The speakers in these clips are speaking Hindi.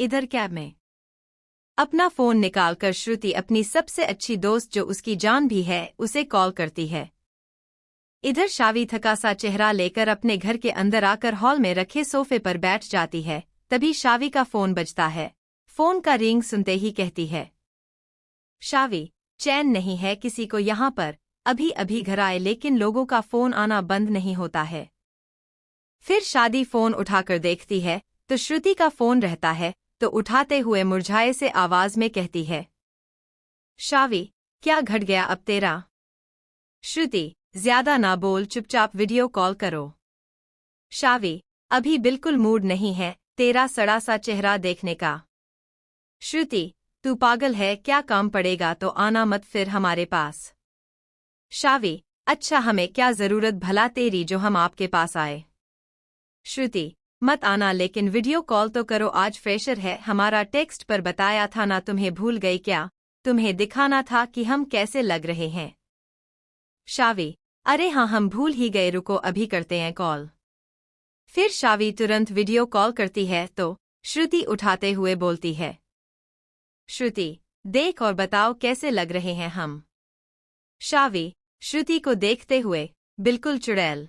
इधर कैब में अपना फोन निकालकर श्रुति अपनी सबसे अच्छी दोस्त जो उसकी जान भी है उसे कॉल करती है। इधर शावी थका सा चेहरा लेकर अपने घर के अंदर आकर हॉल में रखे सोफे पर बैठ जाती है। तभी शावी का फोन बजता है। फोन का रिंग सुनते ही कहती है, शावी, चैन नहीं है किसी को यहाँ पर, अभी अभी घर आए लेकिन लोगों का फोन आना बंद नहीं होता है। फिर शादी फोन उठाकर देखती है तो श्रुति का फोन रहता है, तो उठाते हुए मुरझाए से आवाज में कहती है, शावी, क्या घट गया अब तेरा? श्रुति, ज्यादा ना बोल, चुपचाप वीडियो कॉल करो। शावी, अभी बिल्कुल मूड नहीं है तेरा सड़ा सा चेहरा देखने का। श्रुति, तू पागल है क्या, काम पड़ेगा तो आना मत फिर हमारे पास। शावी, अच्छा हमें क्या जरूरत भला तेरी जो हम आपके पास आए। श्रुति, मत आना लेकिन वीडियो कॉल तो करो, आज फ्रेशर है हमारा, टेक्स्ट पर बताया था ना, तुम्हें भूल गई क्या? तुम्हें दिखाना था कि हम कैसे लग रहे हैं। शावी, अरे हाँ हम भूल ही गए, रुको अभी करते हैं कॉल। फिर शावी तुरंत वीडियो कॉल करती है तो श्रुति उठाते हुए बोलती है, श्रुति, देख और बताओ कैसे लग रहे हैं हम। शावी, श्रुति को देखते हुए, बिल्कुल चुड़ैल।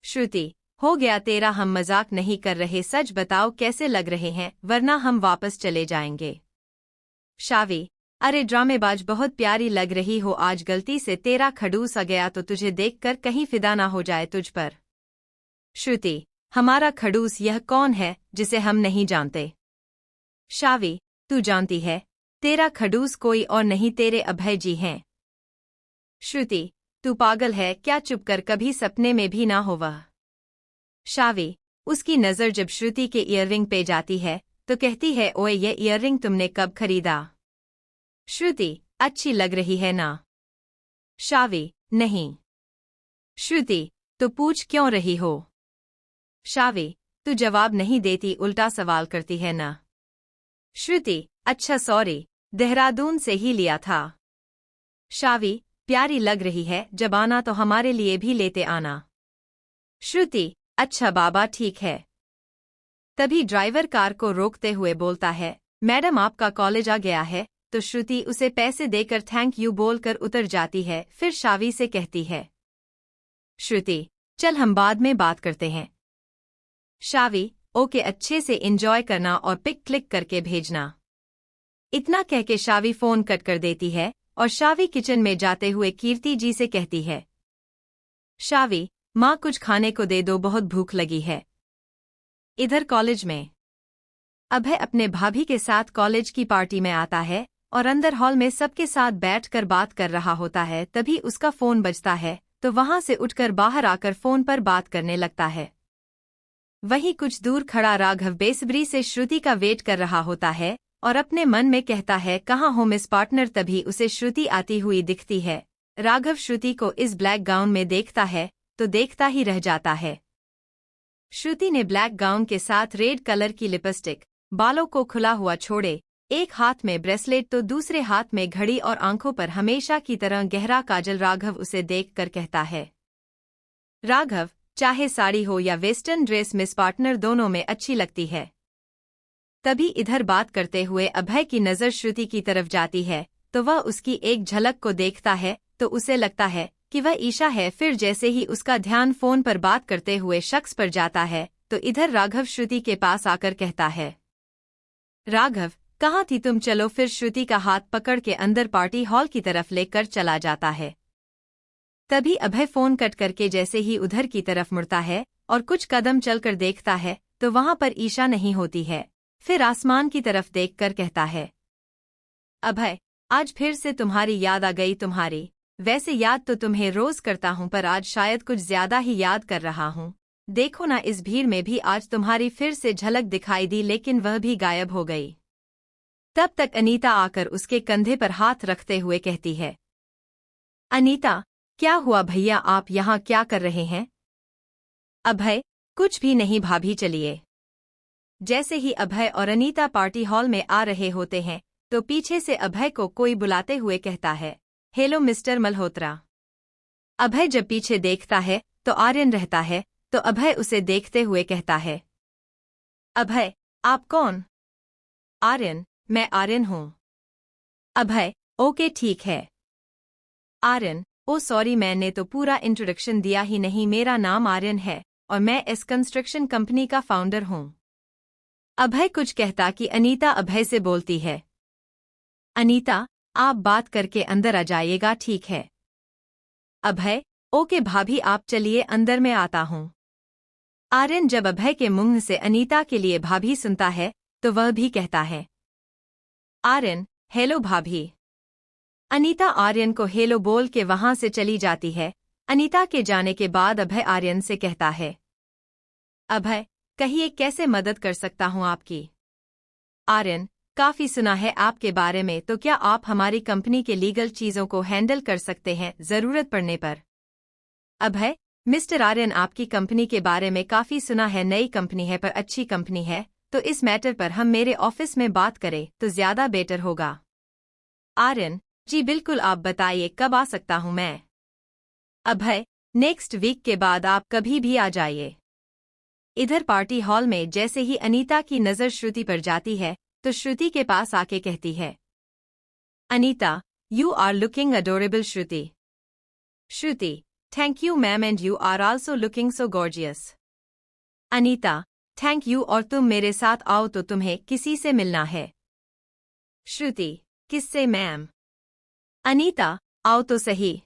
श्रुति, हो गया तेरा, हम मजाक नहीं कर रहे, सच बताओ कैसे लग रहे हैं वरना हम वापस चले जाएंगे। शावी, अरे ड्रामेबाज, बहुत प्यारी लग रही हो, आज गलती से तेरा खड़ूस आ गया तो तुझे देखकर कहीं फिदा ना हो जाए तुझ पर। श्रुति, हमारा खड़ूस यह कौन है जिसे हम नहीं जानते? शावी, तू जानती है, तेरा खड़ूस कोई और नहीं तेरे अभय जी हैं। श्रुति, तू पागल है क्या, चुप कर, कभी सपने में भी ना हो वह। शावी, उसकी नज़र जब श्रुति के ईयररिंग पे जाती है तो कहती है, ओए ये ईयररिंग तुमने कब खरीदा? श्रुति, अच्छी लग रही है ना? शावी, नहीं। श्रुति, तो पूछ क्यों रही हो? शावी, तू जवाब नहीं देती, उल्टा सवाल करती है ना? श्रुति, अच्छा सॉरी, देहरादून से ही लिया था। शावी, प्यारी लग रही है, जब आना तो हमारे लिए भी लेते आना। श्रुति, अच्छा बाबा ठीक है। तभी ड्राइवर कार को रोकते हुए बोलता है, मैडम आपका कॉलेज आ गया है, तो श्रुति उसे पैसे देकर थैंक यू बोलकर उतर जाती है। फिर शावी से कहती है, श्रुति, चल हम बाद में बात करते हैं। शावी, ओके, अच्छे से एंजॉय करना और पिक क्लिक करके भेजना। इतना कह के शावी फोन कट कर देती है और शावी किचन में जाते हुए कीर्ति जी से कहती है, शावी, माँ कुछ खाने को दे दो, बहुत भूख लगी है। इधर कॉलेज में अभय अपने भाभी के साथ कॉलेज की पार्टी में आता है और अंदर हॉल में सबके साथ बैठकर बात कर रहा होता है। तभी उसका फोन बजता है तो वहां से उठकर बाहर आकर फोन पर बात करने लगता है। वहीं कुछ दूर खड़ा राघव बेसब्री से श्रुति का वेट कर रहा होता है और अपने मन में कहता है, कहाँ हो मिस पार्टनर? तभी उसे श्रुति आती हुई दिखती है। राघव श्रुति को इस ब्लैक गाउन में देखता है तो देखता ही रह जाता है। श्रुति ने ब्लैक गाउन के साथ रेड कलर की लिपस्टिक, बालों को खुला हुआ छोड़े, एक हाथ में ब्रेसलेट तो दूसरे हाथ में घड़ी और आंखों पर हमेशा की तरह गहरा काजल। राघव उसे देखकर कहता है, राघव, चाहे साड़ी हो या वेस्टर्न ड्रेस मिस पार्टनर दोनों में अच्छी लगती है। तभी इधर बात करते हुए अभय की नज़र श्रुति की तरफ जाती है तो वह उसकी एक झलक को देखता है तो उसे लगता है कि वह ईशा है। फिर जैसे ही उसका ध्यान फोन पर बात करते हुए शख्स पर जाता है तो इधर राघव श्रुति के पास आकर कहता है, राघव, कहाँ थी तुम? चलो। फिर श्रुति का हाथ पकड़ के अंदर पार्टी हॉल की तरफ लेकर चला जाता है। तभी अभय फोन कट करके जैसे ही उधर की तरफ मुड़ता है और कुछ कदम चलकर देखता है तो वहां पर ईशा नहीं होती है। फिर आसमान की तरफ देखकर कहता है, अभय, आज फिर से तुम्हारी याद आ गई। तुम्हारी वैसे याद तो तुम्हें रोज करता हूं पर आज शायद कुछ ज्यादा ही याद कर रहा हूं। देखो ना, इस भीड़ में भी आज तुम्हारी फिर से झलक दिखाई दी लेकिन वह भी गायब हो गई। तब तक अनीता आकर उसके कंधे पर हाथ रखते हुए कहती है, अनीता, क्या हुआ भैया, आप यहाँ क्या कर रहे हैं? अभय, कुछ भी नहीं भाभी, चलिए। जैसे ही अभय और अनीता पार्टी हॉल में आ रहे होते हैं तो पीछे से अभय को कोई बुलाते हुए कहता है, हेलो मिस्टर मल्होत्रा। अभय जब पीछे देखता है तो आर्यन रहता है तो अभय उसे देखते हुए कहता है, अभय, आप कौन? आर्यन, मैं आर्यन हूँ। अभय, ओके ठीक है। आर्यन, ओ सॉरी मैंने तो पूरा इंट्रोडक्शन दिया ही नहीं, मेरा नाम आर्यन है और मैं इस कंस्ट्रक्शन कंपनी का फाउंडर हूँ। अभय कुछ कहता कि अनीता अभय से बोलती है, अनीता, आप बात करके अंदर आ जाइएगा, ठीक है। अभय, ओके भाभी आप चलिए अंदर, मैं आता हूँ। आर्यन जब अभय के मुंह से अनीता के लिए भाभी सुनता है तो वह भी कहता है, आर्यन, हेलो भाभी। अनीता आर्यन को हेलो बोल के वहां से चली जाती है। अनीता के जाने के बाद अभय आर्यन से कहता है, अभय, कहिए कैसे मदद कर सकता हूं आपकी। आर्यन, काफी सुना है आपके बारे में, तो क्या आप हमारी कंपनी के लीगल चीजों को हैंडल कर सकते हैं जरूरत पड़ने पर। अभय, मिस्टर आर्यन आपकी कंपनी के बारे में काफी सुना है, नई कंपनी है पर अच्छी कंपनी है, तो इस मैटर पर हम मेरे ऑफिस में बात करें तो ज्यादा बेटर होगा। आर्यन, जी बिल्कुल, आप बताइए कब आ सकता हूं मैं। अभय, नेक्स्ट वीक के बाद आप कभी भी आ जाइए। इधर पार्टी हॉल में जैसे ही अनीता की नजर श्रुति पर जाती है तो श्रुति के पास आके कहती है, Anita, you are looking adorable. Shruti, Shruti, thank you ma'am, and you are also looking so gorgeous. Anita, thank you, और तुम मेरे साथ आओ तो तुम्हें किसी से मिलना है। श्रुति, किससे मैम। अनीता, आओ तो सही।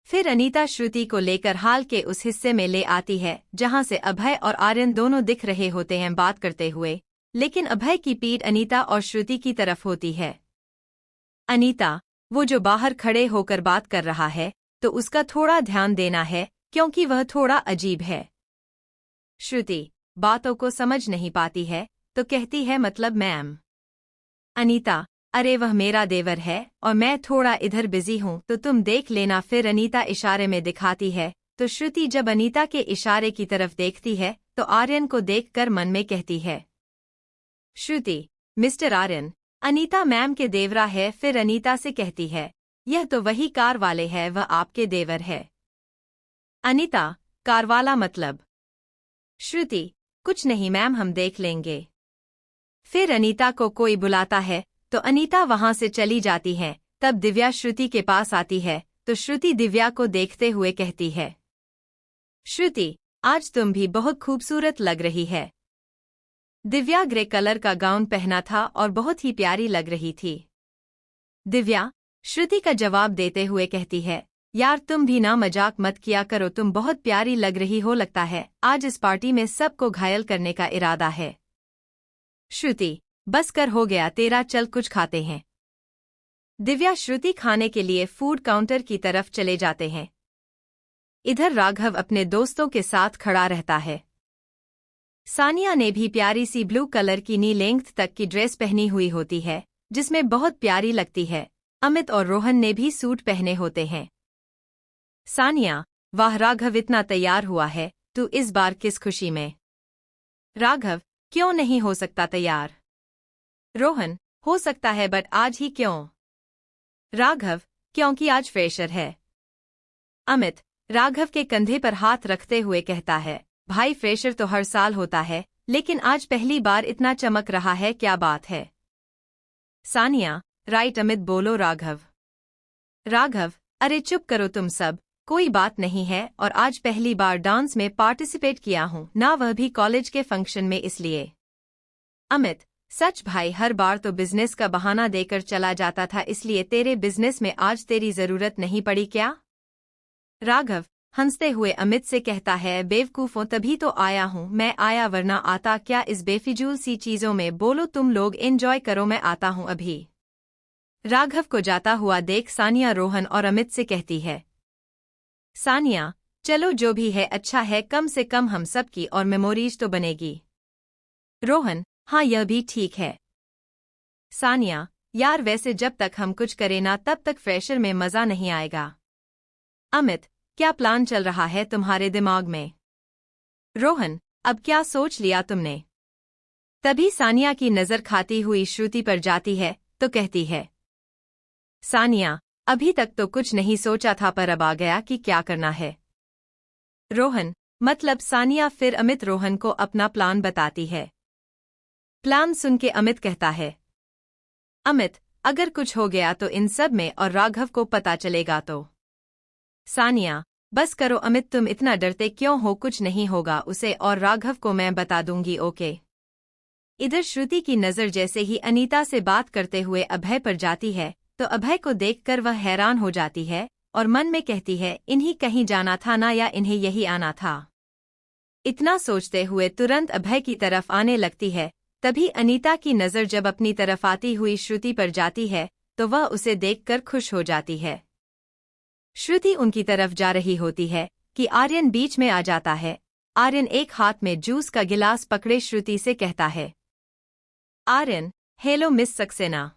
फिर अनीता श्रुति को लेकर हाल के उस हिस्से में ले आती है जहां से अभय और आर्यन दोनों दिख रहे होते हैं बात करते हुए, लेकिन अभय की पीठ अनीता और श्रुति की तरफ होती है। अनीता, वो जो बाहर खड़े होकर बात कर रहा है तो उसका थोड़ा ध्यान देना है क्योंकि वह थोड़ा अजीब है। श्रुति बातों को समझ नहीं पाती है तो कहती है, मतलब मैम। अनीता, अरे वह मेरा देवर है और मैं थोड़ा इधर बिजी हूँ तो तुम देख लेना। फिर अनीता इशारे में दिखाती है तो श्रुति जब अनीता के इशारे की तरफ देखती है तो आर्यन को देखकर मन में कहती है, श्रुति, मिस्टर आर्यन, अनीता मैम के देवरा है। फिर अनीता से कहती है, यह तो वही कार वाले है, वह आपके देवर है। अनीता, कार वाला मतलब। श्रुति, कुछ नहीं मैम, हम देख लेंगे। फिर अनीता को कोई बुलाता है तो अनीता वहां से चली जाती है। तब दिव्या श्रुति के पास आती है तो श्रुति दिव्या को देखते हुए कहती है, श्रुति, आज तुम भी बहुत खूबसूरत लग रही है। दिव्या ग्रे कलर का गाउन पहना था और बहुत ही प्यारी लग रही थी। दिव्या श्रुति का जवाब देते हुए कहती है, यार तुम भी ना मजाक मत किया करो, तुम बहुत प्यारी लग रही हो, लगता है आज इस पार्टी में सबको घायल करने का इरादा है। श्रुति, बस कर, हो गया तेरा, चल कुछ खाते हैं। दिव्या श्रुति खाने के लिए फूड काउंटर की तरफ चले जाते हैं। इधर राघव अपने दोस्तों के साथ खड़ा रहता है। सानिया ने भी प्यारी सी ब्लू कलर की नी लेंथ तक की ड्रेस पहनी हुई होती है जिसमें बहुत प्यारी लगती है। अमित और रोहन ने भी सूट पहने होते हैं। सानिया, वाह राघव, इतना तैयार हुआ है तू इस बार, किस खुशी में। राघव, क्यों नहीं हो सकता तैयार। रोहन, हो सकता है बट आज ही क्यों। राघव, क्योंकि आज फ्रेशर है। अमित राघव के कंधे पर हाथ रखते हुए कहता है, भाई फ्रेशर तो हर साल होता है लेकिन आज पहली बार इतना चमक रहा है, क्या बात है। सानिया, राइट अमित, बोलो राघव। राघव, अरे चुप करो तुम सब, कोई बात नहीं है, और आज पहली बार डांस में पार्टिसिपेट किया हूँ ना, वह भी कॉलेज के फंक्शन में, इसलिए। अमित, सच भाई, हर बार तो बिजनेस का बहाना देकर चला जाता था, इसलिए तेरे बिजनेस में आज तेरी जरूरत नहीं पड़ी क्या। राघव हंसते हुए अमित से कहता है, बेवकूफों, तभी तो आया हूँ मैं, आया वरना आता क्या इस बेफिजूल सी चीजों में। बोलो तुम लोग एंजॉय करो, मैं आता हूँ अभी। राघव को जाता हुआ देख सानिया रोहन और अमित से कहती है, सानिया, चलो जो भी है अच्छा है, कम से कम हम सब की और मेमोरीज तो बनेगी। रोहन, हाँ यह भी ठीक है। सानिया, यार वैसे जब तक हम कुछ करें ना तब तक फ्रेशर में मजा नहीं आएगा। अमित, क्या प्लान चल रहा है तुम्हारे दिमाग में। रोहन, अब क्या सोच लिया तुमने। तभी सानिया की नजर खाती हुई श्रुति पर जाती है तो कहती है, सानिया, अभी तक तो कुछ नहीं सोचा था पर अब आ गया कि क्या करना है। रोहन, मतलब सानिया। फिर अमित रोहन को अपना प्लान बताती है। प्लान सुन के अमित कहता है, अमित, अगर कुछ हो गया तो इन सब में और राघव को पता चलेगा तो। सानिया, बस करो अमित, तुम इतना डरते क्यों हो, कुछ नहीं होगा उसे और राघव को मैं बता दूंगी, ओके। इधर श्रुति की नज़र जैसे ही अनीता से बात करते हुए अभय पर जाती है तो अभय को देखकर वह हैरान हो जाती है और मन में कहती है, इन्हीं कहीं जाना था ना, या इन्हें यही आना था। इतना सोचते हुए तुरंत अभय की तरफ आने लगती है। तभी अनीता की नज़र जब अपनी तरफ आती हुई श्रुति पर जाती है तो वह उसे देखकर खुश हो जाती है। श्रुति उनकी तरफ जा रही होती है कि आर्यन बीच में आ जाता है। आर्यन एक हाथ में जूस का गिलास पकड़े श्रुति से कहता है, आर्यन, हेलो मिस सक्सेना।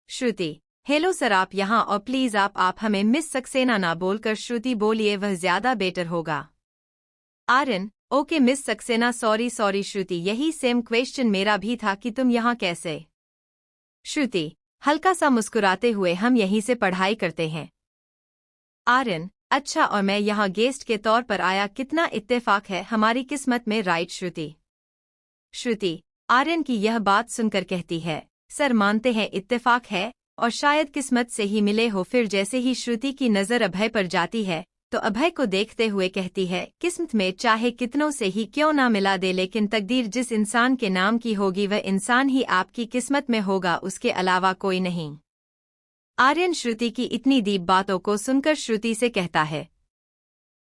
श्रुति, हेलो सर, आप यहाँ, और प्लीज आप हमें मिस सक्सेना ना बोलकर श्रुति बोलिए, वह ज्यादा बेटर होगा। Aryan, okay miss Saxena, sorry Shruti, यही सेम क्वेश्चन मेरा भी था कि तुम यहाँ कैसे। श्रुति, हल्का सा मुस्कुराते हुए, हम यहीं से पढ़ाई करते हैं। आर्यन, अच्छा, और मैं यहाँ गेस्ट के तौर पर आया, कितना इत्तेफाक है हमारी किस्मत में, राइट श्रुति। श्रुति आर्यन की यह बात सुनकर कहती है, सर मानते हैं इत्तेफाक है और शायद किस्मत से ही मिले हो। फिर जैसे ही श्रुति की नज़र अभय पर जाती है तो अभय को देखते हुए कहती है, किस्मत में चाहे कितनों से ही क्यों ना मिला दे, लेकिन तकदीर जिस इंसान के नाम की होगी वह इंसान ही आपकी किस्मत में होगा, उसके अलावा कोई नहीं। आर्यन श्रुति की इतनी डीप बातों को सुनकर श्रुति से कहता है,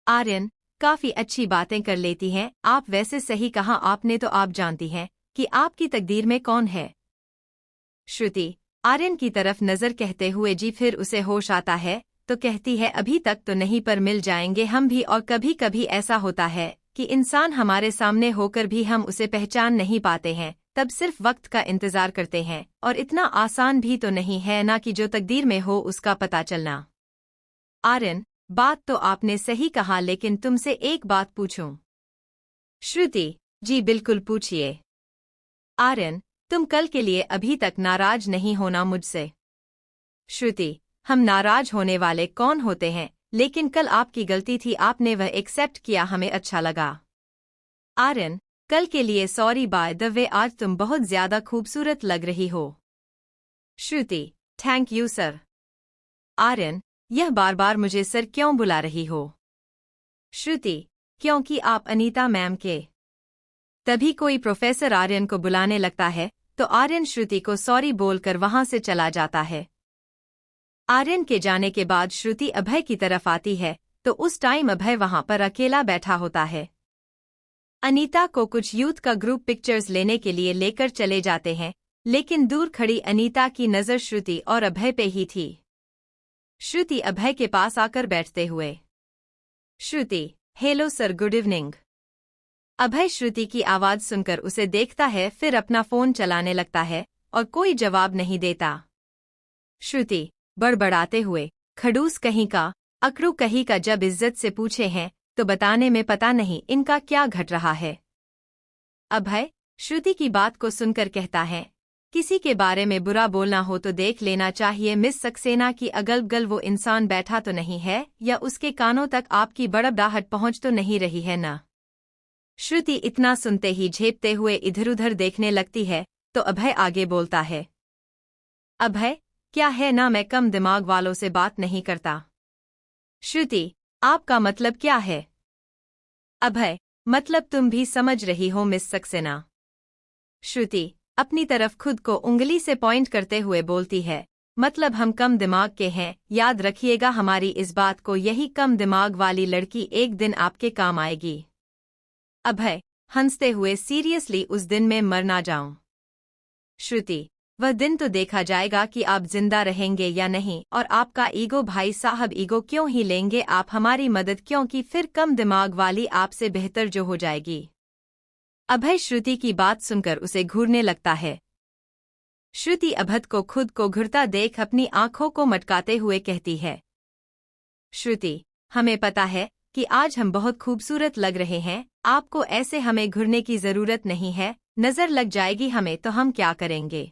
आर्यन, काफी अच्छी बातें कर लेती हैं आप, वैसे सही कहा आपने, तो आप जानती हैं कि आपकी तकदीर में कौन है। श्रुति आर्यन की तरफ नजर कहते हुए, जी। फिर उसे होश आता है तो कहती है, अभी तक तो नहीं पर मिल जाएंगे हम भी, और कभी कभी ऐसा होता है कि इंसान हमारे सामने होकर भी हम उसे पहचान नहीं पाते हैं, तब सिर्फ वक्त का इंतजार करते हैं, और इतना आसान भी तो नहीं है ना कि जो तकदीर में हो उसका पता चलना। आर्यन, बात तो आपने सही कहा, लेकिन तुमसे एक बात पूछूं। श्रुति, जी बिल्कुल पूछिए। आर्यन, तुम कल के लिए अभी तक नाराज नहीं होना मुझसे। श्रुति, हम नाराज होने वाले कौन होते हैं, लेकिन कल आपकी गलती थी, आपने वह एक्सेप्ट किया, हमें अच्छा लगा। आर्यन, कल के लिए सॉरी, बाय द वे आज तुम बहुत ज्यादा खूबसूरत लग रही हो। श्रुति, थैंक यू सर। आर्यन, यह बार बार मुझे सर क्यों बुला रही हो। श्रुति, क्योंकि आप अनीता मैम के। तभी कोई प्रोफेसर आर्यन को बुलाने लगता है तो आर्यन श्रुति को सॉरी बोलकर वहां से चला जाता है। आर्यन के जाने के बाद श्रुति अभय की तरफ आती है तो उस टाइम अभय वहां पर अकेला बैठा होता है। अनीता को कुछ यूथ का ग्रुप पिक्चर्स लेने के लिए लेकर चले जाते हैं, लेकिन दूर खड़ी अनीता की नज़र श्रुति और अभय पे ही थी। श्रुति अभय के पास आकर बैठते हुए, श्रुति, हेलो सर, गुड इवनिंग। अभय श्रुति की आवाज़ सुनकर उसे देखता है, फिर अपना फ़ोन चलाने लगता है और कोई जवाब नहीं देता। श्रुति बड़बड़ाते हुए, खड़ूस कहीं का, अकड़ू कहीं का, जब इज्जत से पूछे हैं तो बताने में पता नहीं इनका क्या घट रहा है। अभय श्रुति की बात को सुनकर कहता है, किसी के बारे में बुरा बोलना हो तो देख लेना चाहिए, मिस सक्सेना की अगल बगल वो इंसान बैठा तो नहीं है, या उसके कानों तक आपकी बड़बड़ाहट पहुंच तो नहीं रही है ना। श्रुति इतना सुनते ही झेपते हुए इधर उधर देखने लगती है तो अभय आगे बोलता है, अभय, क्या है ना, मैं कम दिमाग वालों से बात नहीं करता। श्रुति, आपका मतलब क्या है। अभय, मतलब तुम भी समझ रही हो मिस सक्सेना। श्रुति अपनी तरफ खुद को उंगली से पॉइंट करते हुए बोलती है, मतलब हम कम दिमाग के हैं, याद रखिएगा हमारी इस बात को, यही कम दिमाग वाली लड़की एक दिन आपके काम आएगी। अभय हंसते हुए, सीरियसली उस दिन में मर ना जाऊं। श्रुति, वह दिन तो देखा जाएगा कि आप जिंदा रहेंगे या नहीं, और आपका ईगो भाई साहब, ईगो क्यों ही लेंगे आप हमारी मदद, क्योंकि फिर कम दिमाग वाली आपसे बेहतर जो हो जाएगी। अभय श्रुति की बात सुनकर उसे घूरने लगता है। श्रुति अभय को खुद को घूरता देख अपनी आंखों को मटकाते हुए कहती है, श्रुति, हमें पता है कि आज हम बहुत खूबसूरत लग रहे हैं, आपको ऐसे हमें घूरने की जरूरत नहीं है, नजर लग जाएगी हमें तो हम क्या करेंगे।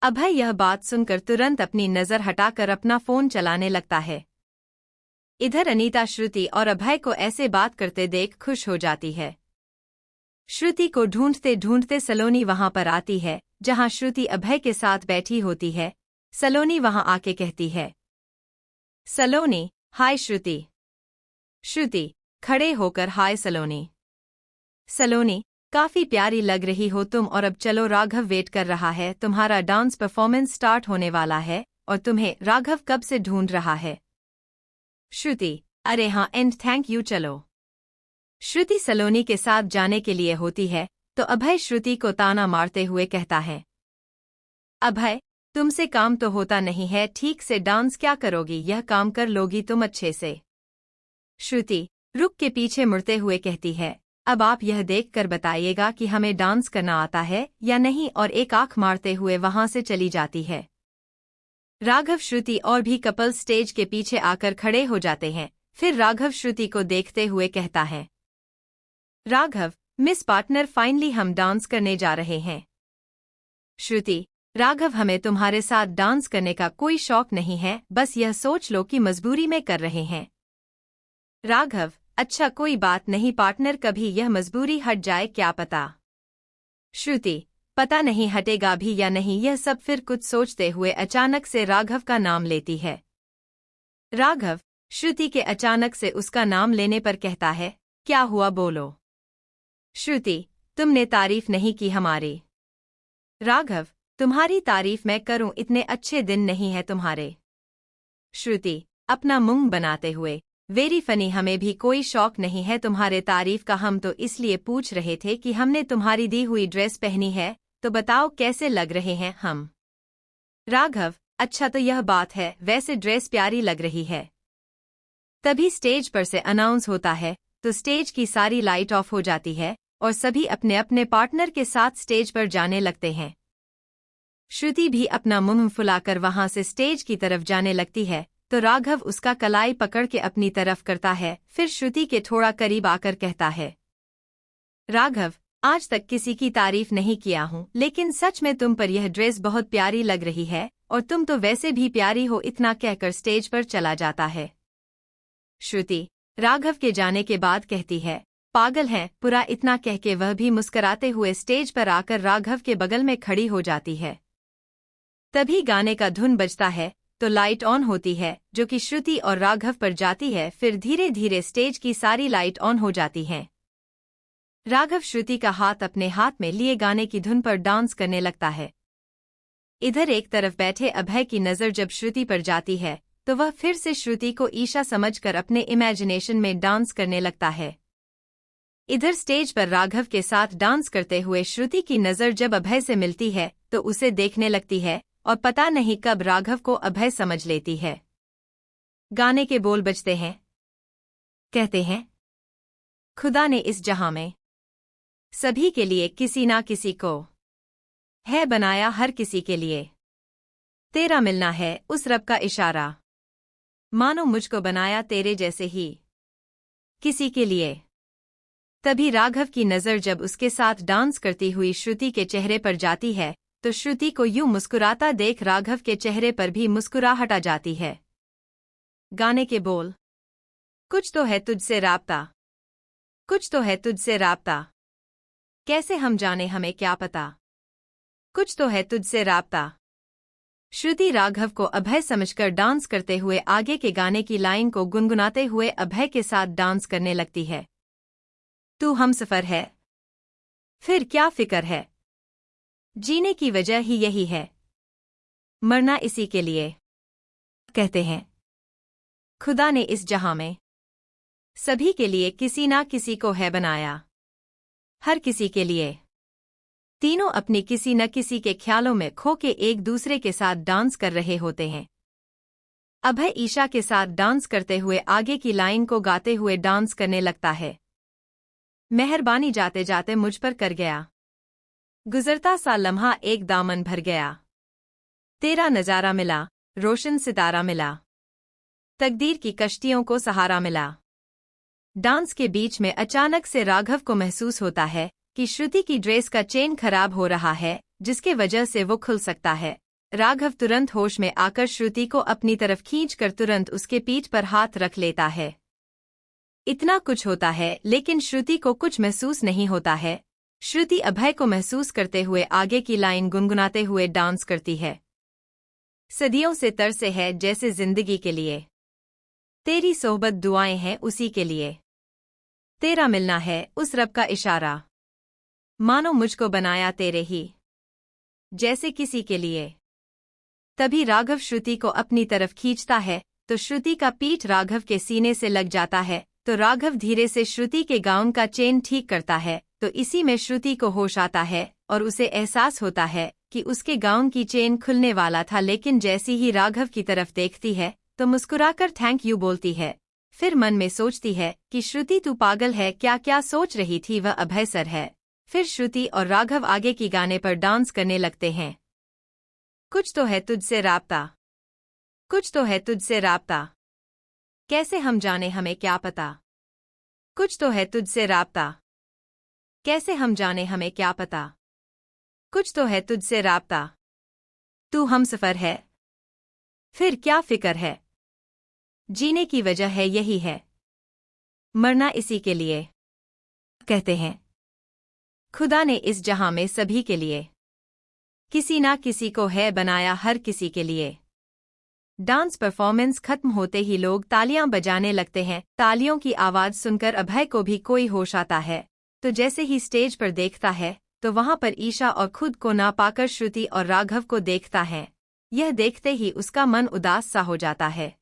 अभय यह बात सुनकर तुरंत अपनी नजर हटाकर अपना फोन चलाने लगता है। इधर अनीता श्रुति और अभय को ऐसे बात करते देख खुश हो जाती है। श्रुति को ढूंढते ढूंढते सलोनी वहां पर आती है, जहां श्रुति अभय के साथ बैठी होती है। सलोनी वहां आके कहती है, सलोनी, हाय श्रुति। श्रुति खड़े होकर, हाय सलोनी। सलोनी, काफी प्यारी लग रही हो तुम, और अब चलो, राघव वेट कर रहा है, तुम्हारा डांस परफॉर्मेंस स्टार्ट होने वाला है और तुम्हें राघव कब से ढूंढ रहा है। श्रुति, अरे हाँ, एंड थैंक यू, चलो। श्रुति सलोनी के साथ जाने के लिए होती है तो अभय श्रुति को ताना मारते हुए कहता है, अभय, तुमसे काम तो होता नहीं है, ठीक से डांस क्या करोगी, यह काम कर लोगी तुम अच्छे से। श्रुति रुक के पीछे मुड़ते हुए कहती है, अब आप यह देखकर बताइएगा कि हमें डांस करना आता है या नहीं, और एक आंख मारते हुए वहां से चली जाती है। राघव, श्रुति और भी कपल स्टेज के पीछे आकर खड़े हो जाते हैं। फिर राघव श्रुति को देखते हुए कहता है, राघव, मिस पार्टनर, फाइनली हम डांस करने जा रहे हैं। श्रुति, राघव, हमें तुम्हारे साथ डांस करने का कोई शौक नहीं है, बस यह सोच लो कि मजबूरी में कर रहे हैं। राघव, अच्छा कोई बात नहीं पार्टनर, कभी यह मजबूरी हट जाए क्या पता। श्रुति, पता नहीं हटेगा भी या नहीं, यह सब फिर कुछ सोचते हुए अचानक से राघव का नाम लेती है। राघव श्रुति के अचानक से उसका नाम लेने पर कहता है, क्या हुआ, बोलो। श्रुति, तुमने तारीफ नहीं की हमारी। राघव, तुम्हारी तारीफ मैं करूं, इतने अच्छे दिन नहीं है तुम्हारे। श्रुति अपना मुंह बनाते हुए, वेरी फनी, हमें भी कोई शौक नहीं है तुम्हारे तारीफ का, हम तो इसलिए पूछ रहे थे कि हमने तुम्हारी दी हुई ड्रेस पहनी है तो बताओ कैसे लग रहे हैं हम। राघव, अच्छा तो यह बात है, वैसे ड्रेस प्यारी लग रही है। तभी स्टेज पर से अनाउंस होता है तो स्टेज की सारी लाइट ऑफ हो जाती है और सभी अपने अपने पार्टनर के साथ स्टेज पर जाने लगते हैं। श्रुति भी अपना मुंह फुलाकर वहां से स्टेज की तरफ जाने लगती है तो राघव उसका कलाई पकड़ के अपनी तरफ करता है। फिर श्रुति के थोड़ा करीब आकर कहता है, राघव, आज तक किसी की तारीफ नहीं किया हूं, लेकिन सच में तुम पर यह ड्रेस बहुत प्यारी लग रही है और तुम तो वैसे भी प्यारी हो, इतना कहकर स्टेज पर चला जाता है। श्रुति राघव के जाने के बाद कहती है, पागल है पूरा, इतना कह के वह भी मुस्कुराते हुए स्टेज पर आकर राघव के बगल में खड़ी हो जाती है। तभी गाने का धुन बजता है तो लाइट ऑन होती है जो कि श्रुति और राघव पर जाती है। फिर धीरे धीरे स्टेज की सारी लाइट ऑन हो जाती हैं। राघव श्रुति का हाथ अपने हाथ में लिए गाने की धुन पर डांस करने लगता है। इधर एक तरफ बैठे अभय की नज़र जब श्रुति पर जाती है तो वह फिर से श्रुति को ईशा समझकर अपने इमेजिनेशन में डांस करने लगता है। इधर स्टेज पर राघव के साथ डांस करते हुए श्रुति की नज़र जब अभय से मिलती है तो उसे देखने लगती है और पता नहीं कब राघव को अभय समझ लेती है। गाने के बोल बजते हैं, कहते हैं, खुदा ने इस जहां में सभी के लिए किसी ना किसी को है बनाया, हर किसी के लिए तेरा मिलना है उस रब का इशारा, मानो मुझको बनाया तेरे जैसे ही किसी के लिए। तभी राघव की नज़र जब उसके साथ डांस करती हुई श्रुति के चेहरे पर जाती है तो श्रुति को यूं मुस्कुराता देख राघव के चेहरे पर भी मुस्कुराहट आ जाती है। गाने के बोल, कुछ तो है तुझसे राब्ता, कुछ तो है तुझसे राब्ता, कैसे हम जाने हमें क्या पता, कुछ तो है तुझसे राब्ता। श्रुति राघव को अभय समझकर डांस करते हुए आगे के गाने की लाइन को गुनगुनाते हुए अभय के साथ डांस करने लगती है। तू हमसफर है, फिर क्या फिक्र है, जीने की वजह ही यही है, मरना इसी के लिए। कहते हैं, खुदा ने इस जहां में सभी के लिए किसी ना किसी को है बनाया, हर किसी के लिए। तीनों अपनी किसी न किसी के ख्यालों में खो के एक दूसरे के साथ डांस कर रहे होते हैं। अभय ईशा के साथ डांस करते हुए आगे की लाइन को गाते हुए डांस करने लगता है। मेहरबानी जाते जाते मुझ पर कर गया, गुजरता सा लम्हा एक दामन भर गया, तेरा नजारा मिला, रोशन सितारा मिला, तकदीर की कश्तियों को सहारा मिला। डांस के बीच में अचानक से राघव को महसूस होता है कि श्रुति की ड्रेस का चेन खराब हो रहा है, जिसके वजह से वो खुल सकता है। राघव तुरंत होश में आकर श्रुति को अपनी तरफ खींचकर तुरंत उसके पीठ पर हाथ रख लेता है। इतना कुछ होता है लेकिन श्रुति को कुछ महसूस नहीं होता है। श्रुति अभय को महसूस करते हुए आगे की लाइन गुनगुनाते हुए डांस करती है। सदियों से तरसे है जैसे जिंदगी के लिए, तेरी सोहबत दुआएं हैं उसी के लिए, तेरा मिलना है उस रब का इशारा, मानो मुझको बनाया तेरे ही जैसे किसी के लिए। तभी राघव श्रुति को अपनी तरफ खींचता है तो श्रुति का पीठ राघव के सीने से लग जाता है, तो राघव धीरे से श्रुति के गाउन का चेन ठीक करता है। तो इसी में श्रुति को होश आता है और उसे एहसास होता है कि उसके गाउन की चेन खुलने वाला था, लेकिन जैसी ही राघव की तरफ देखती है तो मुस्कुराकर थैंक यू बोलती है। फिर मन में सोचती है कि श्रुति तू पागल है क्या, क्या सोच रही थी, वह अभय सर है। फिर श्रुति और राघव आगे की गाने पर डांस करने लगते हैं। कुछ तो है तुझसे राब्ता, कुछ तो है तुझसे राब्ता, कैसे हम जाने हमें क्या पता, कुछ तो है तुझसे राब्ता, कैसे हम जाने हमें क्या पता, कुछ तो है तुझसे राब्ता, तू हमसफर है, फिर क्या फिक्र है, जीने की वजह है यही है, मरना इसी के लिए। कहते हैं खुदा ने इस जहां में सभी के लिए किसी ना किसी को है बनाया, हर किसी के लिए। डांस परफॉर्मेंस खत्म होते ही लोग तालियां बजाने लगते हैं। तालियों की आवाज सुनकर अभय को भी कोई होश आता है, तो जैसे ही स्टेज पर देखता है तो वहां पर ईशा और खुद को ना पाकर श्रुति और राघव को देखता है। यह देखते ही उसका मन उदास सा हो जाता है।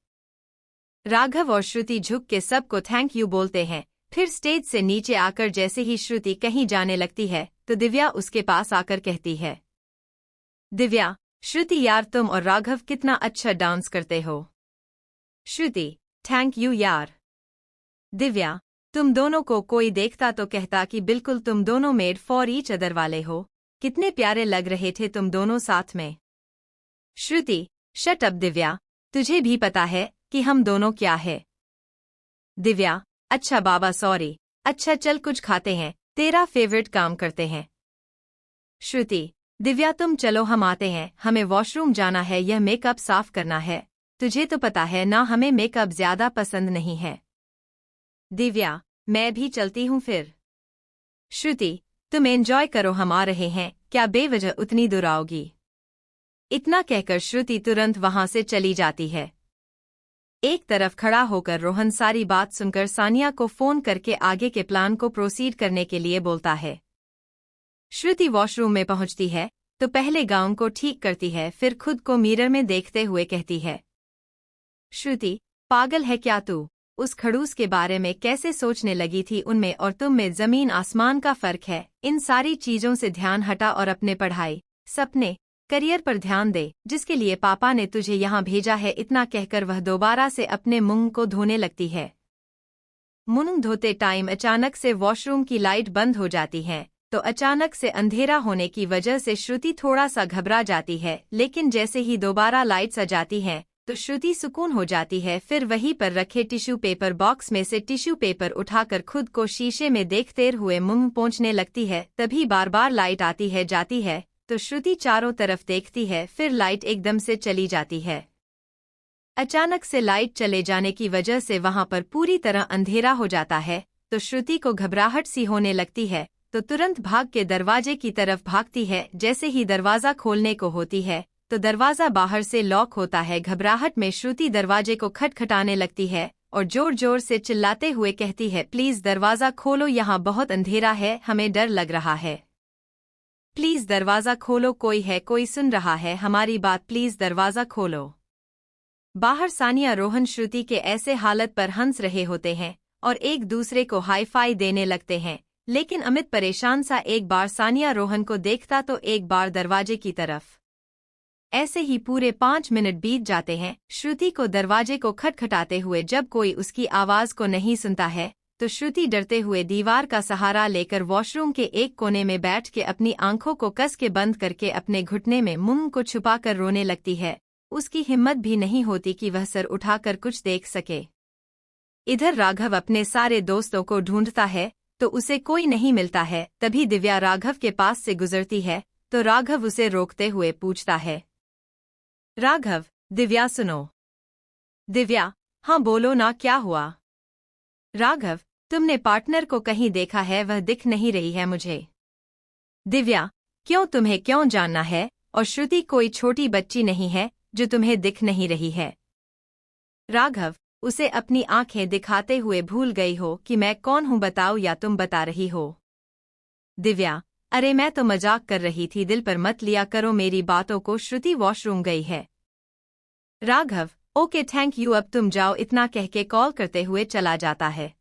राघव और श्रुति झुक के सबको थैंक यू बोलते हैं। फिर स्टेज से नीचे आकर जैसे ही श्रुति कहीं जाने लगती है तो दिव्या उसके पास आकर कहती है, दिव्या, श्रुति यार तुम और राघव कितना अच्छा डांस करते हो। श्रुति, थैंक यू यार। दिव्या, तुम दोनों को कोई देखता तो कहता कि बिल्कुल तुम दोनों मेड फॉर ईच अदर वाले हो, कितने प्यारे लग रहे थे तुम दोनों साथ में। श्रुति, शट अप दिव्या, तुझे भी पता है कि हम दोनों क्या है। दिव्या, अच्छा बाबा सॉरी, अच्छा चल कुछ खाते हैं, तेरा फेवरेट काम करते हैं। श्रुति, दिव्या तुम चलो हम आते हैं, हमें वॉशरूम जाना है, यह मेकअप साफ करना है, तुझे तो पता है ना हमें मेकअप ज्यादा पसंद नहीं है। दिव्या, मैं भी चलती हूँ फिर। श्रुति, तुम एंजॉय करो हम आ रहे हैं, क्या बेवजह उतनी दूर आओगी। इतना कहकर श्रुति तुरंत वहां से चली जाती है। एक तरफ खड़ा होकर रोहन सारी बात सुनकर सानिया को फोन करके आगे के प्लान को प्रोसीड करने के लिए बोलता है। श्रुति वॉशरूम में पहुंचती है तो पहले गाउन को ठीक करती है, फिर खुद को मिरर में देखते हुए कहती है, श्रुति, पागल है क्या तू, उस खड़ूस के बारे में कैसे सोचने लगी थी, उनमें और तुम में जमीन आसमान का फर्क है। इन सारी चीजों से ध्यान हटा और अपने पढ़ाई, सपने, करियर पर ध्यान दे, जिसके लिए पापा ने तुझे यहाँ भेजा है। इतना कहकर वह दोबारा से अपने मुंह को धोने लगती है। मुंह धोते टाइम अचानक से वॉशरूम की लाइट बंद हो जाती है, तो अचानक से अंधेरा होने की वजह से श्रुति थोड़ा सा घबरा जाती है, लेकिन जैसे ही दोबारा लाइट्स आ जाती हैं तो श्रुति सुकून हो जाती है। फिर वहीं पर रखे टिश्यू पेपर बॉक्स में से टिश्यू पेपर उठाकर खुद को शीशे में देखते हुए मुंह पोंछने लगती है। तभी बार बार लाइट आती है जाती है तो श्रुति चारों तरफ देखती है, फिर लाइट एकदम से चली जाती है। अचानक से लाइट चले जाने की वजह से वहां पर पूरी तरह अंधेरा हो जाता है, तो श्रुति को घबराहट सी होने लगती है, तो तुरंत भाग के दरवाजे की तरफ भागती है। जैसे ही दरवाजा खोलने को होती है तो दरवाजा बाहर से लॉक होता है। घबराहट में श्रुति दरवाजे को खटखटाने लगती है और जोर जोर से चिल्लाते हुए कहती है, प्लीज दरवाजा खोलो, यहाँ बहुत अंधेरा है, हमें डर लग रहा है, प्लीज दरवाजा खोलो, कोई है, कोई सुन रहा है हमारी बात, प्लीज दरवाजा खोलो। बाहर सानिया रोहन श्रुति के ऐसे हालत पर हंस रहे होते हैं और एक दूसरे को हाई फाई देने लगते हैं, लेकिन अमित परेशान सा एक बार सानिया रोहन को देखता तो एक बार दरवाजे की तरफ। ऐसे ही पूरे 5 मिनट बीत जाते हैं। श्रुति को दरवाजे को खटखटाते हुए जब कोई उसकी आवाज को नहीं सुनता है तो श्रुति डरते हुए दीवार का सहारा लेकर वॉशरूम के एक कोने में बैठ के अपनी आंखों को कस के बंद करके अपने घुटने में मुंह को छुपाकर रोने लगती है। उसकी हिम्मत भी नहीं होती कि वह सर उठाकर कुछ देख सके। इधर राघव अपने सारे दोस्तों को ढूंढता है तो उसे कोई नहीं मिलता है। तभी दिव्या राघव के पास से गुजरती है तो राघव उसे रोकते हुए पूछता है, राघव, दिव्या सुनो। दिव्या, हाँ बोलो ना, क्या हुआ। राघव, तुमने पार्टनर को कहीं देखा है, वह दिख नहीं रही है मुझे। दिव्या, क्यों, तुम्हें क्यों जानना है? और श्रुति कोई छोटी बच्ची नहीं है जो तुम्हें दिख नहीं रही है। राघव, उसे अपनी आंखें दिखाते हुए भूल गई हो कि मैं कौन हूं, बताओ या तुम बता रही हो? दिव्या, अरे मैं तो मजाक कर रही थी, दिल पर मत लिया करो मेरी बातों को। श्रुति वॉशरूम गई है। राघव, ओके थैंक यू, अब तुम जाओ, इतना कह के कॉल करते हुए चला जाता है।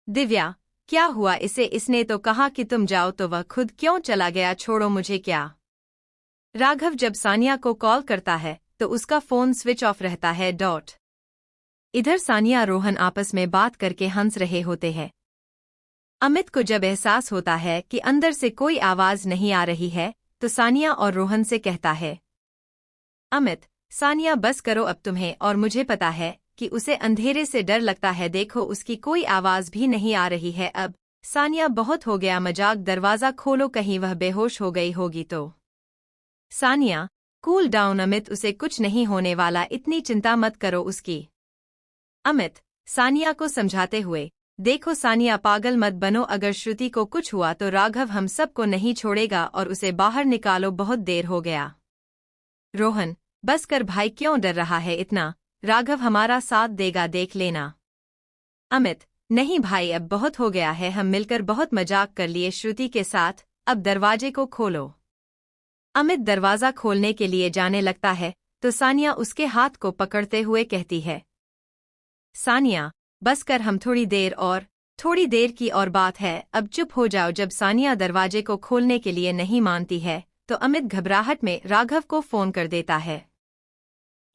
दिव्या, क्या हुआ इसे? इसने तो कहा कि तुम जाओ तो वह खुद क्यों चला गया? छोड़ो मुझे क्या। राघव जब सानिया को कॉल करता है तो उसका फोन स्विच ऑफ रहता है। इधर सानिया रोहन आपस में बात करके हंस रहे होते हैं। अमित को जब एहसास होता है कि अंदर से कोई आवाज नहीं आ रही है तो सानिया और रोहन से कहता है, अमित, सानिया बस करो अब तुम्हें, और मुझे पता है कि उसे अंधेरे से डर लगता है, देखो उसकी कोई आवाज भी नहीं आ रही है अब। सानिया, बहुत हो गया मजाक, दरवाजा खोलो, कहीं वह बेहोश हो गई होगी तो। सानिया, कूल डाउन अमित, उसे कुछ नहीं होने वाला, इतनी चिंता मत करो उसकी। अमित, सानिया को समझाते हुए, देखो सानिया पागल मत बनो, अगर श्रुति को कुछ हुआ तो राघव हम सबको नहीं छोड़ेगा और उसे बाहर निकालो, बहुत देर हो गया। रोहन, बस कर भाई, क्यों डर रहा है इतना? राघव हमारा साथ देगा, देख लेना। अमित, नहीं भाई अब बहुत हो गया है, हम मिलकर बहुत मजाक कर लिए श्रुति के साथ, अब दरवाजे को खोलो। अमित दरवाजा खोलने के लिए जाने लगता है तो सानिया उसके हाथ को पकड़ते हुए कहती है, सानिया बस कर, हम थोड़ी देर की और बात है, अब चुप हो जाओ। जब सानिया दरवाजे को खोलने के लिए नहीं मानती है तो अमित घबराहट में राघव को फोन कर देता है।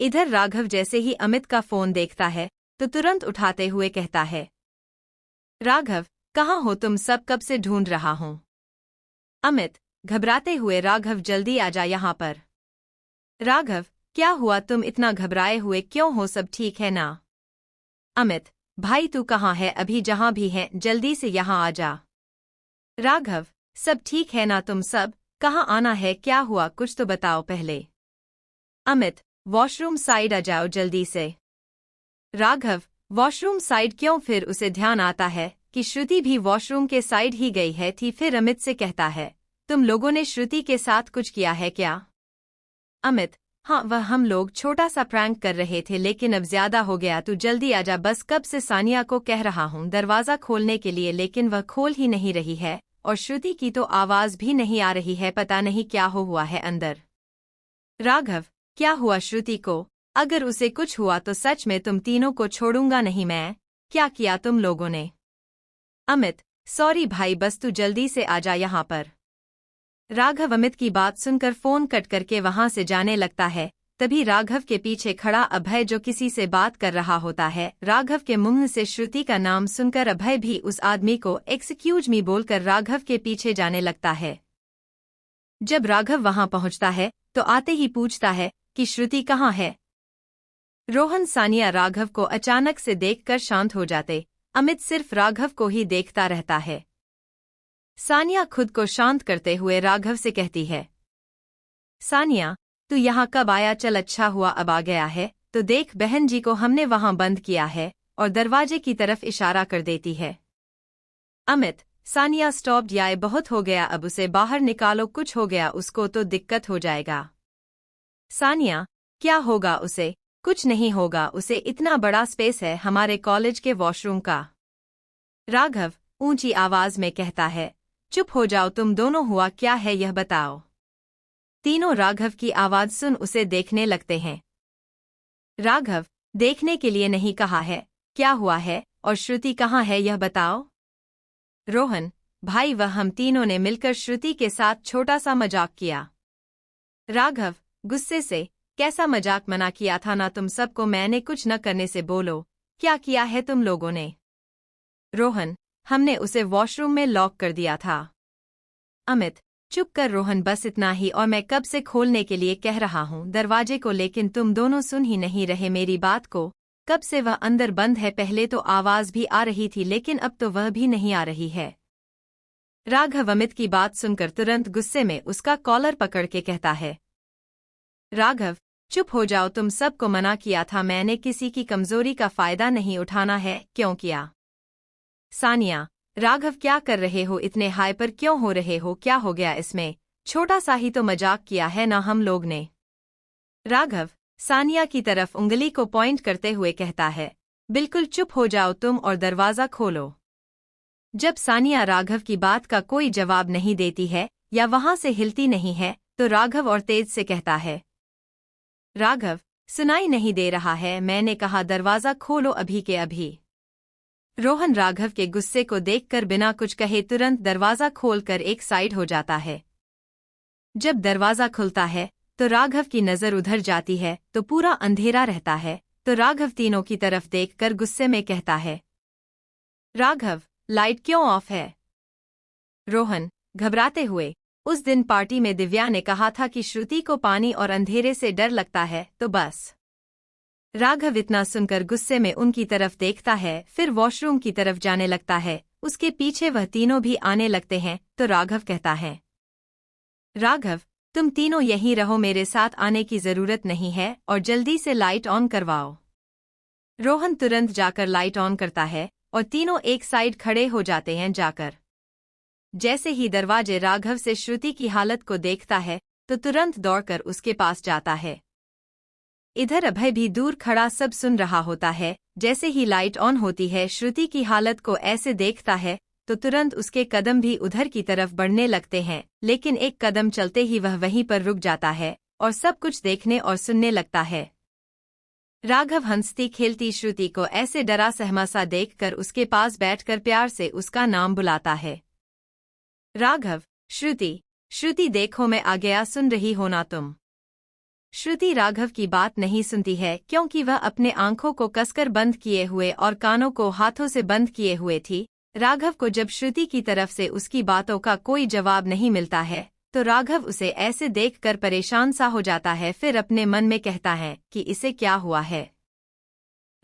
इधर राघव जैसे ही अमित का फोन देखता है तो तुरंत उठाते हुए कहता है, राघव कहाँ हो तुम, सब कब से ढूंढ रहा हूं। अमित घबराते हुए, राघव जल्दी आ जा यहाँ पर। राघव, क्या हुआ, तुम इतना घबराए हुए क्यों हो, सब ठीक है ना? अमित, भाई तू कहाँ है? अभी जहाँ भी है जल्दी से यहाँ आ जा। राघव, सब ठीक है ना, तुम सब कहाँ आना है, क्या हुआ कुछ तो बताओ पहले। अमित, वॉशरूम साइड आ जाओ जल्दी से। राघव, वॉशरूम साइड क्यों? फिर उसे ध्यान आता है कि श्रुति भी वॉशरूम के साइड ही गई है थी, फिर अमित से कहता है, तुम लोगों ने श्रुति के साथ कुछ किया है क्या? अमित, हाँ, वह हम लोग छोटा सा प्रैंक कर रहे थे, लेकिन अब ज्यादा हो गया, तू जल्दी आजा, बस कब से सानिया को कह रहा हूँ दरवाजा खोलने के लिए, लेकिन वह खोल ही नहीं रही है, और श्रुति की तो आवाज भी नहीं आ रही है, पता नहीं क्या हुआ है अंदर। राघव, क्या हुआ श्रुति को? अगर उसे कुछ हुआ तो सच में तुम तीनों को छोड़ूंगा नहीं मैं। क्या किया तुम लोगों ने? अमित, सॉरी भाई, बस तू जल्दी से आजा यहाँ पर। राघव अमित की बात सुनकर फोन कट करके वहां से जाने लगता है। तभी राघव के पीछे खड़ा अभय जो किसी से बात कर रहा होता है, राघव के मुंह से श्रुति का नाम सुनकर अभय भी उस आदमी को एक्सक्यूज मी बोलकर राघव के पीछे जाने लगता है। जब राघव वहां पहुंचता है तो आते ही पूछता है कि श्रुति कहाँ है। रोहन, सानिया राघव को अचानक से देखकर शांत हो जाते, अमित सिर्फ राघव को ही देखता रहता है। सानिया खुद को शांत करते हुए राघव से कहती है, सानिया तू यहाँ कब आया? चल अच्छा हुआ अब आ गया है, तो देख बहन जी को हमने वहां बंद किया है, और दरवाजे की तरफ इशारा कर देती है। अमित, सानिया स्टॉप याय, बहुत हो गया, अब उसे बाहर निकालो, कुछ हो गया उसको तो दिक्कत हो जाएगा। सानिया, क्या होगा उसे? कुछ नहीं होगा उसे, इतना बड़ा स्पेस है हमारे कॉलेज के वॉशरूम का। राघव ऊंची आवाज में कहता है, चुप हो जाओ तुम दोनों, हुआ क्या है यह बताओ। तीनों राघव की आवाज सुन उसे देखने लगते हैं। राघव, देखने के लिए नहीं कहा है, क्या हुआ है, और श्रुति कहाँ है यह बताओ। रोहन, भाई वह हम तीनों ने मिलकर श्रुति के साथ छोटा सा मजाक किया। राघव गुस्से से, कैसा मजाक? मना किया था ना तुम सबको मैंने, कुछ न करने से बोलो, क्या किया है तुम लोगों ने? रोहन, हमने उसे वॉशरूम में लॉक कर दिया था। अमित, चुप कर रोहन, बस इतना ही, और मैं कब से खोलने के लिए कह रहा हूँ दरवाजे को, लेकिन तुम दोनों सुन ही नहीं रहे मेरी बात को। कब से वह अंदर बंद है, पहले तो आवाज भी आ रही थी लेकिन अब तो वह भी नहीं आ रही है। राघव अमित की बात सुनकर तुरंत गुस्से में उसका कॉलर पकड़ के कहता है, राघव चुप हो जाओ, तुम सबको मना किया था मैंने, किसी की कमजोरी का फायदा नहीं उठाना है, क्यों किया? सानिया, राघव क्या कर रहे हो, इतने हाइपर क्यों हो रहे हो, क्या हो गया इसमें, छोटा सा ही तो मजाक किया है ना हम लोग ने। राघव सानिया की तरफ उंगली को पॉइंट करते हुए कहता है, बिल्कुल चुप हो जाओ तुम और दरवाजा खोलो। जब सानिया राघव की बात का कोई जवाब नहीं देती है या वहां से हिलती नहीं है तो राघव और तेज से कहता है, राघव सुनाई नहीं दे रहा है, मैंने कहा दरवाजा खोलो अभी के अभी। रोहन राघव के गुस्से को देखकर बिना कुछ कहे तुरंत दरवाजा खोलकर एक साइड हो जाता है। जब दरवाजा खुलता है तो राघव की नजर उधर जाती है तो पूरा अंधेरा रहता है, तो राघव तीनों की तरफ देखकर गुस्से में कहता है, राघव लाइट क्यों ऑफ है। रोहन घबराते हुए, उस दिन पार्टी में दिव्या ने कहा था कि श्रुति को पानी और अंधेरे से डर लगता है, तो बस। राघव इतना सुनकर गुस्से में उनकी तरफ देखता है, फिर वॉशरूम की तरफ जाने लगता है। उसके पीछे वह तीनों भी आने लगते हैं तो राघव कहता है, राघव तुम तीनों यहीं रहो, मेरे साथ आने की जरूरत नहीं है और जल्दी से लाइट ऑन करवाओ। रोहन तुरंत जाकर लाइट ऑन करता है और तीनों एक साइड खड़े हो जाते हैं जाकर। जैसे ही दरवाजे राघव से श्रुति की हालत को देखता है तो तुरंत दौड़कर उसके पास जाता है। इधर अभय भी दूर खड़ा सब सुन रहा होता है। जैसे ही लाइट ऑन होती है श्रुति की हालत को ऐसे देखता है तो तुरंत उसके कदम भी उधर की तरफ बढ़ने लगते हैं, लेकिन एक कदम चलते ही वह वहीं पर रुक जाता है और सब कुछ देखने और सुनने लगता है। राघव हंसती खेलती श्रुति को ऐसे डरा सहमा सा देखकर उसके पास बैठकर प्यार से उसका नाम बुलाता है, राघव। श्रुति श्रुति देखो मैं आ गया, सुन रही हो ना तुम। श्रुति राघव की बात नहीं सुनती है क्योंकि वह अपने आंखों को कसकर बंद किए हुए और कानों को हाथों से बंद किए हुए थी। राघव को जब श्रुति की तरफ से उसकी बातों का कोई जवाब नहीं मिलता है तो राघव उसे ऐसे देखकर परेशान सा हो जाता है, फिर अपने मन में कहता है कि इसे क्या हुआ है।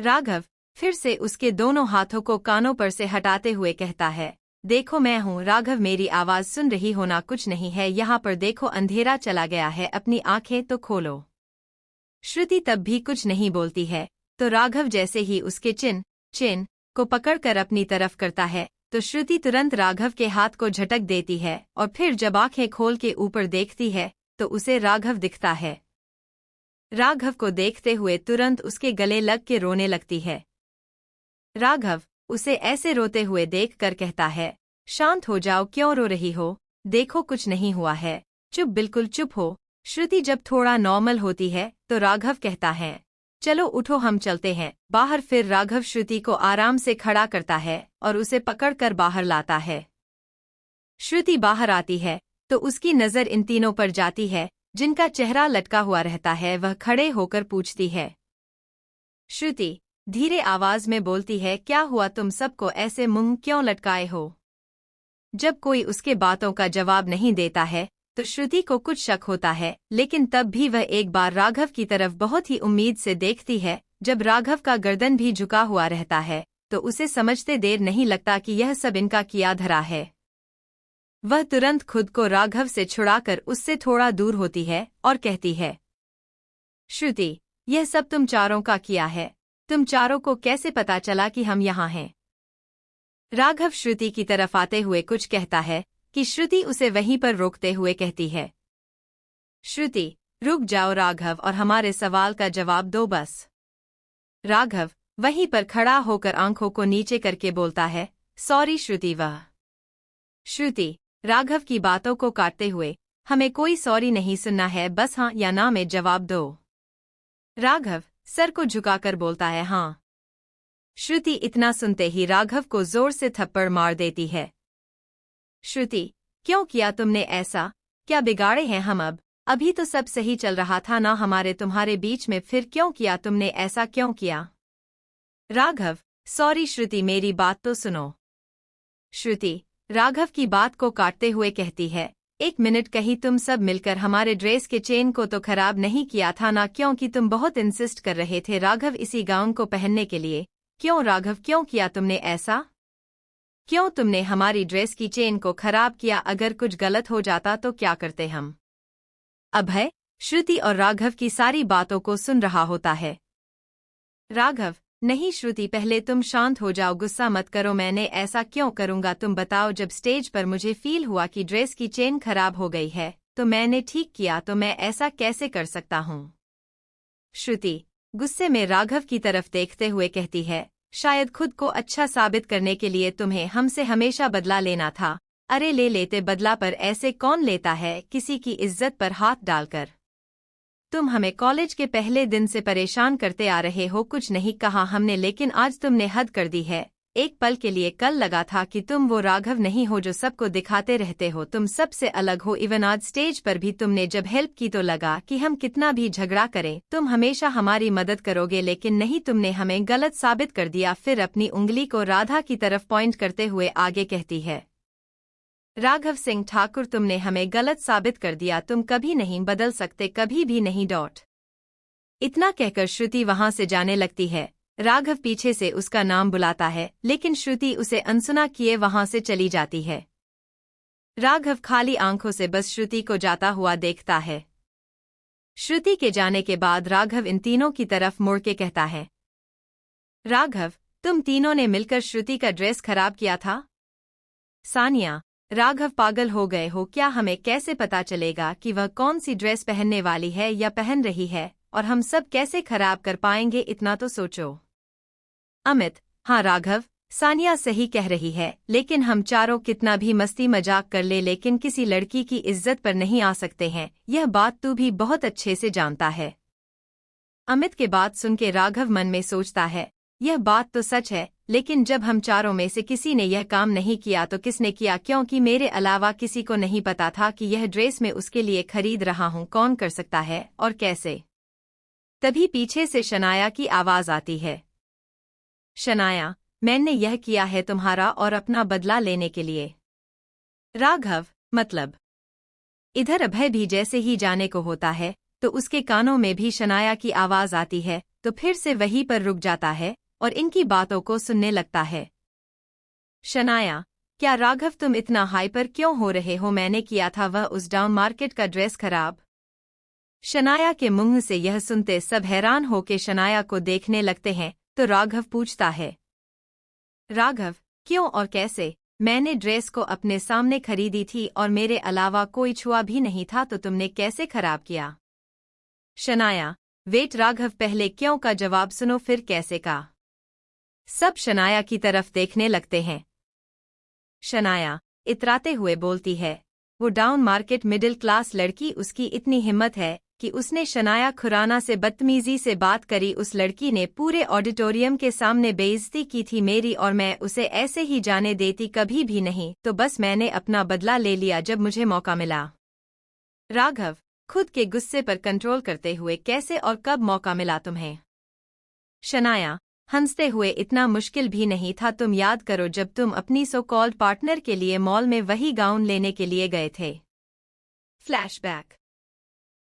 राघव फिर से उसके दोनों हाथों को कानों पर से हटाते हुए कहता है, देखो मैं हूँ राघव, मेरी आवाज सुन रही हो ना, कुछ नहीं है यहाँ पर, देखो अंधेरा चला गया है, अपनी आंखें तो खोलो। श्रुति तब भी कुछ नहीं बोलती है तो राघव जैसे ही उसके चिन को पकड़कर अपनी तरफ करता है तो श्रुति तुरंत राघव के हाथ को झटक देती है और फिर जब आंखें खोल के ऊपर देखती है तो उसे राघव दिखता है। राघव को देखते हुए तुरंत उसके गले लग के रोने लगती है। राघव उसे ऐसे रोते हुए देखकर कहता है, शांत हो जाओ, क्यों रो रही हो, देखो कुछ नहीं हुआ है, चुप, बिल्कुल चुप हो। श्रुति जब थोड़ा नॉर्मल होती है तो राघव कहता है, चलो उठो हम चलते हैं बाहर। फिर राघव श्रुति को आराम से खड़ा करता है और उसे पकड़कर बाहर लाता है। श्रुति बाहर आती है तो उसकी नजर इन तीनों पर जाती है जिनका चेहरा लटका हुआ रहता है। वह खड़े होकर पूछती है, श्रुति धीरे आवाज में बोलती है, क्या हुआ, तुम सबको ऐसे मुंह क्यों लटकाए हो। जब कोई उसके बातों का जवाब नहीं देता है तो श्रुति को कुछ शक होता है, लेकिन तब भी वह एक बार राघव की तरफ बहुत ही उम्मीद से देखती है। जब राघव का गर्दन भी झुका हुआ रहता है तो उसे समझते देर नहीं लगता कि यह सब इनका किया धरा है। वह तुरंत खुद को राघव से छुड़ाकर उससे थोड़ा दूर होती है और कहती है, श्रुति यह सब तुम चारों का किया है, तुम चारों को कैसे पता चला कि हम यहाँ हैं। राघव श्रुति की तरफ आते हुए कुछ कहता है कि श्रुति उसे वहीं पर रोकते हुए कहती है, श्रुति रुक जाओ राघव और हमारे सवाल का जवाब दो बस। राघव वहीं पर खड़ा होकर आंखों को नीचे करके बोलता है, सॉरी श्रुति। वह श्रुति राघव की बातों को काटते हुए, हमें कोई सॉरी नहीं सुनना है, बस हाँ या ना में जवाब दो। राघव सर को झुकाकर बोलता है, हाँ। श्रुति इतना सुनते ही राघव को जोर से थप्पड़ मार देती है। श्रुति क्यों किया तुमने ऐसा, क्या बिगाड़े हैं हम, अभी तो सब सही चल रहा था ना हमारे तुम्हारे बीच में, फिर क्यों किया तुमने ऐसा, क्यों किया। राघव सॉरी श्रुति मेरी बात तो सुनो। श्रुति राघव की बात को काटते हुए कहती है, एक मिनट, कहीं तुम सब मिलकर हमारे ड्रेस के चेन को तो खराब नहीं किया था ना, क्योंकि तुम बहुत इंसिस्ट कर रहे थे राघव इसी गाउन को पहनने के लिए। क्यों राघव क्यों किया तुमने ऐसा, क्यों तुमने हमारी ड्रेस की चेन को खराब किया, अगर कुछ गलत हो जाता तो क्या करते हम। अभय श्रुति और राघव की सारी बातों को सुन रहा होता है। राघव नहीं श्रुति, पहले तुम शांत हो जाओ, गुस्सा मत करो। मैंने ऐसा क्यों करूंगा, तुम बताओ। जब स्टेज पर मुझे फील हुआ कि ड्रेस की चेन खराब हो गई है तो मैंने ठीक किया, तो मैं ऐसा कैसे कर सकता हूँ। श्रुति गुस्से में राघव की तरफ देखते हुए कहती है, शायद खुद को अच्छा साबित करने के लिए तुम्हें हमसे हमेशा बदला लेना था। अरे ले लेते बदला, पर ऐसे कौन लेता है किसी की इज्जत पर हाथ डालकर। तुम हमें कॉलेज के पहले दिन से परेशान करते आ रहे हो, कुछ नहीं कहा हमने, लेकिन आज तुमने हद कर दी है। एक पल के लिए कल लगा था कि तुम वो राघव नहीं हो जो सबको दिखाते रहते हो, तुम सबसे अलग हो। इवन आज स्टेज पर भी तुमने जब हेल्प की तो लगा कि हम कितना भी झगड़ा करें तुम हमेशा हमारी मदद करोगे, लेकिन नहीं, तुमने हमें गलत साबित कर दिया। फिर अपनी उंगली को राधा की तरफ पॉइंट करते हुए आगे कहती है, राघव सिंह ठाकुर, तुमने हमें गलत साबित कर दिया, तुम कभी नहीं बदल सकते, कभी भी नहीं। इतना कहकर श्रुति वहां से जाने लगती है। राघव पीछे से उसका नाम बुलाता है, लेकिन श्रुति उसे अनसुना किए वहां से चली जाती है। राघव खाली आंखों से बस श्रुति को जाता हुआ देखता है। श्रुति के जाने के बाद राघव इन तीनों की तरफ मुड़ के कहता है, राघव, तुम तीनों ने मिलकर श्रुति का ड्रेस खराब किया था। सानिया, राघव पागल हो गए हो क्या, हमें कैसे पता चलेगा कि वह कौन सी ड्रेस पहनने वाली है या पहन रही है, और हम सब कैसे खराब कर पाएंगे, इतना तो सोचो। अमित, हाँ राघव, सानिया सही कह रही है, लेकिन हम चारों कितना भी मस्ती मजाक कर ले, लेकिन किसी लड़की की इज्जत पर नहीं आ सकते हैं, यह बात तू भी बहुत अच्छे से जानता है। अमित के बात सुन के राघव मन में सोचता है, यह बात तो सच है, लेकिन जब हम चारों में से किसी ने यह काम नहीं किया तो किसने किया, क्योंकि मेरे अलावा किसी को नहीं पता था कि यह ड्रेस मैं उसके लिए खरीद रहा हूँ, कौन कर सकता है और कैसे। तभी पीछे से शनाया की आवाज आती है, शनाया, मैंने यह किया है तुम्हारा और अपना बदला लेने के लिए। राघव, मतलब। इधर अभय भी जैसे ही जाने को होता है तो उसके कानों में भी शनाया की आवाज आती है, तो फिर से वहीं पर रुक जाता है और इनकी बातों को सुनने लगता है। शनाया, क्या राघव तुम इतना हाइपर क्यों हो रहे हो, मैंने किया था वह उस डाउन मार्केट का ड्रेस खराब। शनाया के मुंह से यह सुनते सब हैरान होकर शनाया को देखने लगते हैं, तो राघव पूछता है, राघव, क्यों और कैसे, मैंने ड्रेस को अपने सामने खरीदी थी और मेरे अलावा कोई छुआ भी नहीं था, तो तुमने कैसे खराब किया। शनाया, वेट राघव, पहले क्यों का जवाब सुनो फिर कैसे का। सब शनाया की तरफ देखने लगते हैं। शनाया इतराते हुए बोलती है, वो डाउन मार्केट मिडिल क्लास लड़की, उसकी इतनी हिम्मत है कि उसने शनाया खुराना से बदतमीजी से बात करी, उस लड़की ने पूरे ऑडिटोरियम के सामने बेइज्जती की थी मेरी, और मैं उसे ऐसे ही जाने देती कभी भी नहीं, तो बस मैंने अपना बदला ले लिया जब मुझे मौका मिला। राघव खुद के गुस्से पर कंट्रोल करते हुए, कैसे और कब मौका मिला तुम्हें। शनाया हंसते हुए, इतना मुश्किल भी नहीं था, तुम याद करो जब तुम अपनी सो कॉल्ड पार्टनर के लिए मॉल में वही गाउन लेने के लिए गए थे। फ्लैशबैक।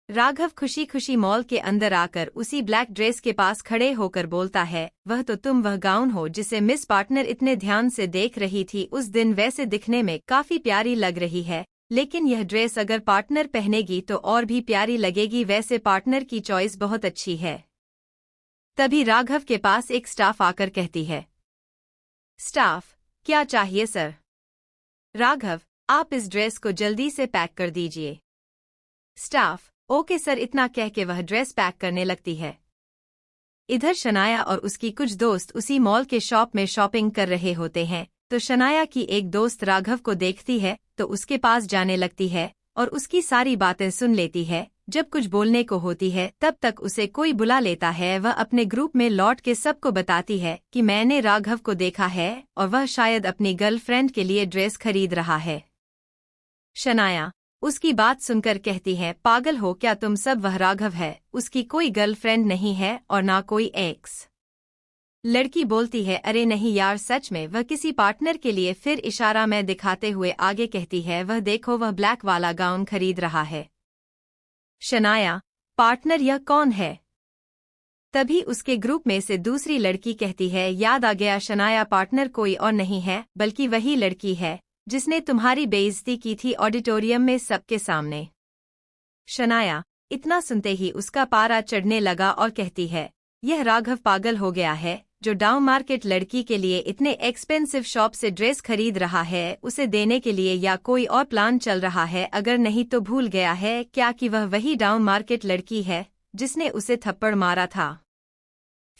राघव खुशी खुशी मॉल के अंदर आकर उसी ब्लैक ड्रेस के पास खड़े होकर बोलता है, वह तो तुम वह गाउन हो जिसे मिस पार्टनर इतने ध्यान से देख रही थी उस दिन, वैसे दिखने में काफी प्यारी लग रही है, लेकिन यह ड्रेस अगर पार्टनर पहनेगी तो और भी प्यारी लगेगी, वैसे पार्टनर की चॉइस बहुत अच्छी है। तभी राघव के पास एक स्टाफ आकर कहती है, स्टाफ, क्या चाहिए सर। राघव, आप इस ड्रेस को जल्दी से पैक कर दीजिए। स्टाफ, ओके सर, इतना कह के वह ड्रेस पैक करने लगती है। इधर शनाया और उसकी कुछ दोस्त उसी मॉल के शॉप में शॉपिंग कर रहे होते हैं, तो शनाया की एक दोस्त राघव को देखती है तो उसके पास जाने लगती है और उसकी सारी बातें सुन लेती है। जब कुछ बोलने को होती है तब तक उसे कोई बुला लेता है, वह अपने ग्रुप में लौट के सबको बताती है कि मैंने राघव को देखा है और वह शायद अपनी गर्लफ्रेंड के लिए ड्रेस खरीद रहा है। शनाया उसकी बात सुनकर कहती है, पागल हो क्या तुम सब, वह राघव है, उसकी कोई गर्लफ्रेंड नहीं है और ना कोई एक्स। लड़की बोलती है, अरे नहीं यार सच में वह किसी पार्टनर के लिए, फिर इशारा में दिखाते हुए आगे कहती है, वह देखो वह ब्लैक वाला गाउन खरीद रहा है। शनाया, पार्टनर यह कौन है। तभी उसके ग्रुप में से दूसरी लड़की कहती है, याद आ गया शनाया, पार्टनर कोई और नहीं है बल्कि वही लड़की है जिसने तुम्हारी बेइज्जती की थी ऑडिटोरियम में सबके सामने। शनाया इतना सुनते ही उसका पारा चढ़ने लगा और कहती है, यह राघव पागल हो गया है, जो डाउन मार्केट लड़की के लिए इतने एक्सपेंसिव शॉप से ड्रेस खरीद रहा है उसे देने के लिए, या कोई और प्लान चल रहा है? अगर नहीं तो भूल गया है क्या कि वह वही डाउन मार्केट लड़की है जिसने उसे थप्पड़ मारा था?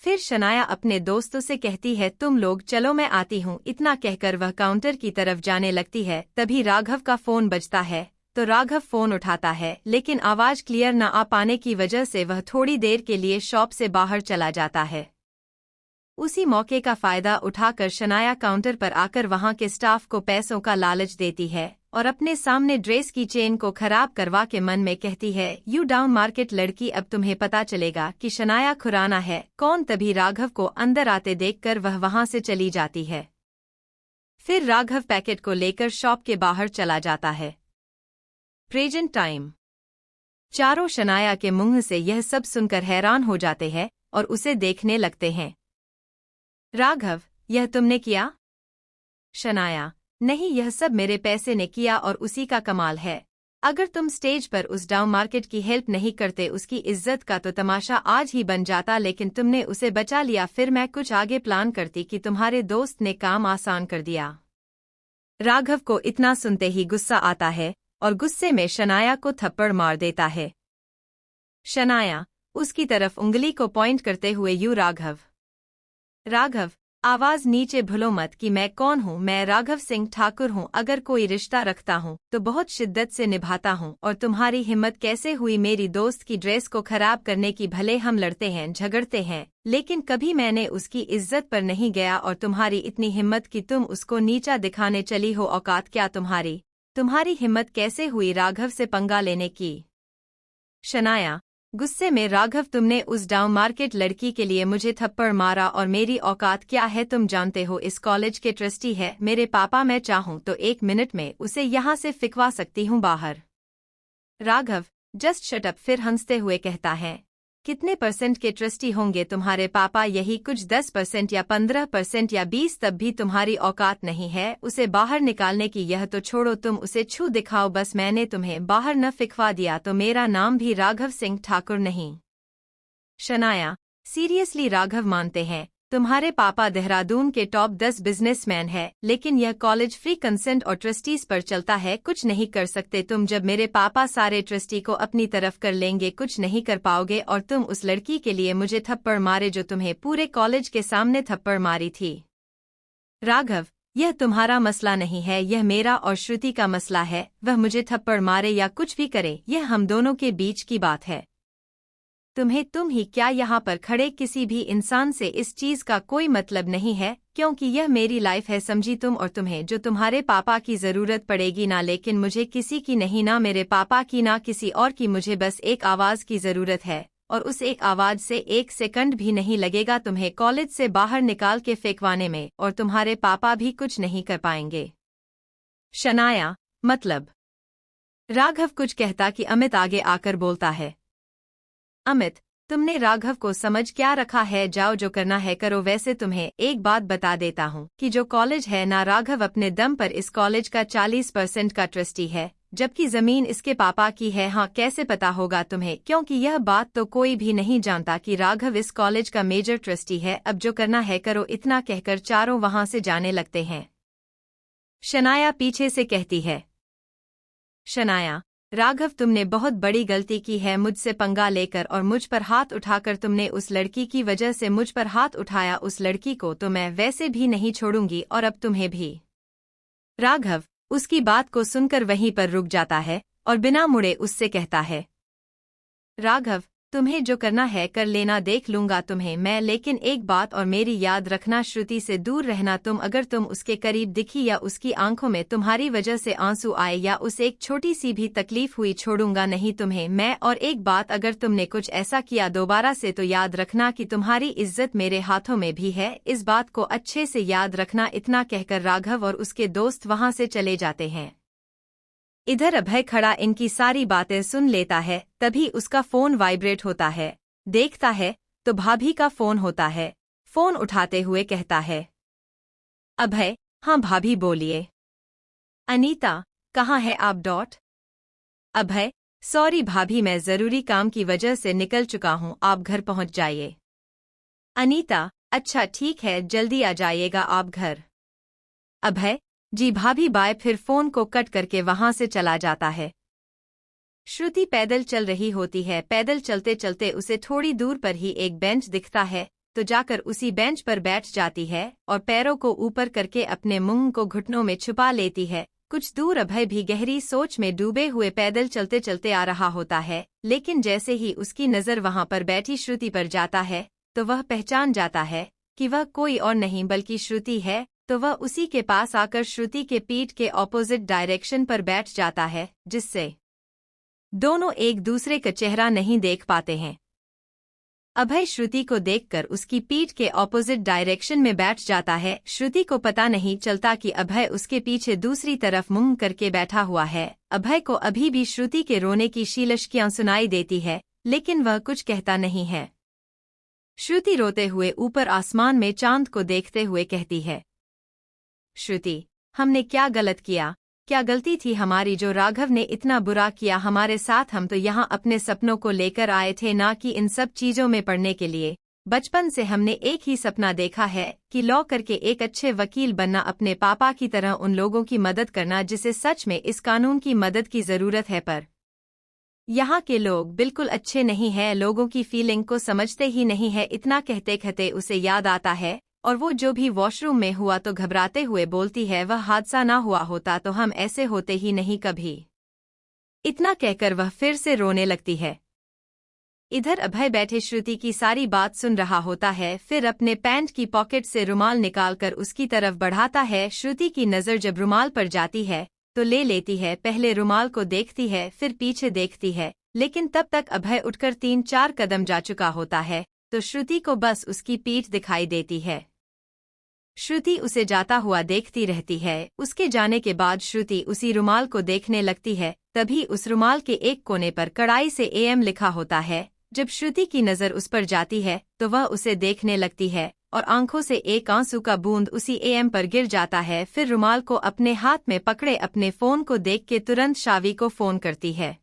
फिर शनाया अपने दोस्तों से कहती है, तुम लोग चलो मैं आती हूँ। इतना कहकर वह काउंटर की तरफ जाने लगती है। तभी राघव का फोन बजता है तो राघव फोन उठाता है, लेकिन आवाज क्लियर न आ पाने की वजह से वह थोड़ी देर के लिए शॉप से बाहर चला जाता है। उसी मौके का फायदा उठाकर शनाया काउंटर पर आकर वहां के स्टाफ को पैसों का लालच देती है और अपने सामने ड्रेस की चेन को खराब करवा के मन में कहती है, यू डाउन मार्केट लड़की, अब तुम्हें पता चलेगा कि शनाया खुराना है कौन। तभी राघव को अंदर आते देखकर वह वहां से चली जाती है। फिर राघव पैकेट को लेकर शॉप के बाहर चला जाता है। Present time. चारों शनाया के मुंह से यह सब सुनकर हैरान हो जाते हैं और उसे देखने लगते हैं। राघव, यह तुमने किया? शनाया, नहीं, यह सब मेरे पैसे ने किया और उसी का कमाल है। अगर तुम स्टेज पर उस डाउन मार्केट की हेल्प नहीं करते उसकी इज्जत का तो तमाशा आज ही बन जाता, लेकिन तुमने उसे बचा लिया। फिर मैं कुछ आगे प्लान करती कि तुम्हारे दोस्त ने काम आसान कर दिया। राघव को इतना सुनते ही गुस्सा आता है और गुस्से में शनाया को थप्पड़ मार देता है। शनाया उसकी तरफ उंगली को पॉइंट करते हुए, यू राघव। राघव, आवाज नीचे भूलो मत कि मैं कौन हूँ। मैं राघव सिंह ठाकुर हूँ। अगर कोई रिश्ता रखता हूँ तो बहुत शिद्दत से निभाता हूँ। और तुम्हारी हिम्मत कैसे हुई मेरी दोस्त की ड्रेस को खराब करने की? भले हम लड़ते हैं झगड़ते हैं, लेकिन कभी मैंने उसकी इज्जत पर नहीं गया। और तुम्हारी इतनी हिम्मत कि तुम उसको नीचा दिखाने चली हो? औकात क्या तुम्हारी हिम्मत कैसे हुई राघव से पंगा लेने की? शनाया गुस्से में, राघव, तुमने उस डाउन मार्केट लड़की के लिए मुझे थप्पड़ मारा और मेरी औकात क्या है तुम जानते हो? इस कॉलेज के ट्रस्टी है मेरे पापा। मैं चाहूँ तो 1 मिनट में उसे यहाँ से फिकवा सकती हूँ बाहर। Raghav just shut up. फिर हंसते हुए कहता है, कितने % के ट्रस्टी होंगे तुम्हारे पापा? यही कुछ 10% या 15% या 20? तब भी तुम्हारी औकात नहीं है उसे बाहर निकालने की। यह तो छोड़ो, तुम उसे छू दिखाओ। बस मैंने तुम्हें बाहर न फिकवा दिया तो मेरा नाम भी राघव सिंह ठाकुर नहीं। शनाया सीरियसली राघव, मानते हैं तुम्हारे पापा देहरादून के टॉप 10 बिजनेसमैन है, लेकिन यह कॉलेज फ्री कंसेंट और ट्रस्टीज पर चलता है। कुछ नहीं कर सकते तुम। जब मेरे पापा सारे ट्रस्टी को अपनी तरफ कर लेंगे कुछ नहीं कर पाओगे। और तुम उस लड़की के लिए मुझे थप्पड़ मारे जो तुम्हें पूरे कॉलेज के सामने थप्पड़ मारी थी। राघव, यह तुम्हारा मसला नहीं है, यह मेरा और श्रुति का मसला है। वह मुझे थप्पड़ मारे या कुछ भी करे, यह हम दोनों के बीच की बात है। तुम ही क्या यहाँ पर खड़े किसी भी इंसान से इस चीज का कोई मतलब नहीं है, क्योंकि यह मेरी लाइफ है, समझी तुम? और तुम्हें जो तुम्हारे पापा की जरूरत पड़ेगी ना, लेकिन मुझे किसी की नहीं, ना मेरे पापा की ना किसी और की। मुझे बस एक आवाज की जरूरत है और उस एक आवाज से 1 सेकंड भी नहीं लगेगा तुम्हें कॉलेज से बाहर निकाल के फेंकवाने में, और तुम्हारे पापा भी कुछ नहीं कर पाएंगे। शनाया मतलब? राघव कुछ कहता कि अमित आगे आकर बोलता है, अमित, तुमने राघव को समझ क्या रखा है? जाओ जो करना है करो। वैसे तुम्हें एक बात बता देता हूँ कि जो कॉलेज है ना, राघव अपने दम पर इस कॉलेज का 40% का ट्रस्टी है, जबकि जमीन इसके पापा की है। हाँ, कैसे पता होगा तुम्हें? क्योंकि यह बात तो कोई भी नहीं जानता कि राघव इस कॉलेज का मेजर ट्रस्टी है। अब जो करना है करो। इतना कहकर चारों वहां से जाने लगते हैं। शनाया पीछे से कहती है, शनाया, राघव, तुमने बहुत बड़ी गलती की है मुझसे पंगा लेकर और मुझ पर हाथ उठाकर। तुमने उस लड़की की वजह से मुझ पर हाथ उठाया। उस लड़की को तो मैं वैसे भी नहीं छोड़ूंगी और अब तुम्हें भी। राघव उसकी बात को सुनकर वहीं पर रुक जाता है और बिना मुड़े उससे कहता है, राघव, तुम्हें जो करना है कर लेना, देख लूंगा तुम्हें मैं। लेकिन एक बात और मेरी याद रखना, श्रुति से दूर रहना। अगर तुम उसके करीब दिखी या उसकी आंखों में तुम्हारी वजह से आंसू आए या उसे एक छोटी सी भी तकलीफ हुई, छोड़ूंगा नहीं तुम्हें मैं। और एक बात, अगर तुमने कुछ ऐसा किया दोबारा से तो याद रखना कि तुम्हारी इज्जत मेरे हाथों में भी है। इस बात को अच्छे से याद रखना। इतना कहकर राघव और उसके दोस्त वहां से चले जाते हैं। इधर अभय खड़ा इनकी सारी बातें सुन लेता है। तभी उसका फोन वाइब्रेट होता है। देखता है तो भाभी का फोन होता है। फोन उठाते हुए कहता है, अभय, हाँ भाभी बोलिए। अनीता, कहाँ है आप? अभय, सॉरी भाभी, मैं जरूरी काम की वजह से निकल चुका हूँ, आप घर पहुँच जाइए। अनीता, अच्छा ठीक है, जल्दी आ जाइएगा आप घर। अभय, जी भाभी बाय। फिर फोन को कट करके वहां से चला जाता है। श्रुति पैदल चल रही होती है। पैदल चलते चलते उसे थोड़ी दूर पर ही एक बेंच दिखता है, तो जाकर उसी बेंच पर बैठ जाती है और पैरों को ऊपर करके अपने मुंह को घुटनों में छुपा लेती है। कुछ दूर अभय भी गहरी सोच में डूबे हुए पैदल चलते चलते आ रहा होता है, लेकिन जैसे ही उसकी नज़र वहां पर बैठी श्रुति पर जाता है तो वह पहचान जाता है कि वह कोई और नहीं बल्कि श्रुति है। तो वह उसी के पास आकर श्रुति के पीठ के ऑपोजिट डायरेक्शन पर बैठ जाता है, जिससे दोनों एक दूसरे का चेहरा नहीं देख पाते हैं। अभय श्रुति को देखकर उसकी पीठ के ऑपोजिट डायरेक्शन में बैठ जाता है। श्रुति को पता नहीं चलता कि अभय उसके पीछे दूसरी तरफ मुंह करके बैठा हुआ है। अभय को अभी भी श्रुति के रोने की शीलश्कियां सुनाई देती है, लेकिन वह कुछ कहता नहीं है। श्रुति रोते हुए ऊपर आसमान में चांद को देखते हुए कहती है, श्रुति, हमने क्या गलत किया? क्या गलती थी हमारी जो राघव ने इतना बुरा किया हमारे साथ? हम तो यहाँ अपने सपनों को लेकर आए थे, ना कि इन सब चीजों में पड़ने के लिए। बचपन से हमने एक ही सपना देखा है कि लॉ करके एक अच्छे वकील बनना, अपने पापा की तरह उन लोगों की मदद करना जिसे सच में इस कानून की मदद की जरूरत है। पर यहाँ के लोग बिल्कुल अच्छे नहीं हैं, लोगों की फीलिंग को समझते ही नहीं है। इतना कहते कहते उसे याद आता है, और वो जो भी वॉशरूम में हुआ तो घबराते हुए बोलती है, वह हादसा ना हुआ होता तो हम ऐसे होते ही नहीं कभी। इतना कहकर वह फिर से रोने लगती है। इधर अभय बैठे श्रुति की सारी बात सुन रहा होता है, फिर अपने पैंट की पॉकेट से रुमाल निकालकर उसकी तरफ बढ़ाता है। श्रुति की नज़र जब रुमाल पर जाती है तो ले लेती है। पहले रुमाल को देखती है, फिर पीछे देखती है, लेकिन तब तक अभय उठकर 3-4 कदम जा चुका होता है, तो श्रुति को बस उसकी पीठ दिखाई देती है। श्रुति उसे जाता हुआ देखती रहती है। उसके जाने के बाद श्रुति उसी रुमाल को देखने लगती है। तभी उस रुमाल के एक कोने पर कड़ाई से AM लिखा होता है। जब श्रुति की नज़र उस पर जाती है तो वह उसे देखने लगती है और आंखों से एक आंसू का बूंद उसी AM पर गिर जाता है। फिर रुमाल को अपने हाथ में पकड़े अपने फ़ोन को देख के तुरंत शावी को फ़ोन करती है।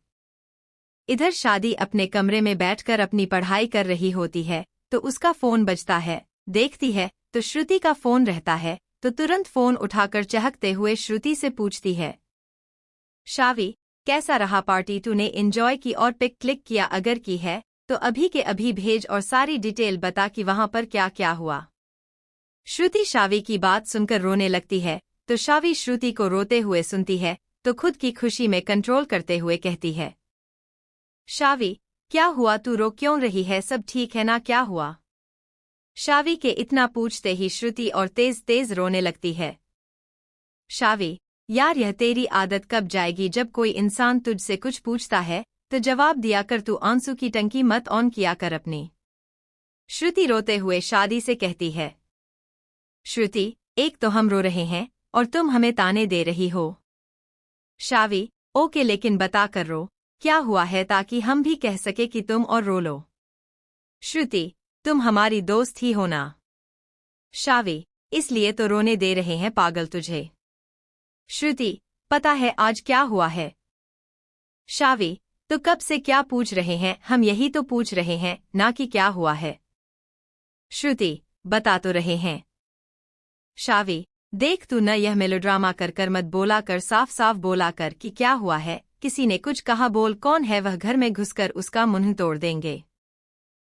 इधर शादी अपने कमरे में बैठकर अपनी पढ़ाई कर रही होती है, तो उसका फ़ोन बजता है। देखती है तो श्रुति का फ़ोन रहता है, तो तुरंत फ़ोन उठाकर चहकते हुए श्रुति से पूछती है, शावी, कैसा रहा पार्टी? तूने एंजॉय की और पिक क्लिक किया? अगर की है तो अभी के अभी भेज और सारी डिटेल बता कि वहां पर क्या क्या हुआ। श्रुति शावी की बात सुनकर रोने लगती है, तो शावी श्रुति को रोते हुए सुनती है तो खुद की खुशी में कंट्रोल करते हुए कहती है, शावी, क्या हुआ? तू रो क्यों रही है? सब ठीक है ना? क्या हुआ? शावी के इतना पूछते ही श्रुति और तेज तेज रोने लगती है। शावी, यार यह तेरी आदत कब जाएगी? जब कोई इंसान तुझसे कुछ पूछता है तो जवाब दिया कर, तू आंसू की टंकी मत ऑन किया कर अपनी। श्रुति रोते हुए शादी से कहती है, श्रुति, एक तो हम रो रहे हैं और तुम हमें ताने दे रही हो। शावी, ओके, लेकिन बता कर रो, क्या हुआ है, ताकि हम भी कह सके कि तुम और रो लो। श्रुति, तुम हमारी दोस्त ही हो ना। शावी, इसलिए तो रोने दे रहे हैं पागल तुझे। श्रुति, पता है आज क्या हुआ है? शावी, तो कब से क्या पूछ रहे हैं? हम यही तो पूछ रहे हैं ना कि क्या हुआ है। श्रुति, बता तो रहे हैं। शावी, देख तू न यह मेलोड्रामा कर कर मत बोला कर, साफ साफ बोला कर कि क्या हुआ है। किसी ने कुछ कहा, बोल कौन है वह, घर में घुसकर उसका मुंह तोड़ देंगे।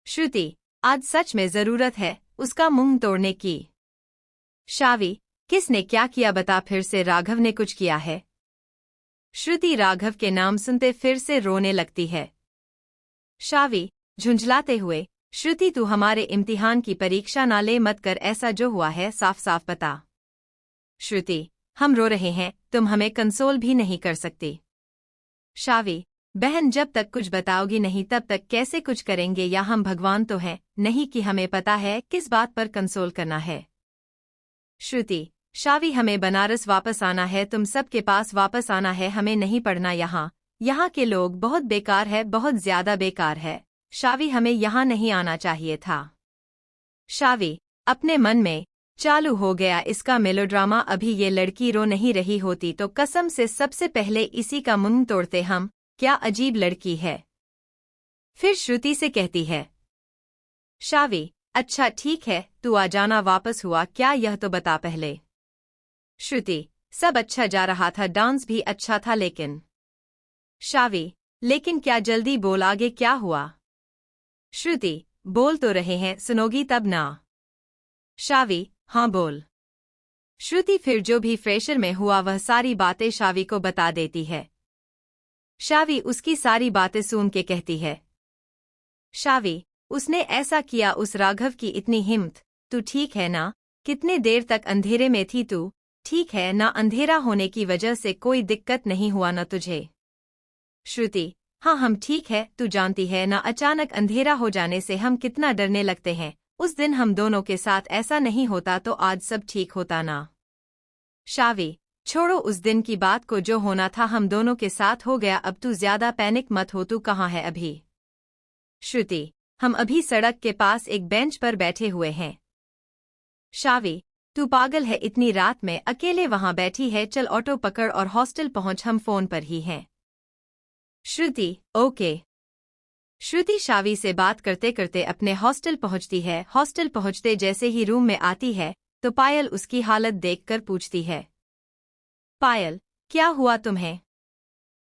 श्रुति, आज सच में जरूरत है उसका मुंह तोड़ने की। शावी, किसने क्या किया बता फिर से? राघव ने कुछ किया है। श्रुति राघव के नाम सुनते फिर से रोने लगती है। शावी झुंझलाते हुए, श्रुति तू हमारे इम्तिहान की परीक्षा ना ले मत कर, ऐसा जो हुआ है साफ साफ बता। श्रुति, हम रो रहे हैं, तुम हमें कंसोल भी नहीं कर सकती। शावी, बहन जब तक कुछ बताओगी नहीं तब तक कैसे कुछ करेंगे? या हम भगवान तो हैं नहीं कि हमें पता है किस बात पर कंसोल करना है। श्रुति, शावी हमें बनारस वापस आना है, तुम सबके पास वापस आना है, हमें नहीं पढ़ना यहाँ के लोग बहुत बेकार है, बहुत ज्यादा बेकार है। शावी, हमें यहाँ नहीं आना चाहिए था। शावी अपने मन में, चालू हो गया इसका मेलोड्रामा। अभी ये लड़की रो नहीं रही होती तो कसम से सबसे पहले इसी का मुंह तोड़ते हम, क्या अजीब लड़की है। फिर श्रुति से कहती है, शावी अच्छा ठीक है, तू आ जाना वापस हुआ क्या यह तो बता पहले। श्रुति, सब अच्छा जा रहा था, डांस भी अच्छा था लेकिन। शावी, लेकिन क्या, जल्दी बोल आगे क्या हुआ। श्रुति, बोल तो रहे हैं, सुनोगी तब ना। शावी, हाँ बोल। श्रुति फिर जो भी फ्रेशर में हुआ वह सारी बातें शावी को बता देती है। शावी उसकी सारी बातें सुन के कहती है, शावी, उसने ऐसा किया, उस राघव की इतनी हिम्मत। तू ठीक है ना? कितने देर तक अंधेरे में थी तू? ठीक है ना? अंधेरा होने की वजह से कोई दिक्कत नहीं हुआ न तुझे? श्रुति, हाँ हम ठीक है, तू जानती है ना अचानक अंधेरा हो जाने से हम कितना डरने लगते हैं। उस दिन हम दोनों के साथ ऐसा नहीं होता तो आज सब ठीक होता ना। शावी, छोड़ो उस दिन की बात को, जो होना था हम दोनों के साथ हो गया, अब तू ज्यादा पैनिक मत हो। तू कहाँ है अभी? श्रुति, हम अभी सड़क के पास एक बेंच पर बैठे हुए हैं। शावी, तू पागल है, इतनी रात में अकेले वहां बैठी है, चल ऑटो पकड़ और हॉस्टल पहुंच, हम फोन पर ही हैं। श्रुति, ओके। श्रुति शावी से बात करते करते अपने हॉस्टल पहुंचती है। हॉस्टल पहुंचते जैसे ही रूम में आती है तो पायल उसकी हालत देखकर पूछती है, पायल, क्या हुआ तुम्हें?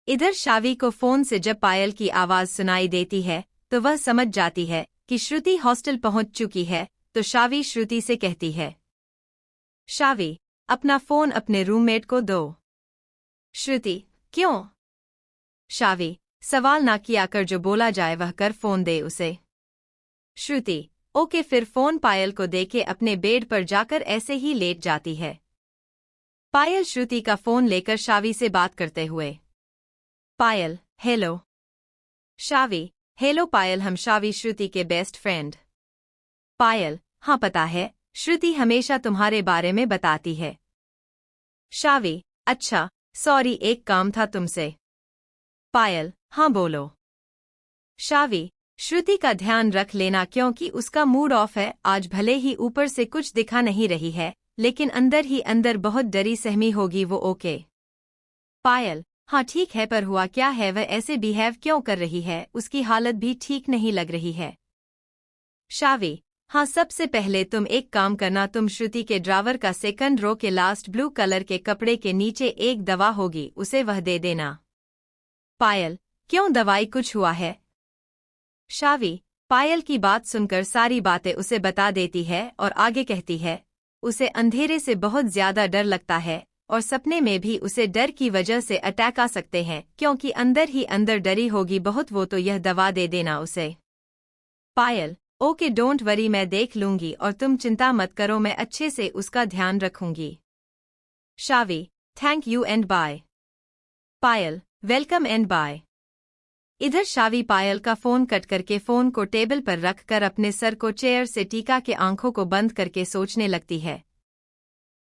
इधर शावी को फोन से जब पायल की आवाज सुनाई देती है तो वह समझ जाती है कि श्रुति हॉस्टल पहुंच चुकी है, तो शावी श्रुति से कहती है, शावी, अपना फोन अपने रूममेट को दो। श्रुति, क्यों? शावी, सवाल ना किया कर, जो बोला जाए वह कर, फोन दे उसे। श्रुति, ओके। फिर फोन पायल को देके अपने बेड पर जाकर ऐसे ही लेट जाती है। पायल श्रुति का फोन लेकर शावी से बात करते हुए, पायल, हेलो। शावी, हेलो पायल, हम शावी श्रुति के बेस्ट फ्रेंड। पायल, हाँ पता है, श्रुति हमेशा तुम्हारे बारे में बताती है। शावी, अच्छा, सॉरी, एक काम था तुमसे। पायल, हाँ बोलो। शावी, श्रुति का ध्यान रख लेना क्योंकि उसका मूड ऑफ है आज, भले ही ऊपर से कुछ दिखा नहीं रही है लेकिन अंदर ही अंदर बहुत डरी सहमी होगी वो, ओके। पायल, हाँ ठीक है, पर हुआ क्या है, वह ऐसे बिहेव क्यों कर रही है, उसकी हालत भी ठीक नहीं लग रही है। शावी, हाँ सबसे पहले तुम एक काम करना, तुम श्रुति के ड्रावर का सेकंड रो के लास्ट ब्लू कलर के कपड़े के नीचे एक दवा होगी, उसे वह दे देना। पायल, क्यों, दवाई कुछ हुआ है? शावी, पायल की बात सुनकर सारी बातें उसे बता देती है और आगे कहती है, उसे अंधेरे से बहुत ज्यादा डर लगता है और सपने में भी उसे डर की वजह से अटैक आ सकते हैं क्योंकि अंदर ही अंदर डरी होगी बहुत वो, तो यह दवा दे देना उसे। पायल, ओके, डोंट वरी, मैं देख लूंगी और तुम चिंता मत करो, मैं अच्छे से उसका ध्यान रखूंगी। Shavi, thank you and bye. Payal, welcome and bye. इधर शावी पायल का फोन कट करके फोन को टेबल पर रख कर अपने सर को चेयर से टीका के आंखों को बंद करके सोचने लगती है।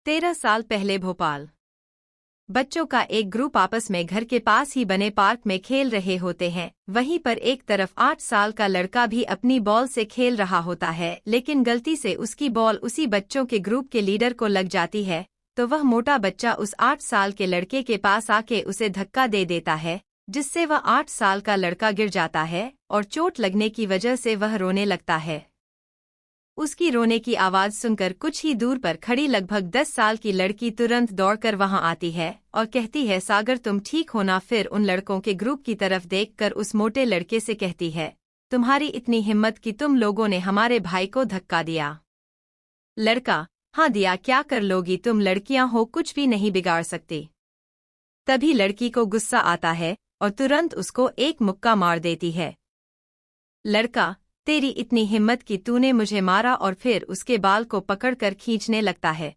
13 साल पहले भोपाल। बच्चों का एक ग्रुप आपस में घर के पास ही बने पार्क में खेल रहे होते हैं। वहीं पर एक तरफ 8 साल का लड़का भी अपनी बॉल से खेल रहा होता है, लेकिन गलती से उसकी बॉल उसी बच्चों के ग्रुप के लीडर को लग जाती है, तो वह मोटा बच्चा उस 8 साल के लड़के के पास आके उसे धक्का दे देता है, जिससे वह 8 साल का लड़का गिर जाता है और चोट लगने की वजह से वह रोने लगता है। उसकी रोने की आवाज सुनकर कुछ ही दूर पर खड़ी लगभग 10 साल की लड़की तुरंत दौड़कर वहां आती है और कहती है, सागर तुम ठीक हो ना? फिर उन लड़कों के ग्रुप की तरफ देखकर उस मोटे लड़के से कहती है, तुम्हारी इतनी हिम्मत कि तुम लोगों ने हमारे भाई को धक्का दिया? लड़का, हाँ दिया, क्या कर लोगी तुम, लड़कियां हो कुछ भी नहीं बिगाड़ सकती। तभी लड़की को गुस्सा आता है और तुरंत उसको एक मुक्का मार देती है। लड़का, तेरी इतनी हिम्मत कि तूने मुझे मारा, और फिर उसके बाल को पकड़कर खींचने लगता है।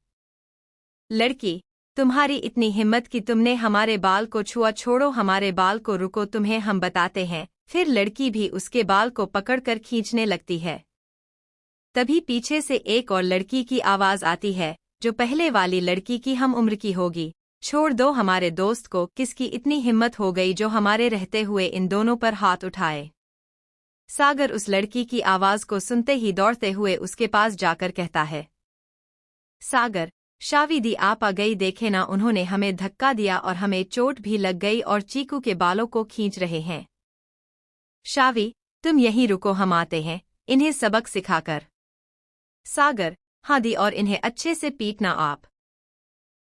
लड़की, तुम्हारी इतनी हिम्मत कि तुमने हमारे बाल को छुआ, छोड़ो हमारे बाल को, रुको तुम्हें हम बताते हैं। फिर लड़की भी उसके बाल को पकड़कर खींचने लगती है। तभी पीछे से एक और लड़की की आवाज आती है, जो पहले वाली लड़की की हम उम्र की होगी। छोड़ दो हमारे दोस्त को, किसकी इतनी हिम्मत हो गई जो हमारे रहते हुए इन दोनों पर हाथ उठाए। सागर उस लड़की की आवाज को सुनते ही दौड़ते हुए उसके पास जाकर कहता है, सागर, शावी दी आप आ गई, देखे ना उन्होंने हमें धक्का दिया और हमें चोट भी लग गई और चीकू के बालों को खींच रहे हैं। शावी, तुम यहीं रुको, हम आते हैं इन्हें सबक सिखाकर। सागर, हाँ दी, और इन्हें अच्छे से पीटना आप।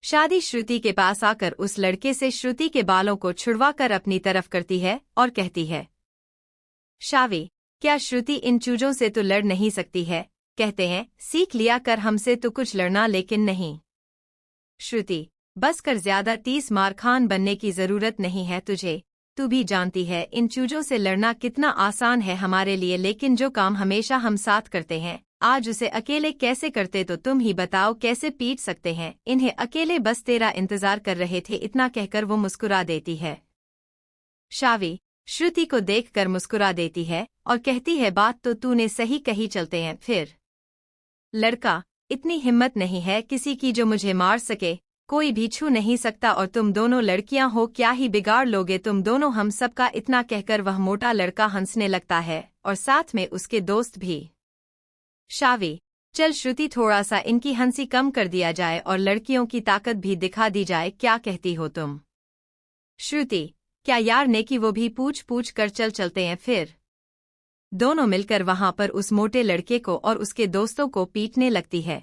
शादी श्रुति के पास आकर उस लड़के से श्रुति के बालों को छुड़वा कर अपनी तरफ करती है और कहती है, शावी, क्या श्रुति इन चूजों से तो लड़ नहीं सकती है? कहते हैं, सीख लिया कर हमसे तो कुछ लड़ना, लेकिन नहीं। श्रुति, बस कर, ज्यादा 30 मार खान बनने की जरूरत नहीं है तुझे। तू भी जानती है इन चूजों से लड़ना कितना आसान है हमारे लिए, लेकिन जो काम हमेशा हम साथ करते हैं, आज उसे अकेले कैसे करते? तो तुम ही बताओ कैसे पीट सकते हैं इन्हें अकेले? बस तेरा इंतजार कर रहे थे। इतना कहकर वो मुस्कुरा देती है। शावी श्रुति को देखकर मुस्कुरा देती है और कहती है, बात तो तूने सही कही, चलते हैं फिर। लड़का, इतनी हिम्मत नहीं है किसी की जो मुझे मार सके, कोई भी छू नहीं सकता, और तुम दोनों लड़कियां हो, क्या ही बिगाड़ लोगे तुम दोनों हम सबका? इतना कहकर वह मोटा लड़का हंसने लगता है और साथ में उसके दोस्त भी। शावी, चल श्रुति, थोड़ा सा इनकी हंसी कम कर दिया जाए और लड़कियों की ताकत भी दिखा दी जाए, क्या कहती हो तुम? श्रुति, क्या यार नेकी, वो भी पूछ पूछ कर, चलते हैं फिर। दोनों मिलकर वहां पर उस मोटे लड़के को और उसके दोस्तों को पीटने लगती है।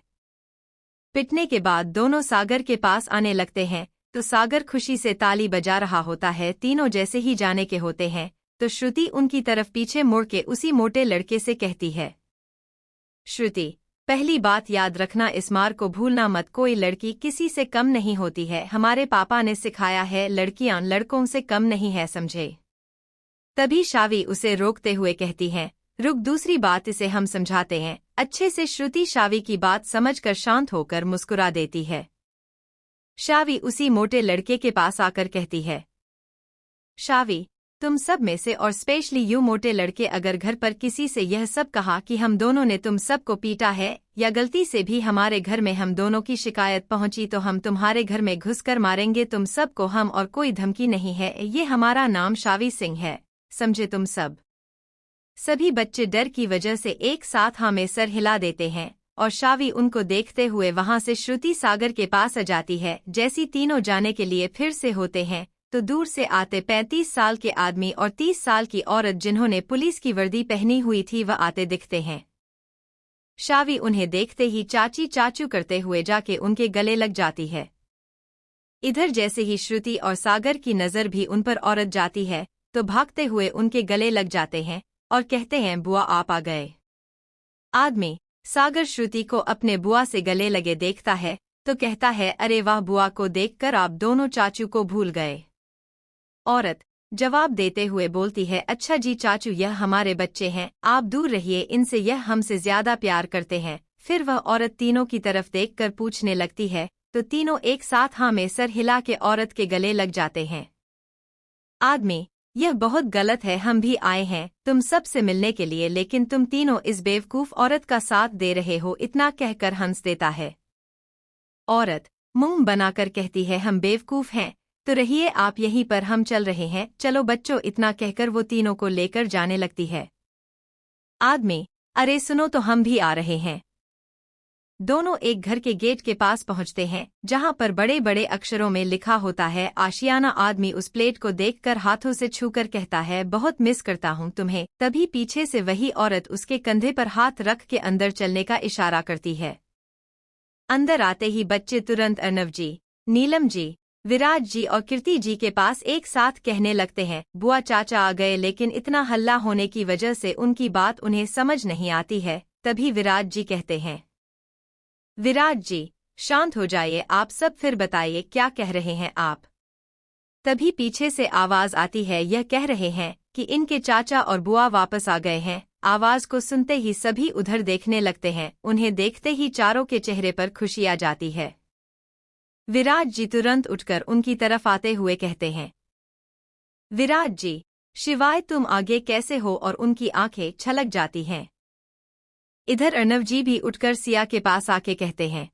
पिटने के बाद दोनों सागर के पास आने लगते हैं तो सागर खुशी से ताली बजा रहा होता है। तीनों जैसे ही जाने के होते हैं तो श्रुति उनकी तरफ पीछे मुड़ के उसी मोटे लड़के से कहती है, श्रुति, पहली बात याद रखना, इस मार को भूलना मत। कोई लड़की किसी से कम नहीं होती है, हमारे पापा ने सिखाया है, लड़कियां लड़कों से कम नहीं है, समझे? तभी शावी उसे रोकते हुए कहती है, रुक, दूसरी बात इसे हम समझाते हैं अच्छे से। श्रुति शावी की बात समझकर शांत होकर मुस्कुरा देती है। शावी उसी मोटे लड़के के पास आकर कहती है, शावी, तुम सब में से और स्पेशली यू मोटे लड़के, अगर घर पर किसी से यह सब कहा कि हम दोनों ने तुम सबको पीटा है, या गलती से भी हमारे घर में हम दोनों की शिकायत पहुंची, तो हम तुम्हारे घर में घुसकर मारेंगे तुम सबको। हम और कोई धमकी नहीं है, ये हमारा नाम शावी सिंह है, समझे तुम सब? सभी बच्चे डर की वजह से एक साथ हाँ में सर हिला देते हैं और शावी उनको देखते हुए वहां से श्रुति सागर के पास आ जाती है। जैसी तीनों जाने के लिए फिर से होते हैं तो दूर से आते 35 साल के आदमी और 30 साल की औरत जिन्होंने पुलिस की वर्दी पहनी हुई थी वह आते दिखते हैं। शावी उन्हें देखते ही चाची चाचू करते हुए जाके उनके गले लग जाती है। इधर जैसे ही श्रुति और सागर की नज़र भी उन पर औरत जाती है तो भागते हुए उनके गले लग जाते हैं और कहते हैं, बुआ आप आ गए। आदमी सागर श्रुति को अपने बुआ से गले लगे देखता है तो कहता है, अरे वाह, बुआ को देखकर आप दोनों चाचू को भूल गए। औरत जवाब देते हुए बोलती है, अच्छा जी चाचू, यह हमारे बच्चे हैं, आप दूर रहिए इनसे, यह हमसे ज्यादा प्यार करते हैं। फिर वह औरत तीनों की तरफ देखकर पूछने लगती है तो तीनों एक साथ हाँ में सर हिला के औरत के गले लग जाते हैं। आदमी, यह बहुत गलत है, हम भी आए हैं तुम सब से मिलने के लिए, लेकिन तुम तीनों इस बेवकूफ औरत का साथ दे रहे हो, इतना कहकर हंस देता है। औरत मुंह बनाकर कहती है, हम बेवकूफ हैं तो रहिए आप यहीं पर, हम चल रहे हैं, चलो बच्चों, इतना कहकर वो तीनों को लेकर जाने लगती है। आदमी, अरे सुनो तो, हम भी आ रहे हैं। दोनों एक घर के गेट के पास पहुंचते हैं जहां पर बड़े बड़े अक्षरों में लिखा होता है आशियाना। आदमी उस प्लेट को देखकर हाथों से छूकर कहता है, बहुत मिस करता हूं तुम्हें। तभी पीछे से वही औरत उसके कंधे पर हाथ रख के अंदर चलने का इशारा करती है। अंदर आते ही बच्चे तुरंत अर्नव जी, नीलम जी, विराज जी और कीर्ति जी के पास एक साथ कहने लगते हैं, बुआ चाचा आ गए, लेकिन इतना हल्ला होने की वजह से उनकी बात उन्हें समझ नहीं आती है। तभी विराज जी कहते हैं, विराज जी शांत हो जाइए, आप सब फिर बताइए क्या कह रहे हैं आप। तभी पीछे से आवाज आती है, यह कह रहे हैं कि इनके चाचा और बुआ वापस आ गए हैं। आवाज को सुनते ही सभी उधर देखने लगते हैं। उन्हें देखते ही चारों के चेहरे पर खुशी आ जाती है। विराज जी तुरंत उठकर उनकी तरफ आते हुए कहते हैं, विराज जी, शिवाय तुम आगे कैसे हो? और उनकी आंखें छलक जाती हैं। इधर अर्नव जी भी उठकर सिया के पास आके कहते हैं,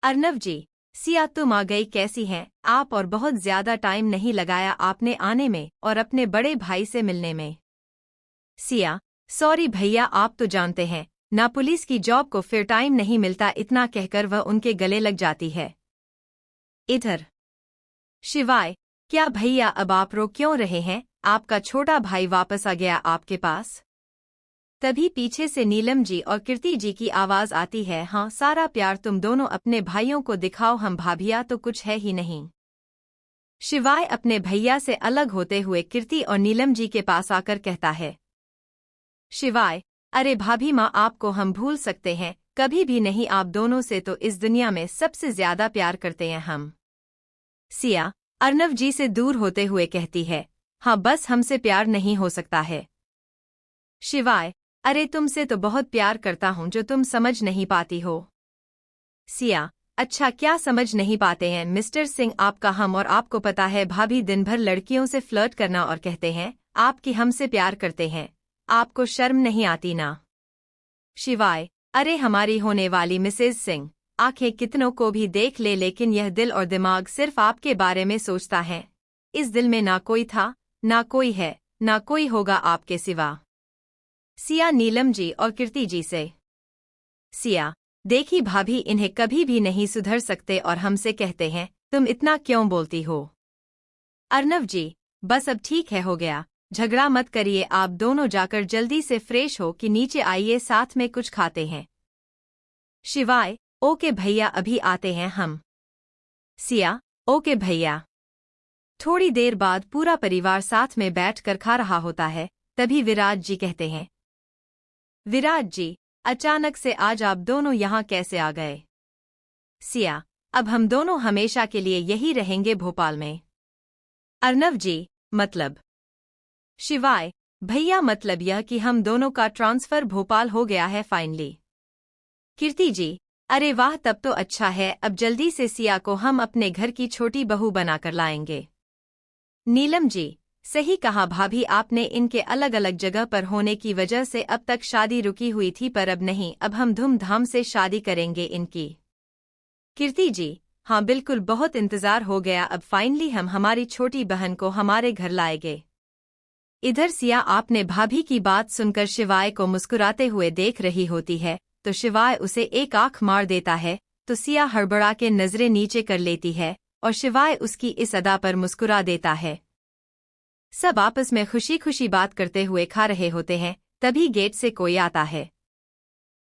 अर्नव जी, सिया तुम आ गई, कैसी हैं आप? और बहुत ज्यादा टाइम नहीं लगाया आपने आने में और अपने बड़े भाई से मिलने में। सिया, सॉरी भैया, आप तो जानते हैं ना, पुलिस की जॉब को फिर टाइम नहीं मिलता। इतना कहकर वह उनके गले लग जाती है। इधर शिवाय, क्या भैया अब आप रो क्यों रहे हैं? आपका छोटा भाई वापस आ गया आपके पास। तभी पीछे से नीलम जी और कीर्ति जी की आवाज आती है, हाँ सारा प्यार तुम दोनों अपने भाइयों को दिखाओ, हम भाभिया तो कुछ है ही नहीं। शिवाय अपने भैया से अलग होते हुए कीर्ति और नीलम जी के पास आकर कहता है, शिवाय, अरे भाभी माँ आपको हम भूल सकते हैं, कभी भी नहीं, आप दोनों से तो इस दुनिया में सबसे ज्यादा प्यार करते हैं हम। सिया अर्नव जी से दूर होते हुए कहती है, हाँ बस हमसे प्यार नहीं हो सकता है। शिवाय, अरे तुमसे तो बहुत प्यार करता हूँ जो तुम समझ नहीं पाती हो। सिया, अच्छा क्या समझ नहीं पाते हैं मिस्टर सिंह, आपका हम और आपको पता है भाभी दिन भर लड़कियों से फ्लर्ट करना और कहते हैं आपकी हमसे प्यार करते हैं, आपको शर्म नहीं आती ना। शिवाय, अरे हमारी होने वाली मिसेज सिंह आंखें कितनों को भी देख ले लेकिन यह दिल और दिमाग सिर्फ आपके बारे में सोचता है। इस दिल में ना कोई था, ना कोई है, ना कोई होगा आपके सिवा। सिया नीलम जी और कीर्ति जी से, सिया, देखी भाभी इन्हें कभी भी नहीं सुधर सकते और हमसे कहते हैं तुम इतना क्यों बोलती हो। अर्नव जी, बस अब ठीक है, हो गया, झगड़ा मत करिए, आप दोनों जाकर जल्दी से फ्रेश हो कि नीचे आइए, साथ में कुछ खाते हैं। शिवाय, ओके भैया अभी आते हैं हम। सिया, ओके भैया। थोड़ी देर बाद पूरा परिवार साथ में बैठकर खा रहा होता है, तभी विराज जी कहते हैं, विराज जी, अचानक से आज आप दोनों यहाँ कैसे आ गए। सिया, अब हम दोनों हमेशा के लिए यही रहेंगे भोपाल में। अर्नव जी, मतलब। शिवाय, भैया मतलब यह कि हम दोनों का ट्रांसफर भोपाल हो गया है फाइनली। कीर्ति जी, अरे वाह तब तो अच्छा है, अब जल्दी से सिया को हम अपने घर की छोटी बहू बनाकर लाएंगे। नीलम जी, सही कहा भाभी आपने, इनके अलग अलग जगह पर होने की वजह से अब तक शादी रुकी हुई थी पर अब नहीं, अब हम धूमधाम से शादी करेंगे इनकी। कीर्ति जी, हाँ बिल्कुल, बहुत इंतजार हो गया, अब फाइनली हम हमारी छोटी बहन को हमारे घर लाएंगे। इधर सिया आपने भाभी की बात सुनकर शिवाय को मुस्कुराते हुए देख रही होती है, तो शिवाय उसे एक आंख मार देता है, तो सिया हड़बड़ा के नजरें नीचे कर लेती है और शिवाय उसकी इस अदा पर मुस्कुरा देता है। सब आपस में खुशी खुशी बात करते हुए खा रहे होते हैं, तभी गेट से कोई आता है।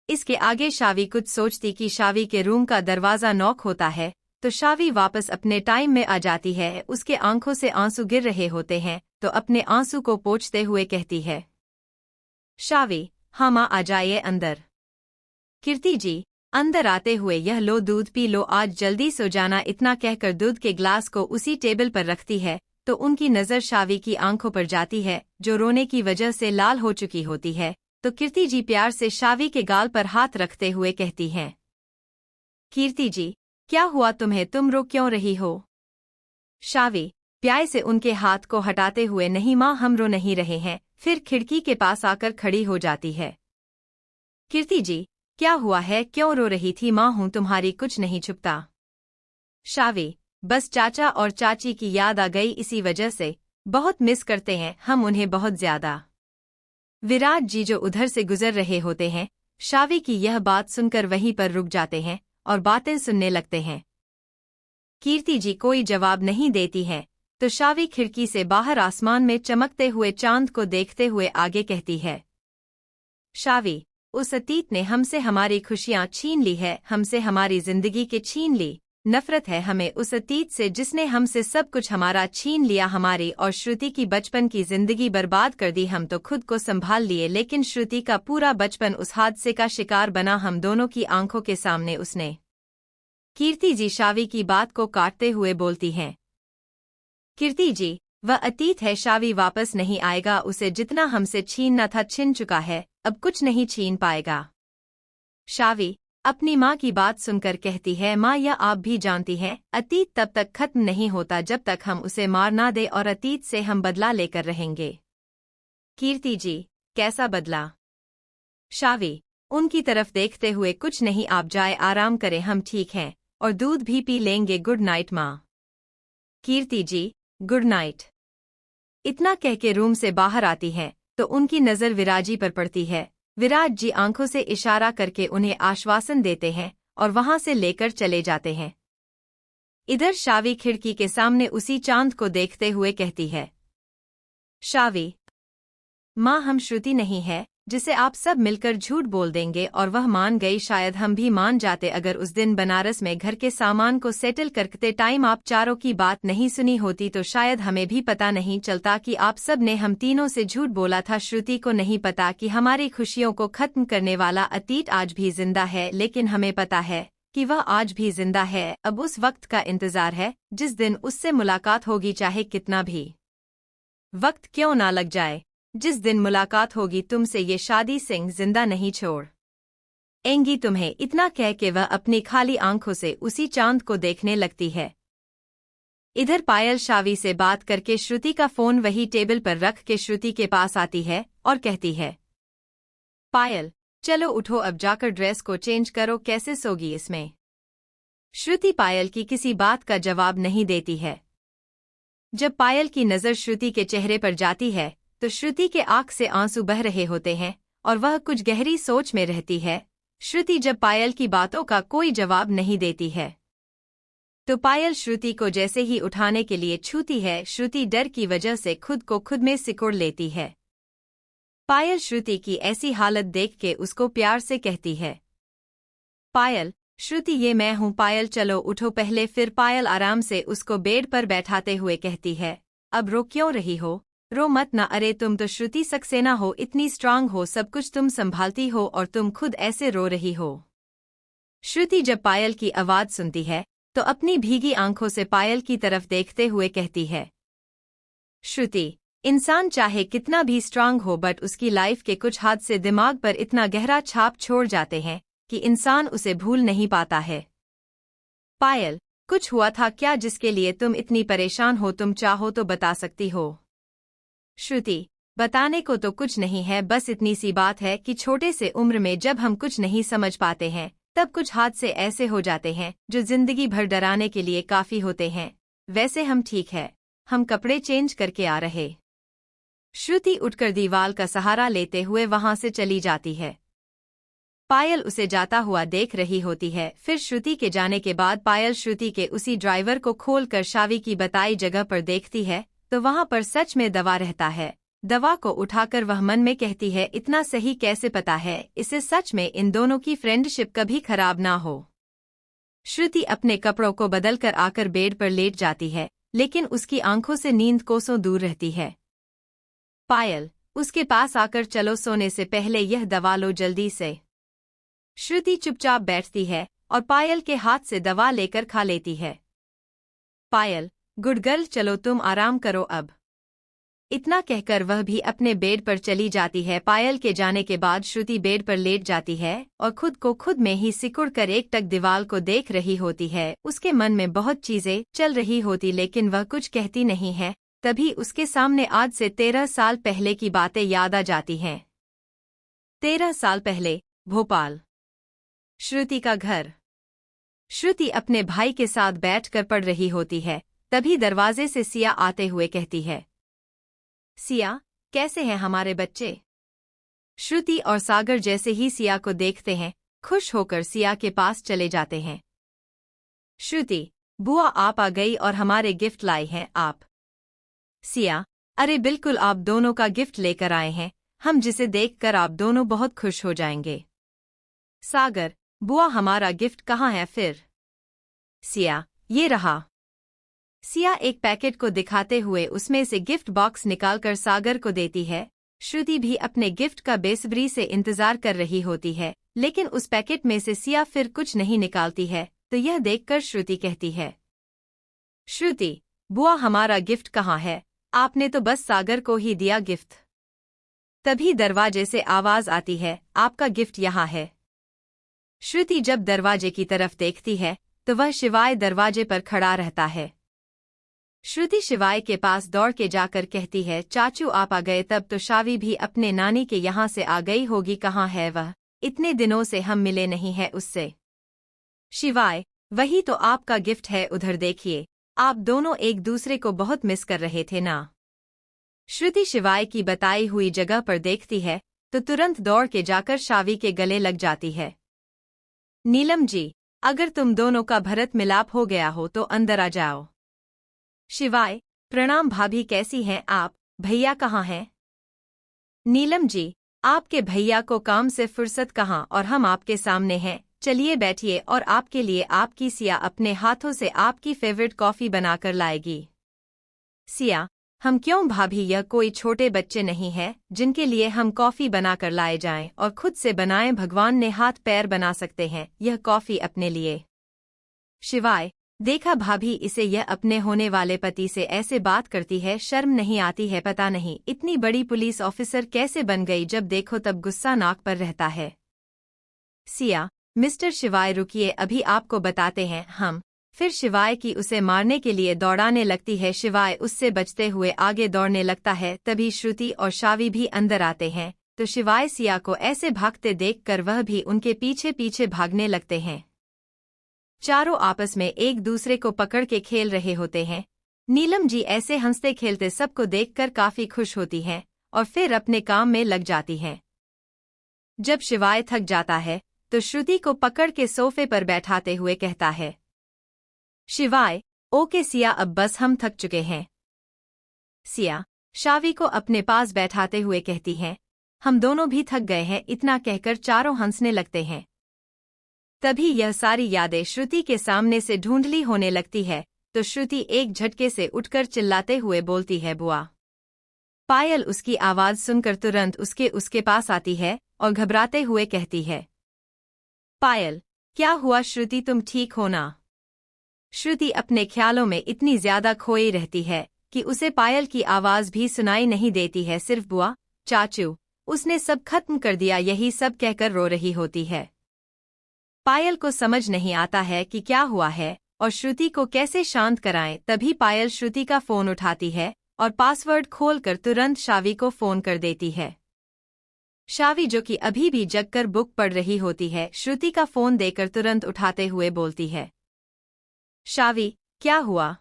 इसके आगे शावी कुछ सोचती कि शावी के रूम का दरवाजा नॉक होता है, तो शावी वापस अपने टाइम में आ जाती है, उसके आंखों से आंसू गिर रहे होते हैं, तो अपने आंसू को पोंछते हुए कहती है, शावी, हाँ माँ आ जाइए अंदर। कीर्ति जी, अंदर आते हुए, यह लो दूध पी लो, आज जल्दी सो जाना, इतना कहकर दूध के ग्लास को उसी टेबल पर रखती है, तो उनकी नज़र शावी की आंखों पर जाती है, जो रोने की वजह से लाल हो चुकी होती है, तो कीर्ति जी प्यार से शावी के गाल पर हाथ रखते हुए कहती हैं, कीर्ति जी, क्या हुआ तुम्हें, तुम रो क्यों रही हो। शावी, प्याय से उनके हाथ को हटाते हुए, नहीं माँ हम रो नहीं रहे हैं, फिर खिड़की के पास आकर खड़ी हो जाती है। कीर्ति जी, क्या हुआ है, क्यों रो रही थी, माँ हूँ तुम्हारी, कुछ नहीं छुपता। शावी, बस चाचा और चाची की याद आ गई, इसी वजह से बहुत मिस करते हैं हम उन्हें, बहुत ज्यादा। विराट जी जो उधर से गुजर रहे होते हैं, शावी की यह बात सुनकर वहीं पर रुक जाते हैं और बातें सुनने लगते हैं। कीर्ति जी कोई जवाब नहीं देती हैं, तो शावी खिड़की से बाहर आसमान में चमकते हुए चांद को देखते हुए आगे कहती है, शावी, उस अतीत ने हमसे हमारी खुशियां छीन ली है, हमसे हमारी जिंदगी के छीन ली, नफरत है हमें उस अतीत से जिसने हमसे सब कुछ हमारा छीन लिया, हमारी और श्रुति की बचपन की जिंदगी बर्बाद कर दी, हम तो खुद को संभाल लिए लेकिन श्रुति का पूरा बचपन उस हादसे का शिकार बना, हम दोनों की आंखों के सामने उसने। कीर्ति जी शावी की बात को काटते हुए बोलती हैं, कीर्ति जी, वह अतीत है, शावी वापस नहीं आएगा, उसे जितना हमसे छीनना था छिन चुका है, अब कुछ नहीं छीन पाएगा। शावी अपनी माँ की बात सुनकर कहती है, माँ यह आप भी जानती हैं, अतीत तब तक खत्म नहीं होता जब तक हम उसे मार ना दे, और अतीत से हम बदला लेकर रहेंगे। कीर्ति जी, कैसा बदला। शावी उनकी तरफ देखते हुए, कुछ नहीं, आप जाए आराम करें, हम ठीक हैं और दूध भी पी लेंगे, गुड नाइट माँ। कीर्ति जी, गुड नाइट। इतना कह के रूम से बाहर आती हैं, तो उनकी नज़र विराजी पर पड़ती है। विराट जी आंखों से इशारा करके उन्हें आश्वासन देते हैं और वहां से लेकर चले जाते हैं। इधर शावी खिड़की के सामने उसी चांद को देखते हुए कहती है, शावी, माँ हम श्रुति नहीं है, जिसे आप सब मिलकर झूठ बोल देंगे और वह मान गई। शायद हम भी मान जाते अगर उस दिन बनारस में घर के सामान को सेटल करते टाइम आप चारों की बात नहीं सुनी होती, तो शायद हमें भी पता नहीं चलता कि आप सब ने हम तीनों से झूठ बोला था। श्रुति को नहीं पता कि हमारी खुशियों को खत्म करने वाला अतीत आज भी जिंदा है, लेकिन हमें पता है कि वह आज भी जिंदा है। अब उस वक्त का इंतजार है जिस दिन उससे मुलाकात होगी, चाहे कितना भी वक्त क्यों ना लग जाए। जिस दिन मुलाकात होगी तुमसे ये शादी सिंह जिंदा नहीं छोड़ एंगी तुम्हें। इतना कह के वह अपनी खाली आंखों से उसी चांद को देखने लगती है। इधर पायल शावी से बात करके श्रुति का फोन वही टेबल पर रख के श्रुति के पास आती है और कहती है, पायल चलो उठो, अब जाकर ड्रेस को चेंज करो, कैसे सोगी इसमें। श्रुति पायल की किसी बात का जवाब नहीं देती है। जब पायल की नज़र श्रुति के चेहरे पर जाती है तो श्रुति के आंख से आंसू बह रहे होते हैं और वह कुछ गहरी सोच में रहती है। श्रुति जब पायल की बातों का कोई जवाब नहीं देती है तो पायल श्रुति को जैसे ही उठाने के लिए छूती है, श्रुति डर की वजह से खुद को खुद में सिकुड़ लेती है। पायल श्रुति की ऐसी हालत देख के उसको प्यार से कहती है, पायल श्रुति ये मैं हूँ, पायल चलो उठो पहले। फिर पायल आराम से उसको बेड पर बैठाते हुए कहती है, अब रो क्यों रही हो, रो मत ना। अरे तुम तो श्रुति सक्सेना हो, इतनी स्ट्रांग हो, सब कुछ तुम संभालती हो और तुम खुद ऐसे रो रही हो। श्रुति जब पायल की आवाज सुनती है तो अपनी भीगी आंखों से पायल की तरफ देखते हुए कहती है, श्रुति इंसान चाहे कितना भी स्ट्रांग हो बट उसकी लाइफ के कुछ हादसे दिमाग पर इतना गहरा छाप छोड़ जाते हैं कि इंसान उसे भूल नहीं पाता है। पायल कुछ हुआ था क्या जिसके लिए तुम इतनी परेशान हो, तुम चाहो तो बता सकती हो। श्रुति बताने को तो कुछ नहीं है, बस इतनी सी बात है कि छोटे से उम्र में जब हम कुछ नहीं समझ पाते हैं तब कुछ हादसे ऐसे हो जाते हैं जो जिंदगी भर डराने के लिए काफी होते हैं। वैसे हम ठीक है, हम कपड़े चेंज करके आ रहे। श्रुति उठकर दीवार का सहारा लेते हुए वहां से चली जाती है। पायल उसे जाता हुआ देख रही होती है। फिर श्रुति के जाने के बाद पायल श्रुति के उसी ड्राइवर को खोलकर शावी की बताई जगह पर देखती है तो वहां पर सच में दवा रहता है। दवा को उठाकर वह मन में कहती है, इतना सही कैसे पता है इसे, सच में इन दोनों की फ्रेंडशिप कभी खराब ना हो। श्रुति अपने कपड़ों को बदलकर आकर बेड पर लेट जाती है, लेकिन उसकी आंखों से नींद कोसों दूर रहती है। पायल उसके पास आकर, चलो सोने से पहले यह दवा लो जल्दी से। श्रुति चुपचाप बैठती है और पायल के हाथ से दवा लेकर खा लेती है। पायल गुड गर्ल, चलो तुम आराम करो अब। इतना कहकर वह भी अपने बेड पर चली जाती है। पायल के जाने के बाद श्रुति बेड पर लेट जाती है और खुद को खुद में ही सिकुड़कर एकटक दीवार को देख रही होती है। उसके मन में बहुत चीजें चल रही होती लेकिन वह कुछ कहती नहीं है। तभी उसके सामने आज से 13 साल पहले की बातें याद आ जाती हैं। 13 साल पहले भोपाल, श्रुति का घर। श्रुति अपने भाई के साथ बैठकर पढ़ रही होती है। तभी दरवाजे से सिया आते हुए कहती है, सिया कैसे हैं हमारे बच्चे। श्रुति और सागर जैसे ही सिया को देखते हैं खुश होकर सिया के पास चले जाते हैं। श्रुति बुआ आप आ गई और हमारे गिफ्ट लाई हैं आप। सिया अरे बिल्कुल, आप दोनों का गिफ्ट लेकर आए हैं, हम जिसे देखकर आप दोनों बहुत खुश हो जाएंगे। सागर बुआ हमारा गिफ्ट कहाँ है फिर। सिया ये रहा। सिया एक पैकेट को दिखाते हुए उसमें से गिफ्ट बॉक्स निकालकर सागर को देती है। श्रुति भी अपने गिफ्ट का बेसब्री से इंतजार कर रही होती है, लेकिन उस पैकेट में से सिया फिर कुछ नहीं निकालती है। तो यह देखकर श्रुति कहती है, श्रुति बुआ हमारा गिफ्ट कहाँ है, आपने तो बस सागर को ही दिया गिफ्ट। तभी दरवाजे से आवाज आती है, आपका गिफ्ट यहाँ है। श्रुति जब दरवाजे की तरफ देखती है तो वह शिवाय दरवाजे पर खड़ा रहता है। श्रुति शिवाय के पास दौड़ के जाकर कहती है, चाचू आप आ गए, तब तो शावी भी अपने नानी के यहाँ से आ गई होगी, कहाँ है वह, इतने दिनों से हम मिले नहीं है उससे। शिवाय वही तो आपका गिफ्ट है, उधर देखिए, आप दोनों एक दूसरे को बहुत मिस कर रहे थे ना। श्रुति शिवाय की बताई हुई जगह पर देखती है तो तुरंत दौड़ के जाकर शावी के गले लग जाती है। नीलम जी अगर तुम दोनों का भरत मिलाप हो गया हो तो अंदर आ जाओ। शिवाय प्रणाम भाभी, कैसी हैं आप, भैया कहाँ हैं। नीलम जी आपके भैया को काम से फुर्सत कहाँ और हम आपके सामने हैं। चलिए बैठिए और आपके लिए आपकी सिया अपने हाथों से आपकी फेवरेट कॉफ़ी बनाकर लाएगी। सिया, हम क्यों भाभी, यह कोई छोटे बच्चे नहीं है जिनके लिए हम कॉफ़ी बनाकर लाए जाएं और खुद से बनाएं। भगवान ने हाथ पैर बना सकते हैं, यह कॉफ़ी अपने लिए। शिवाय, देखा भाभी, इसे यह अपने होने वाले पति से ऐसे बात करती है, शर्म नहीं आती है। पता नहीं इतनी बड़ी पुलिस ऑफिसर कैसे बन गई, जब देखो तब गुस्सा नाक पर रहता है। सिया, मिस्टर शिवाय रुकिए, अभी आपको बताते हैं हम। फिर शिवाय की उसे मारने के लिए दौड़ाने लगती है। शिवाय उससे बचते हुए आगे दौड़ने लगता है। तभी श्रुति और शावी भी अंदर आते हैं तो शिवाय सिया को ऐसे भागते देखकर वह भी उनके पीछे पीछे भागने लगते हैं। चारों आपस में एक दूसरे को पकड़ के खेल रहे होते हैं। नीलम जी ऐसे हंसते खेलते सबको देखकर काफी खुश होती हैं और फिर अपने काम में लग जाती हैं। जब शिवाय थक जाता है तो श्रुति को पकड़ के सोफे पर बैठाते हुए कहता है, शिवाय, ओके सिया, अब बस हम थक चुके हैं। सिया शावी को अपने पास बैठाते हुए कहती हैं, हम दोनों भी थक गए हैं। इतना कहकर चारों हंसने लगते हैं। तभी यह सारी यादें श्रुति के सामने से ढूंढली होने लगती है तो श्रुति एक झटके से उठकर चिल्लाते हुए बोलती है, बुआ। पायल उसकी आवाज सुनकर तुरंत उसके पास आती है और घबराते हुए कहती है, पायल, क्या हुआ श्रुति, तुम ठीक हो ना? श्रुति अपने ख्यालों में इतनी ज्यादा खोई रहती है कि उसे पायल की आवाज भी सुनाई नहीं देती है। सिर्फ बुआ, चाचू, उसने सब खत्म कर दिया, यही सब कहकर रो रही होती है। पायल को समझ नहीं आता है कि क्या हुआ है और श्रुति को कैसे शांत कराएं। तभी पायल श्रुति का फोन उठाती है और पासवर्ड खोलकर तुरंत शावी को फोन कर देती है। शावी, जो कि अभी भी जगकर बुक पढ़ रही होती है, श्रुति का फोन देकर तुरंत उठाते हुए बोलती है, शावी, क्या हुआ?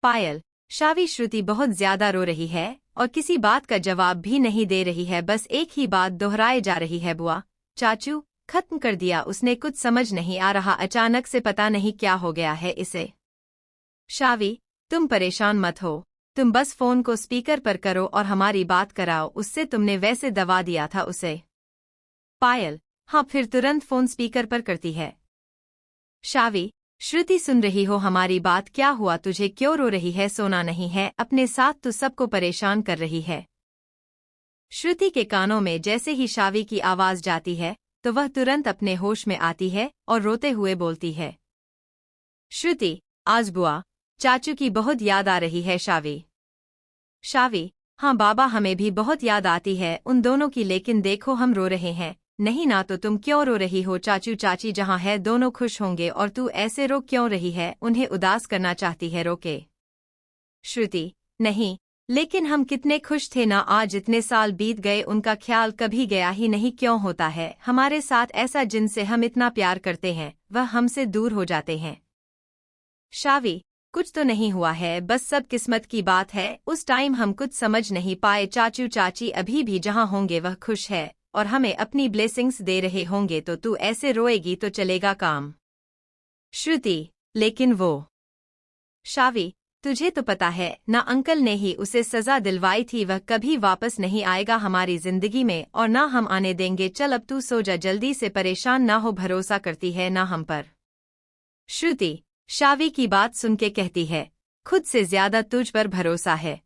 पायल, शावी, श्रुति बहुत ज्यादा रो रही है और किसी बात का जवाब भी नहीं दे रही है, बस एक ही बात दोहराए जा रही है, बुआ, चाचू, खत्म कर दिया उसने, कुछ समझ नहीं आ रहा, अचानक से पता नहीं क्या हो गया है इसे। शावी, तुम परेशान मत हो, तुम बस फोन को स्पीकर पर करो और हमारी बात कराओ, उससे तुमने वैसे दबा दिया था उसे। पायल, हाँ, फिर तुरंत फोन स्पीकर पर करती है। शावी, श्रुति, सुन रही हो हमारी बात? क्या हुआ तुझे, क्यों रो रही है? सोना नहीं है अपने साथ तो सबको परेशान कर रही है। श्रुति के कानों में जैसे ही शावी की आवाज जाती है तो वह तुरंत अपने होश में आती है और रोते हुए बोलती है, श्रुति, आज बुआ, चाचू की बहुत याद आ रही है। शावी, हाँ बाबा, हमें भी बहुत याद आती है उन दोनों की, लेकिन देखो हम रो रहे हैं। नहीं ना, तो तुम क्यों रो रही हो? चाचू चाची जहाँ है दोनों खुश होंगे और तू ऐसे रो क्यों रही है? उन्हें उदास करना चाहती है? रोके। श्रुति, नहीं, लेकिन हम कितने खुश थे ना, आज इतने साल बीत गए, उनका ख्याल कभी गया ही नहीं। क्यों होता है हमारे साथ ऐसा? जिनसे हम इतना प्यार करते हैं वह हमसे दूर हो जाते हैं। शावी, कुछ तो नहीं हुआ है, बस सब किस्मत की बात है। उस टाइम हम कुछ समझ नहीं पाए। चाचू चाची अभी भी जहाँ होंगे वह खुश है और हमें अपनी ब्लेसिंग्स दे रहे होंगे, तो तू ऐसे रोएगी तो चलेगा काम? श्रुति, लेकिन वो। शावी, तुझे तो पता है ना, अंकल ने ही उसे सजा दिलवाई थी, वह कभी वापस नहीं आएगा हमारी जिंदगी में और ना हम आने देंगे। चल अब तू सो जा जल्दी से, परेशान ना हो, भरोसा करती है ना हम पर? श्रुति शावी की बात सुन के कहती है, खुद से ज्यादा तुझ पर भरोसा है।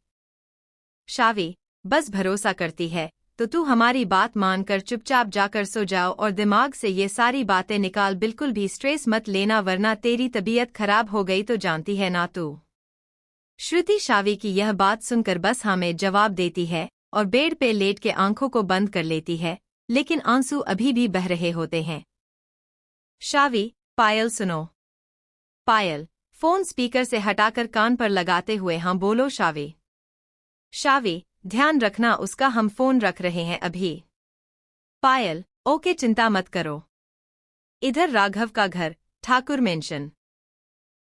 शावी, बस भरोसा करती है तो तू हमारी बात मानकर चुपचाप जाकर सो जाओ और दिमाग से ये सारी बातें निकाल, बिल्कुल भी स्ट्रेस मत लेना वरना तेरी तबीयत खराब हो गई तो जानती है ना तू। श्रुति शावी की यह बात सुनकर बस हाँ में जवाब देती है और बेड पे लेट के आंखों को बंद कर लेती है, लेकिन आंसू अभी भी बह रहे होते हैं। शावी, पायल सुनो। पायल फोन स्पीकर से हटाकर कान पर लगाते हुए हाँ बोलो शावी। शावी, ध्यान रखना उसका, हम फोन रख रहे हैं अभी। पायल, ओके, चिंता मत करो। इधर राघव का घर, ठाकुर मेंशन।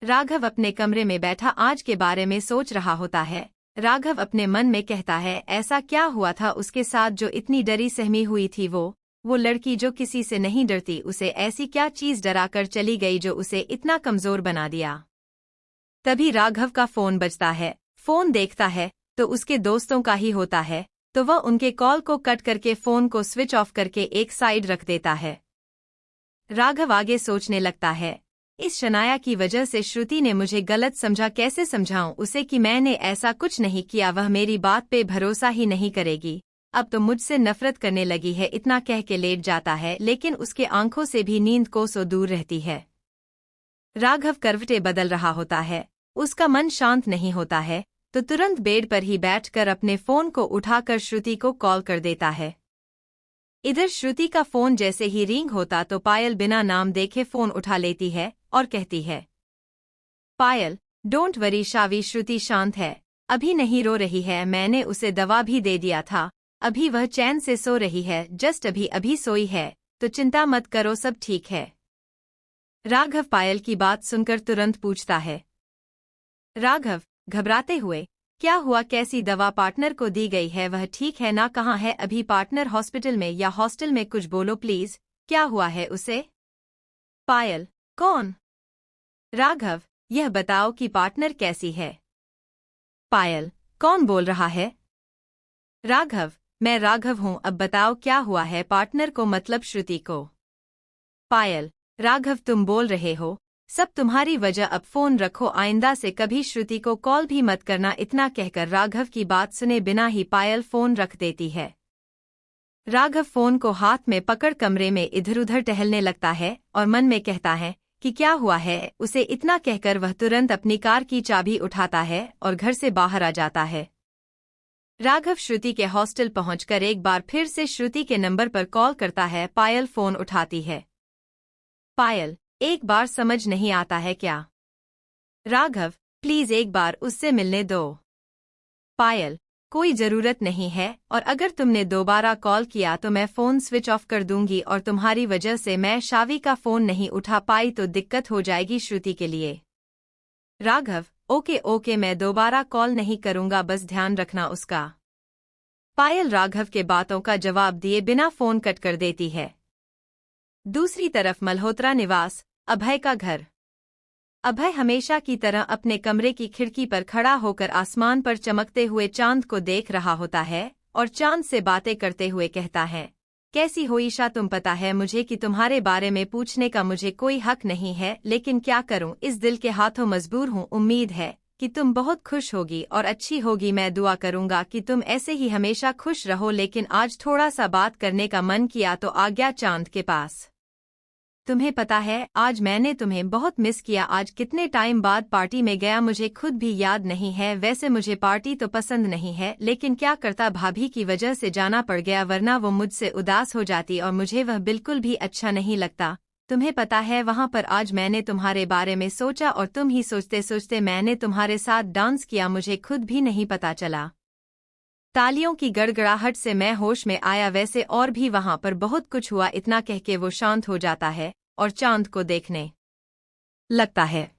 राघव अपने कमरे में बैठा आज के बारे में सोच रहा होता है। राघव अपने मन में कहता है, ऐसा क्या हुआ था उसके साथ जो इतनी डरी सहमी हुई थी? वो लड़की जो किसी से नहीं डरती, उसे ऐसी क्या चीज डराकर चली गई जो उसे इतना कमजोर बना दिया? तभी राघव का फोन बजता है। फोन देखता है तो उसके दोस्तों का ही होता है, तो तो वह उनके कॉल को कट करके फोन को स्विच ऑफ करके एक साइड रख देता है। राघव आगे सोचने लगता है, इस शनाया की वजह से श्रुति ने मुझे गलत समझा, कैसे समझाऊं उसे कि मैंने ऐसा कुछ नहीं किया, वह मेरी बात पे भरोसा ही नहीं करेगी, अब तो मुझसे नफरत करने लगी है। इतना कह के लेट जाता है, लेकिन उसके आंखों से भी नींद कोसों दूर रहती है। राघव करवटें बदल रहा होता है, उसका मन शांत नहीं होता है, तो तुरंत बेड पर ही बैठकर अपने फोन को उठाकर श्रुति को कॉल कर देता है। इधर श्रुति का फोन जैसे ही रिंग होता तो पायल बिना नाम देखे फोन उठा लेती है और कहती है, पायल डोंट वरी शावी, श्रुति शांत है, अभी नहीं रो रही है, मैंने उसे दवा भी दे दिया था, अभी वह चैन से सो रही है, जस्ट अभी अभी सोई है, तो चिंता मत करो, सब ठीक है। राघव पायल की बात सुनकर तुरंत पूछता है। राघव घबराते हुए, क्या हुआ, कैसी दवा पार्टनर को दी गई है, वह ठीक है ना, कहाँ है अभी पार्टनर, हॉस्पिटल में या हॉस्टल में, कुछ बोलो प्लीज, क्या हुआ है उसे। पायल कौन? राघव यह बताओ कि पार्टनर कैसी है। पायल कौन बोल रहा है? राघव मैं राघव हूं, अब बताओ क्या हुआ है पार्टनर को, मतलब श्रुति को। पायल राघव तुम बोल रहे हो, सब तुम्हारी वजह, अब फोन रखो, आइंदा से कभी श्रुति को कॉल भी मत करना। इतना कहकर राघव की बात सुने बिना ही पायल फोन रख देती है। राघव फोन को हाथ में पकड़ कमरे में इधर उधर टहलने लगता है और मन में कहता है कि क्या हुआ है उसे। इतना कहकर वह तुरंत अपनी कार की चाबी उठाता है और घर से बाहर आ जाता है। राघव श्रुति के हॉस्टल पहुंचकर एक बार फिर से श्रुति के नंबर पर कॉल करता है। पायल फोन उठाती है। पायल एक बार समझ नहीं आता है क्या? राघव प्लीज एक बार उससे मिलने दो। पायल कोई जरूरत नहीं है, और अगर तुमने दोबारा कॉल किया तो मैं फोन स्विच ऑफ कर दूंगी, और तुम्हारी वजह से मैं शावी का फोन नहीं उठा पाई तो दिक्कत हो जाएगी श्रुति के लिए। राघव ओके ओके, मैं दोबारा कॉल नहीं करूंगा, बस ध्यान रखना उसका। पायल राघव के बातों का जवाब दिए बिना फोन कट कर देती है। दूसरी तरफ मल्होत्रा निवास, अभय का घर। अभय हमेशा की तरह अपने कमरे की खिड़की पर खड़ा होकर आसमान पर चमकते हुए चांद को देख रहा होता है और चांद से बातें करते हुए कहता है, कैसी हो ईशा, तुम पता है मुझे कि तुम्हारे बारे में पूछने का मुझे कोई हक नहीं है, लेकिन क्या करूं, इस दिल के हाथों मजबूर हूं। उम्मीद है कि तुम बहुत खुश होगी और अच्छी होगी, मैं दुआ करूंगा कि तुम ऐसे ही हमेशा खुश रहो, लेकिन आज थोड़ा सा बात करने का मन किया तो आ गया चांद के पास। तुम्हें पता है आज मैंने तुम्हें बहुत मिस किया, आज कितने टाइम बाद पार्टी में गया, मुझे खुद भी याद नहीं है। वैसे मुझे पार्टी तो पसंद नहीं है, लेकिन क्या करता, भाभी की वजह से जाना पड़ गया, वरना वो मुझसे उदास हो जाती और मुझे वह बिल्कुल भी अच्छा नहीं लगता। तुम्हें पता है वहाँ पर आज मैंने तुम्हारे बारे में सोचा और तुम ही सोचते सोचते मैंने तुम्हारे साथ डांस किया, मुझे खुद भी नहीं पता चला। तालियों की गड़गड़ाहट से मैं होश में आया, वैसे और भी वहाँ पर बहुत कुछ हुआ। इतना कह के वो शांत हो जाता है और चांद को देखने लगता है।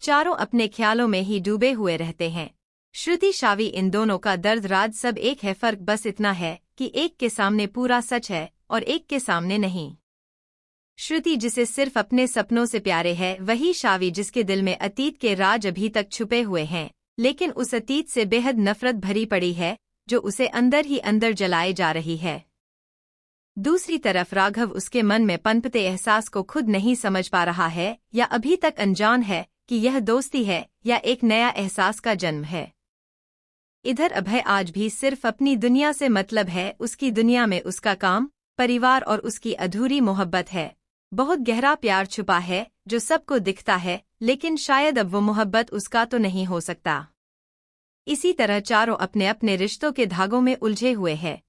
चारों अपने ख्यालों में ही डूबे हुए रहते हैं। श्रुति शावी इन दोनों का दर्द राज सब एक है, फर्क बस इतना है कि एक के सामने पूरा सच है और एक के सामने नहीं। श्रुति जिसे सिर्फ अपने सपनों से प्यारे है, वही शावी जिसके दिल में अतीत के राज अभी तक छुपे हुए हैं, लेकिन उस अतीत से बेहद नफरत भरी पड़ी है जो उसे अंदर ही अंदर जलाए जा रही है। दूसरी तरफ राघव उसके मन में पनपते एहसास को खुद नहीं समझ पा रहा है या अभी तक अनजान है कि यह दोस्ती है या एक नया एहसास का जन्म है। इधर अभय आज भी सिर्फ अपनी दुनिया से मतलब है, उसकी दुनिया में उसका काम, परिवार और उसकी अधूरी मोहब्बत है। बहुत गहरा प्यार छुपा है जो सबको दिखता है, लेकिन शायद अब वो मोहब्बत उसका तो नहीं हो सकता। इसी तरह चारों अपने अपने रिश्तों के धागों में उलझे हुए हैं।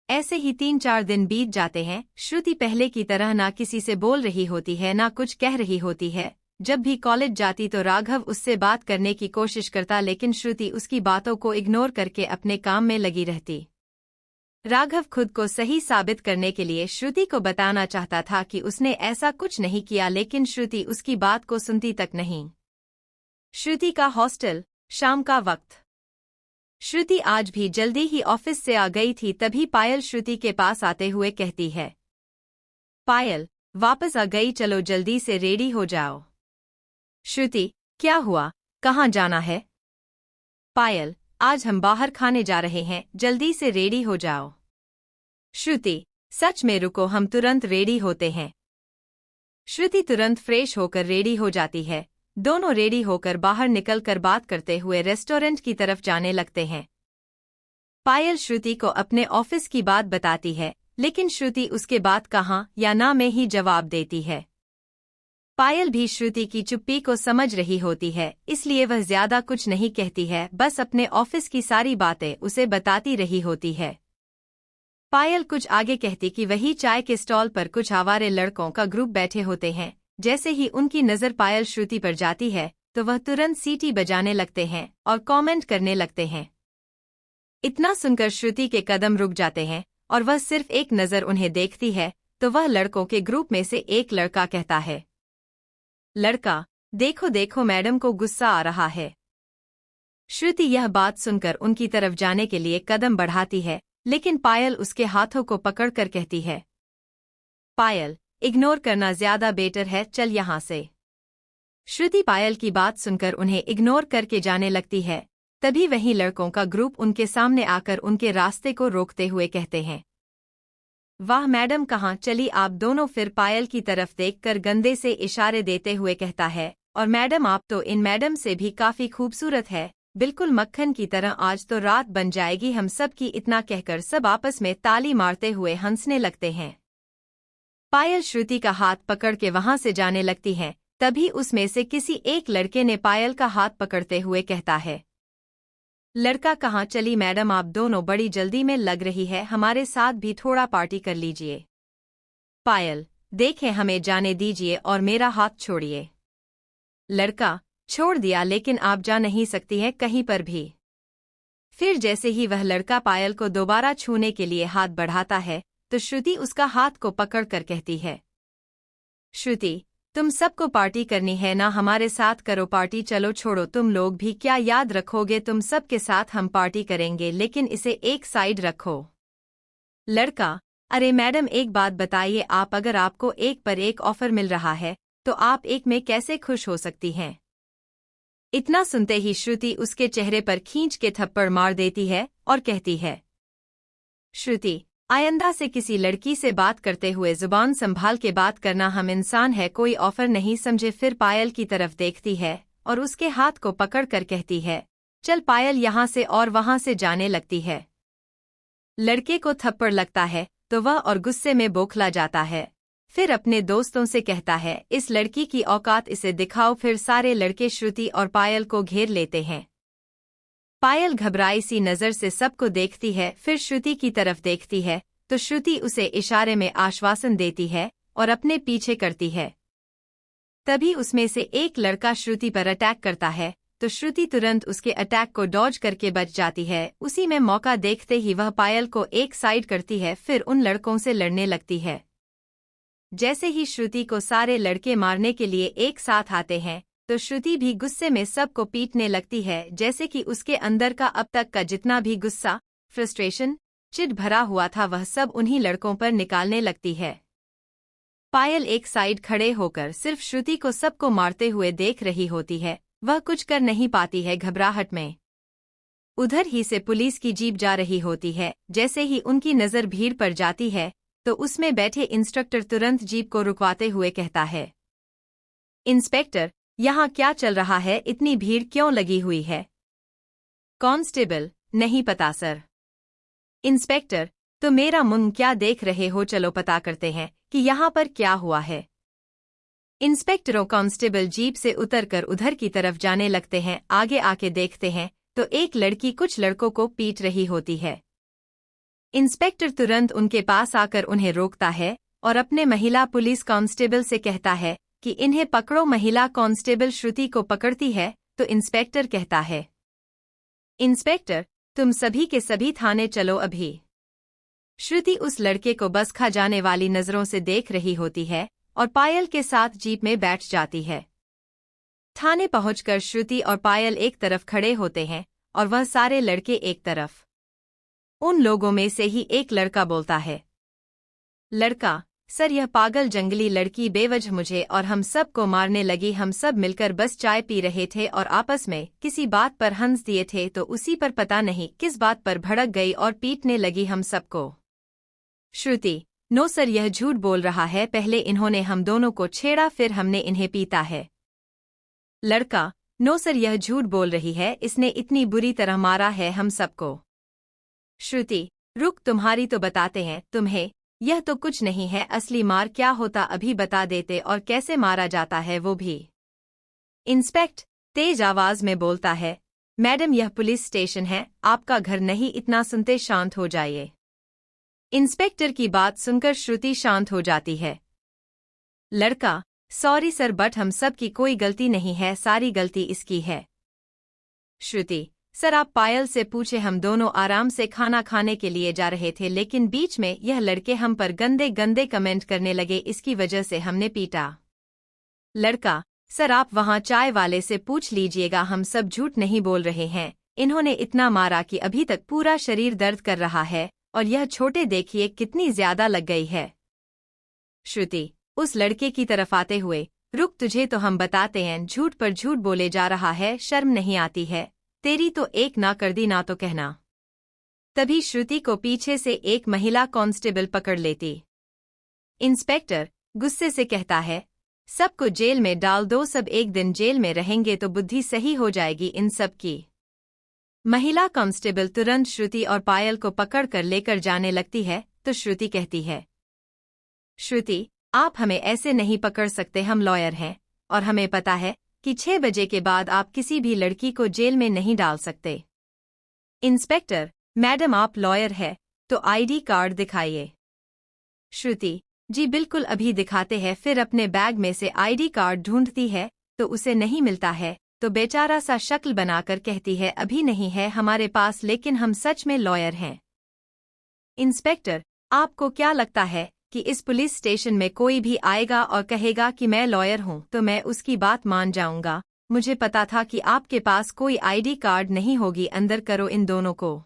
ऐसे ही 3-4 दिन बीत जाते हैं। श्रुति पहले की तरह ना किसी से बोल रही होती है, ना कुछ कह रही होती है। जब भी कॉलेज जाती तो राघव उससे बात करने की कोशिश करता, लेकिन श्रुति उसकी बातों को इग्नोर करके अपने काम में लगी रहती। राघव खुद को सही साबित करने के लिए श्रुति को बताना चाहता था कि उसने ऐसा कुछ नहीं किया, लेकिन श्रुति उसकी बात को सुनती तक नहीं। श्रुति का हॉस्टल, शाम का वक्त। श्रुति आज भी जल्दी ही ऑफिस से आ गई थी, तभी पायल श्रुति के पास आते हुए कहती है, पायल वापस आ गई, चलो जल्दी से रेडी हो जाओ। श्रुति क्या हुआ, कहाँ जाना है? पायल आज हम बाहर खाने जा रहे हैं, जल्दी से रेडी हो जाओ। श्रुति, सच में रुको, हम तुरंत रेडी होते हैं। श्रुति तुरंत फ्रेश होकर रेडी हो जाती है। दोनों रेडी होकर बाहर निकलकर बात करते हुए रेस्टोरेंट की तरफ जाने लगते हैं। पायल श्रुति को अपने ऑफिस की बात बताती है, लेकिन श्रुति उसके बात कहाँ या ना में ही जवाब देती है। पायल भी श्रुति की चुप्पी को समझ रही होती है, इसलिए वह ज्यादा कुछ नहीं कहती है, बस अपने ऑफिस की सारी बातें उसे बताती रही होती है। पायल कुछ आगे कहती कि वही चाय के स्टॉल पर कुछ आवारे लड़कों का ग्रुप बैठे होते हैं। जैसे ही उनकी नज़र पायल श्रुति पर जाती है तो वह तुरंत सीटी बजाने लगते हैं और कमेंट करने लगते हैं। इतना सुनकर श्रुति के कदम रुक जाते हैं और वह सिर्फ एक नज़र उन्हें देखती है तो वह लड़कों के ग्रुप में से एक लड़का कहता है, लड़का, देखो देखो मैडम को गुस्सा आ रहा है। श्रुति यह बात सुनकर उनकी तरफ जाने के लिए कदम बढ़ाती है, लेकिन पायल उसके हाथों को पकड़कर कहती है, पायल, इग्नोर करना ज्यादा बेटर है, चल यहाँ से। श्रुति पायल की बात सुनकर उन्हें इग्नोर करके जाने लगती है। तभी वहीं लड़कों का ग्रुप उनके सामने आकर उनके रास्ते को रोकते हुए कहते हैं, वाह मैडम, कहाँ चली आप दोनों। फिर पायल की तरफ देखकर गंदे से इशारे देते हुए कहता है, और मैडम आप तो इन मैडम से भी काफी खूबसूरत है, बिल्कुल मक्खन की तरह, आज तो रात बन जाएगी हम सब की। इतना कहकर सब आपस में ताली मारते हुए हंसने लगते हैं। पायल श्रुति का हाथ पकड़ के वहां से जाने लगती है। तभी उसमें से किसी एक लड़के ने पायल का हाथ पकड़ते हुए कहता है, लड़का, कहाँ चली मैडम, आप दोनों बड़ी जल्दी में लग रही है, हमारे साथ भी थोड़ा पार्टी कर लीजिए। पायल, देखें, हमें जाने दीजिए और मेरा हाथ छोड़िए। लड़का, छोड़ दिया, लेकिन आप जा नहीं सकती हैं कहीं पर भी। फिर जैसे ही वह लड़का पायल को दोबारा छूने के लिए हाथ बढ़ाता है तो श्रुति उसका हाथ को पकड़कर कहती है, श्रुति, तुम सबको पार्टी करनी है ना, हमारे साथ करो पार्टी, चलो छोड़ो तुम लोग भी, क्या याद रखोगे, तुम सब के साथ हम पार्टी करेंगे, लेकिन इसे एक साइड रखो। लड़का, अरे मैडम एक बात बताइए, आप अगर आपको एक पर एक ऑफर मिल रहा है तो आप एक में कैसे खुश हो सकती हैं। इतना सुनते ही श्रुति उसके चेहरे पर खींच के थप्पड़ मार देती है और कहती है, श्रुति, आइंदा से किसी लड़की से बात करते हुए जुबान संभाल के बात करना, हम इंसान है, कोई ऑफर नहीं समझे। फिर पायल की तरफ देखती है और उसके हाथ को पकड़कर कहती है, चल पायल यहाँ से, और वहां से जाने लगती है। लड़के को थप्पड़ लगता है तो वह और गुस्से में बौखला जाता है। फिर अपने दोस्तों से कहता है, इस लड़की की औकात इसे दिखाओ। फिर सारे लड़के श्रुति और पायल को घेर लेते हैं। पायल घबराई सी नज़र से सबको देखती है, फिर श्रुति की तरफ देखती है तो श्रुति उसे इशारे में आश्वासन देती है और अपने पीछे करती है। तभी उसमें से एक लड़का श्रुति पर अटैक करता है तो श्रुति तुरंत उसके अटैक को डॉज करके बच जाती है। उसी में मौका देखते ही वह पायल को एक साइड करती है, फिर उन लड़कों से लड़ने लगती है। जैसे ही श्रुति को सारे लड़के मारने के लिए एक साथ आते हैं तो श्रुति भी गुस्से में सबको पीटने लगती है, जैसे कि उसके अंदर का अब तक का जितना भी गुस्सा, फ्रस्ट्रेशन, चिढ़ भरा हुआ था वह सब उन्हीं लड़कों पर निकालने लगती है। पायल एक साइड खड़े होकर सिर्फ श्रुति को सबको मारते हुए देख रही होती है, वह कुछ कर नहीं पाती है घबराहट में। उधर ही से पुलिस की जीप जा रही होती है। जैसे ही उनकी नज़र भीड़ पर जाती है तो उसमें बैठे इंस्ट्रक्टर तुरंत जीप को रुकवाते हुए कहता है, इंस्पेक्टर, यहाँ क्या चल रहा है, इतनी भीड़ क्यों लगी हुई है। कांस्टेबल, नहीं पता सर। इंस्पेक्टर, तो मेरा मुंह क्या देख रहे हो, चलो पता करते हैं कि यहाँ पर क्या हुआ है। इंस्पेक्टरों कांस्टेबल जीप से उतरकर उधर की तरफ जाने लगते हैं। आगे आके देखते हैं तो एक लड़की कुछ लड़कों को पीट रही होती है। इंस्पेक्टर तुरंत उनके पास आकर उन्हें रोकता है और अपने महिला पुलिस कांस्टेबल से कहता है कि इन्हें पकड़ो। महिला कांस्टेबल श्रुति को पकड़ती है तो इंस्पेक्टर कहता है, इंस्पेक्टर, तुम सभी के सभी थाने चलो अभी। श्रुति उस लड़के को बस खा जाने वाली नजरों से देख रही होती है और पायल के साथ जीप में बैठ जाती है। थाने पहुंचकर श्रुति और पायल एक तरफ खड़े होते हैं और वह सारे लड़के एक तरफ। उन लोगों में से ही एक लड़का बोलता है, लड़का, सर यह पागल जंगली लड़की बेवजह मुझे और हम सब को मारने लगी। हम सब मिलकर बस चाय पी रहे थे और आपस में किसी बात पर हंस दिए थे तो उसी पर पता नहीं किस बात पर भड़क गई और पीटने लगी हम सबको। श्रुति: नो सर, यह झूठ बोल रहा है। पहले इन्होंने हम दोनों को छेड़ा, फिर हमने इन्हें पीटा है। लड़का: नो सर, यह झूठ बोल रही है। इसने इतनी बुरी तरह मारा है हम सबको। श्रुति: रुक, तुम्हारी तो बताते हैं तुम्हें। यह तो कुछ नहीं है, असली मार क्या होता अभी बता देते, और कैसे मारा जाता है वो भी। इंस्पेक्टर तेज आवाज में बोलता है। मैडम, यह पुलिस स्टेशन है, आपका घर नहीं। इतना सुनते शांत हो जाइए। इंस्पेक्टर की बात सुनकर श्रुति शांत हो जाती है। लड़का: सॉरी सर, बट हम सब की कोई गलती नहीं है, सारी गलती इसकी है। श्रुति: सर आप पायल से पूछे, हम दोनों आराम से खाना खाने के लिए जा रहे थे, लेकिन बीच में यह लड़के हम पर गंदे गंदे कमेंट करने लगे, इसकी वजह से हमने पीटा। लड़का: सर आप वहाँ चाय वाले से पूछ लीजिएगा, हम सब झूठ नहीं बोल रहे हैं। इन्होंने इतना मारा कि अभी तक पूरा शरीर दर्द कर रहा है, और यह छोटे देखिए कितनी ज्यादा लग गई है। श्रुति उस लड़के की तरफ आते हुए: रुक, तुझे तो हम बताते हैं, झूठ पर झूठ बोले जा रहा है, शर्म नहीं आती है तेरी तो एक ना कर दी ना तो कहना। तभी श्रुति को पीछे से एक महिला कांस्टेबल पकड़ लेती। इंस्पेक्टर गुस्से से कहता है, सबको जेल में डाल दो, सब एक दिन जेल में रहेंगे तो बुद्धि सही हो जाएगी इन सब की। महिला कांस्टेबल तुरंत श्रुति और पायल को पकड़ कर लेकर जाने लगती है तो श्रुति कहती है, श्रुति आप हमें ऐसे नहीं पकड़ सकते, हम लॉयर हैं और हमें पता है कि 6 बजे के बाद आप किसी भी लड़की को जेल में नहीं डाल सकते। इंस्पेक्टर: मैडम आप लॉयर है तो आईडी कार्ड दिखाइए। श्रुति: जी बिल्कुल, अभी दिखाते हैं। फिर अपने बैग में से आईडी कार्ड ढूंढती है तो उसे नहीं मिलता है तो बेचारा सा शक्ल बनाकर कहती है, अभी नहीं है हमारे पास, लेकिन हम सच में लॉयर हैं। इंस्पेक्टर: आपको क्या लगता है कि इस पुलिस स्टेशन में कोई भी आएगा और कहेगा कि मैं लॉयर हूं तो मैं उसकी बात मान जाऊंगा? मुझे पता था कि आपके पास कोई आईडी कार्ड नहीं होगी, अंदर करो इन दोनों को।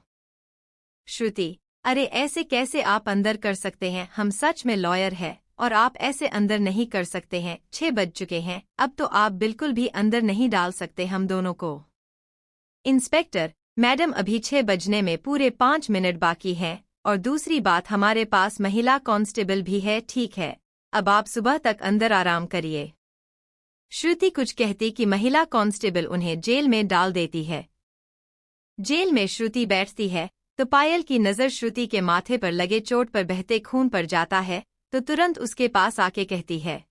श्रुति: अरे ऐसे कैसे आप अंदर कर सकते हैं, हम सच में लॉयर हैं और आप ऐसे अंदर नहीं कर सकते हैं, 6 बज चुके हैं, अब तो आप बिल्कुल भी अंदर नहीं डाल सकते हम दोनों को। इंस्पेक्टर: मैडम अभी 6 बजने में पूरे 5 मिनट बाकी हैं, और दूसरी बात हमारे पास महिला कांस्टेबल भी है, ठीक है अब आप सुबह तक अंदर आराम करिए। श्रुति कुछ कहती कि महिला कांस्टेबल उन्हें जेल में डाल देती है। जेल में श्रुति बैठती है तो पायल की नज़र श्रुति के माथे पर लगे चोट पर बहते खून पर जाता है तो तुरंत उसके पास आके कहती है,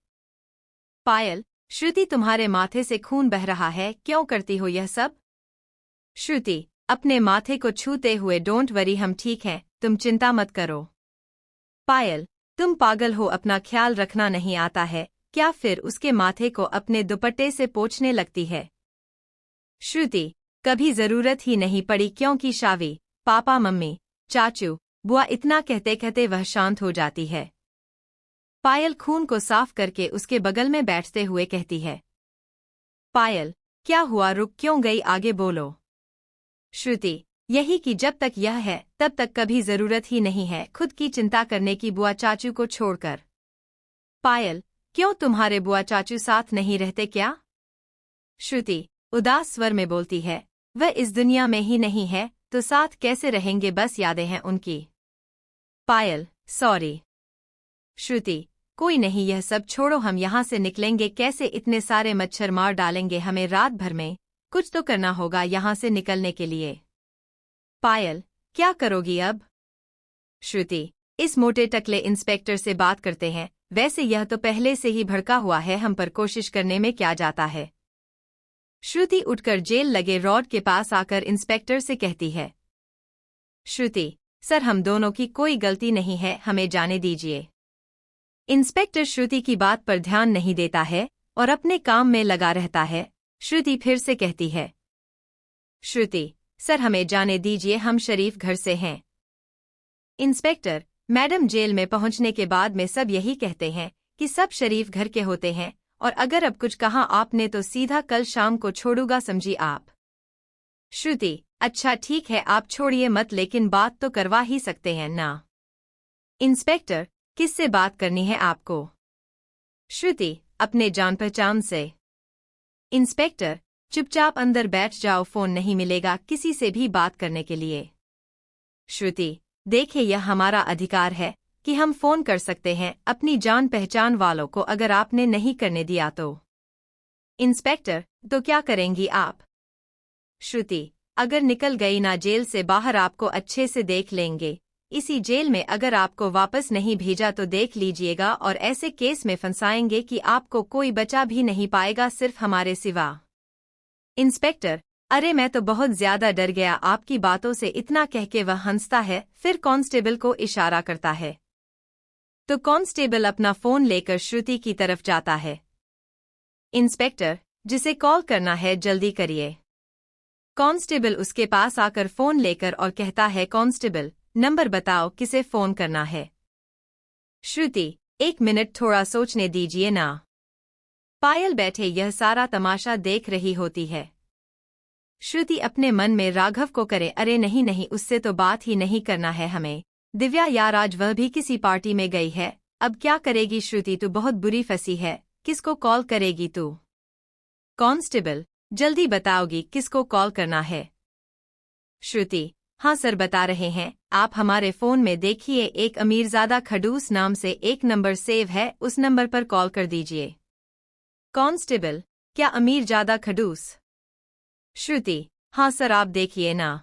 पायल श्रुति तुम्हारे माथे से खून बह रहा है, क्यों करती हो यह सब? श्रुति अपने माथे को छूते हुए, डोंट वरी हम ठीक हैं, तुम चिंता मत करो। पायल तुम पागल हो, अपना ख्याल रखना नहीं आता है क्या? फिर उसके माथे को अपने दुपट्टे से पोंछने लगती है। श्रुति कभी जरूरत ही नहीं पड़ी, क्योंकि शावी पापा मम्मी चाचू बुआ इतना कहते कहते वह शांत हो जाती है। पायल खून को साफ करके उसके बगल में बैठते हुए कहती है, पायल क्या हुआ, रुक क्यों गई, आगे बोलो। श्रुति यही कि जब तक यह है तब तक कभी जरूरत ही नहीं है खुद की चिंता करने की, बुआ चाचू को छोड़कर। पायल क्यों, तुम्हारे बुआ चाचू साथ नहीं रहते क्या? श्रुति उदास स्वर में बोलती है, वह इस दुनिया में ही नहीं है तो साथ कैसे रहेंगे, बस यादें हैं उनकी। पायल सॉरी। श्रुति कोई नहीं, यह सब छोड़ो, हम यहाँ से निकलेंगे कैसे, इतने सारे मच्छर मार डालेंगे हमें रात भर में, कुछ तो करना होगा यहाँ से निकलने के लिए। पायल क्या करोगी अब? श्रुति इस मोटे टकले इंस्पेक्टर से बात करते हैं, वैसे यह तो पहले से ही भड़का हुआ है, हम पर कोशिश करने में क्या जाता है। श्रुति उठकर जेल लगे रॉड के पास आकर इंस्पेक्टर से कहती है, श्रुति सर हम दोनों की कोई गलती नहीं है, हमें जाने दीजिए। इंस्पेक्टर श्रुति की बात पर ध्यान नहीं देता है और अपने काम में लगा रहता है। श्रुति फिर से कहती है, श्रुति सर हमें जाने दीजिए, हम शरीफ घर से हैं। इंस्पेक्टर मैडम जेल में पहुंचने के बाद में सब यही कहते हैं कि सब शरीफ घर के होते हैं, और अगर अब कुछ कहा आपने तो सीधा कल शाम को छोड़ूंगा, समझी आप? श्रुति अच्छा ठीक है, आप छोड़िए मत, लेकिन बात तो करवा ही सकते हैं ना। इंस्पेक्टर किससे बात करनी है आपको? श्रुति, अपने जान पहचान से। इंस्पेक्टर, चुपचाप अंदर बैठ जाओ, फोन नहीं मिलेगा किसी से भी बात करने के लिए। श्रुति, देखिए यह हमारा अधिकार है कि हम फोन कर सकते हैं अपनी जान पहचान वालों को, अगर आपने नहीं करने दिया तो। इंस्पेक्टर, तो क्या करेंगी आप? श्रुति, अगर निकल गई ना जेल से बाहर आपको अच्छे से देख लेंगे, इसी जेल में अगर आपको वापस नहीं भेजा तो देख लीजिएगा, और ऐसे केस में फंसाएंगे कि आपको कोई बचा भी नहीं पाएगा सिर्फ हमारे सिवा। इंस्पेक्टर, अरे मैं तो बहुत ज्यादा डर गया आपकी बातों से। इतना कह के वह हंसता है, फिर कांस्टेबल को इशारा करता है तो कांस्टेबल अपना फोन लेकर श्रुति की तरफ जाता है। इंस्पेक्टर, जिसे कॉल करना है जल्दी करिए। कांस्टेबल उसके पास आकर फोन लेकर और कहता है, कांस्टेबल नंबर बताओ किसे फोन करना है। श्रुति, 1 मिनट थोड़ा सोचने दीजिए ना। पायल बैठे यह सारा तमाशा देख रही होती है। श्रुति अपने मन में राघव को करे, अरे नहीं नहीं, उससे तो बात ही नहीं करना है हमें। दिव्या यार, आज वह भी किसी पार्टी में गई है, अब क्या करेगी श्रुति, तू बहुत बुरी फंसी है, किसको कॉल करेगी तू? कांस्टेबल, जल्दी बताओगी किसको कॉल करना है? श्रुति, हाँ सर बता रहे हैं, आप हमारे फोन में देखिए, एक अमीरजादा खडूस नाम से एक नंबर सेव है, उस नंबर पर कॉल कर दीजिए। कांस्टेबल, क्या अमीरजादा खडूस? श्रुति, हाँ सर आप देखिए ना।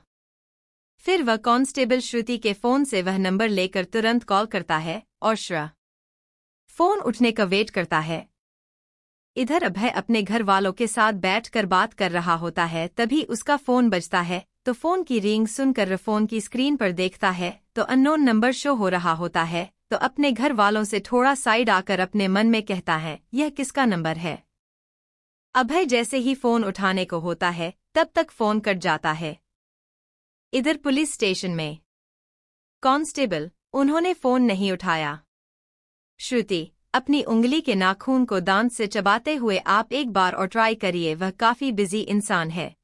फिर वह कांस्टेबल श्रुति के फोन से वह नंबर लेकर तुरंत कॉल करता है और फोन उठने का वेट करता है। इधर अभय अपने घर वालों के साथ बैठकर बात कर रहा होता है, तभी उसका फोन बजता है तो फोन की रिंग सुनकर फोन की स्क्रीन पर देखता है तो अननोन नंबर शो हो रहा होता है, तो अपने घर वालों से थोड़ा साइड आकर अपने मन में कहता है, यह किसका नंबर है? अभय जैसे ही फोन उठाने को होता है तब तक फोन कट जाता है। इधर पुलिस स्टेशन में कांस्टेबल, उन्होंने फोन नहीं उठाया। श्रुति, अपनी उंगली के नाखून को दांत से चबाते हुए आप एक बार और ट्राई करिए, वह काफी बिजी इंसान है।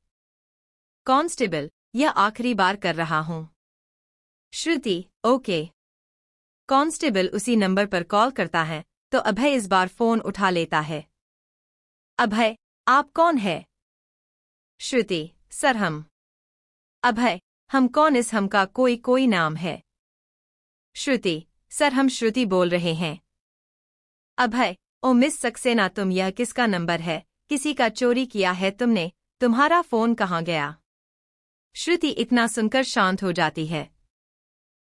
कांस्टेबल, यह आखिरी बार कर रहा हूं। श्रुति, ओके। कांस्टेबल उसी नंबर पर कॉल करता है तो अभय इस बार फोन उठा लेता है। अभय, आप कौन है? श्रुति, सर हम। अभय, हम कौन? इस हम का कोई नाम है। श्रुति, सर हम श्रुति बोल रहे हैं। अभय, ओ मिस सक्सेना, तुम यह किसका नंबर है? किसी का चोरी किया है तुमने? तुम्हारा फोन कहाँ गया? श्रुति इतना सुनकर शांत हो जाती है।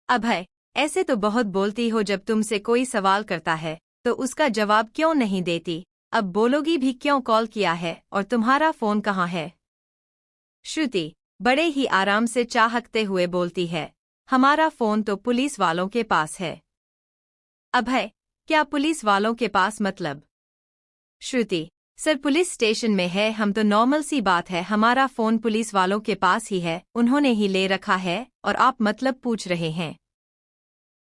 अभय, ऐसे तो बहुत बोलती हो, जब तुमसे कोई सवाल करता है तो उसका जवाब क्यों नहीं देती? अब बोलोगी भी क्यों कॉल किया है और तुम्हारा फोन कहाँ है? श्रुति बड़े ही आराम से चाहकते हुए बोलती है, हमारा फोन तो पुलिस वालों के पास है। अभय, क्या पुलिस वालों के पास मतलब? श्रुति, सर पुलिस स्टेशन में है हम, तो नॉर्मल सी बात है, हमारा फोन पुलिस वालों के पास ही है, उन्होंने ही ले रखा है और आप मतलब पूछ रहे हैं।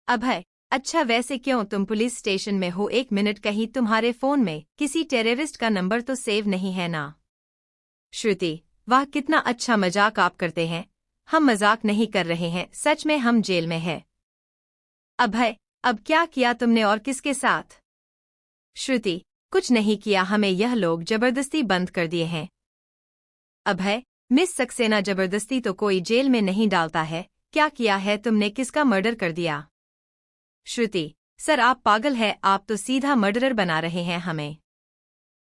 अभय, अच्छा वैसे क्यों तुम पुलिस स्टेशन में हो? 1 मिनट, कहीं तुम्हारे फोन में किसी टेररिस्ट का नंबर तो सेव नहीं है ना? श्रुति, वाह कितना अच्छा मजाक आप करते हैं, हम मजाक नहीं कर रहे हैं, सच में हम जेल में हैं। अभय, अब क्या किया तुमने और किसके साथ? श्रुति, कुछ नहीं किया, हमें यह लोग जबरदस्ती बंद कर दिए हैं। अभय, मिस सक्सेना, जबरदस्ती तो कोई जेल में नहीं डालता है, क्या किया है तुमने? किसका मर्डर कर दिया? श्रुति, सर आप पागल है, आप तो सीधा मर्डरर बना रहे हैं हमें।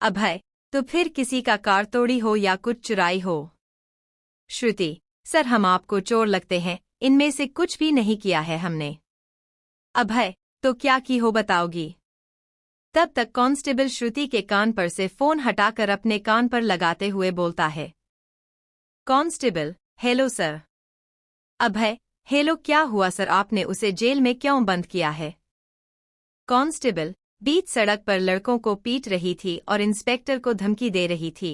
अभय, तो फिर किसी का कार तोड़ी हो या कुछ चुराई हो? श्रुति, सर हम आपको चोर लगते हैं, इनमें से कुछ भी नहीं किया है हमने। अभय, तो क्या की हो बताओगी? तब तक कांस्टेबल श्रुति के कान पर से फोन हटाकर अपने कान पर लगाते हुए बोलता है। Constable, hello sir. Abhay, hello, क्या हुआ सर, आपने उसे जेल में क्यों बंद किया है? कांस्टेबल, बीच सड़क पर लड़कों को पीट रही थी और इंस्पेक्टर को धमकी दे रही थी।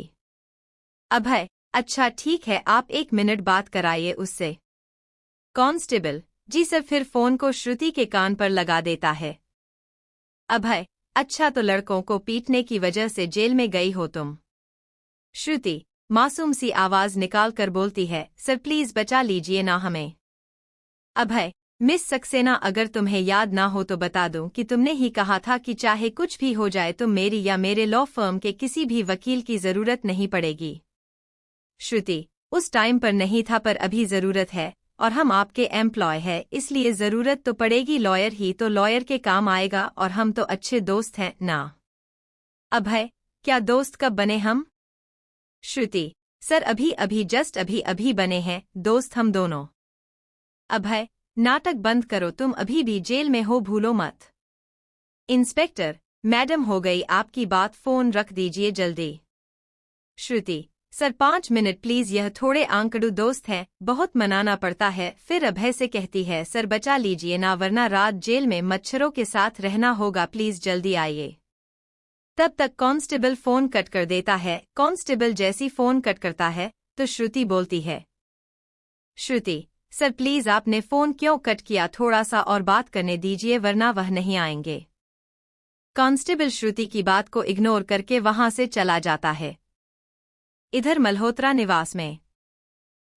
अभय, अच्छा ठीक है, आप 1 मिनट बात कराइए उससे। कांस्टेबल, जी सर, फिर फोन को श्रुति के कान पर लगा देता है। अभय, अच्छा तो लड़कों को पीटने की वजह से जेल में गई हो तुम? श्रुति मासूम सी आवाज निकाल कर बोलती है, सर प्लीज बचा लीजिए ना हमें। अभय, मिस सक्सेना, अगर तुम्हें याद ना हो तो बता दूं कि तुमने ही कहा था कि चाहे कुछ भी हो जाए तुम मेरी या मेरे लॉ फर्म के किसी भी वकील की जरूरत नहीं पड़ेगी। श्रुति, उस टाइम पर नहीं था पर अभी जरूरत है, और हम आपके एम्प्लॉय है इसलिए जरूरत तो पड़ेगी। लॉयर ही तो लॉयर के काम आएगा, और हम तो अच्छे दोस्त हैं ना। अभय, क्या दोस्त कब बने हम? श्रुति, सर अभी अभी जस्ट अभी अभी बने हैं दोस्त हम दोनों। अभय, नाटक बंद करो, तुम अभी भी जेल में हो, भूलो मत। इंस्पेक्टर, मैडम हो गई आपकी बात, फोन रख दीजिए जल्दी। श्रुति, सर 5 मिनट प्लीज, यह थोड़े आंकड़ू दोस्त हैं, बहुत मनाना पड़ता है। फिर अभय से कहती है, सर बचा लीजिए ना वरना रात जेल में मच्छरों के साथ रहना होगा, प्लीज जल्दी आइए। तब तक कांस्टेबल फोन कट कर देता है। कांस्टेबल जैसी फोन कट करता है तो श्रुति बोलती है, श्रुति, सर प्लीज आपने फोन क्यों कट किया, थोड़ा सा और बात करने दीजिए वरना वह नहीं आएंगे। कांस्टेबल श्रुति की बात को इग्नोर करके वहां से चला जाता है। इधर मल्होत्रा निवास में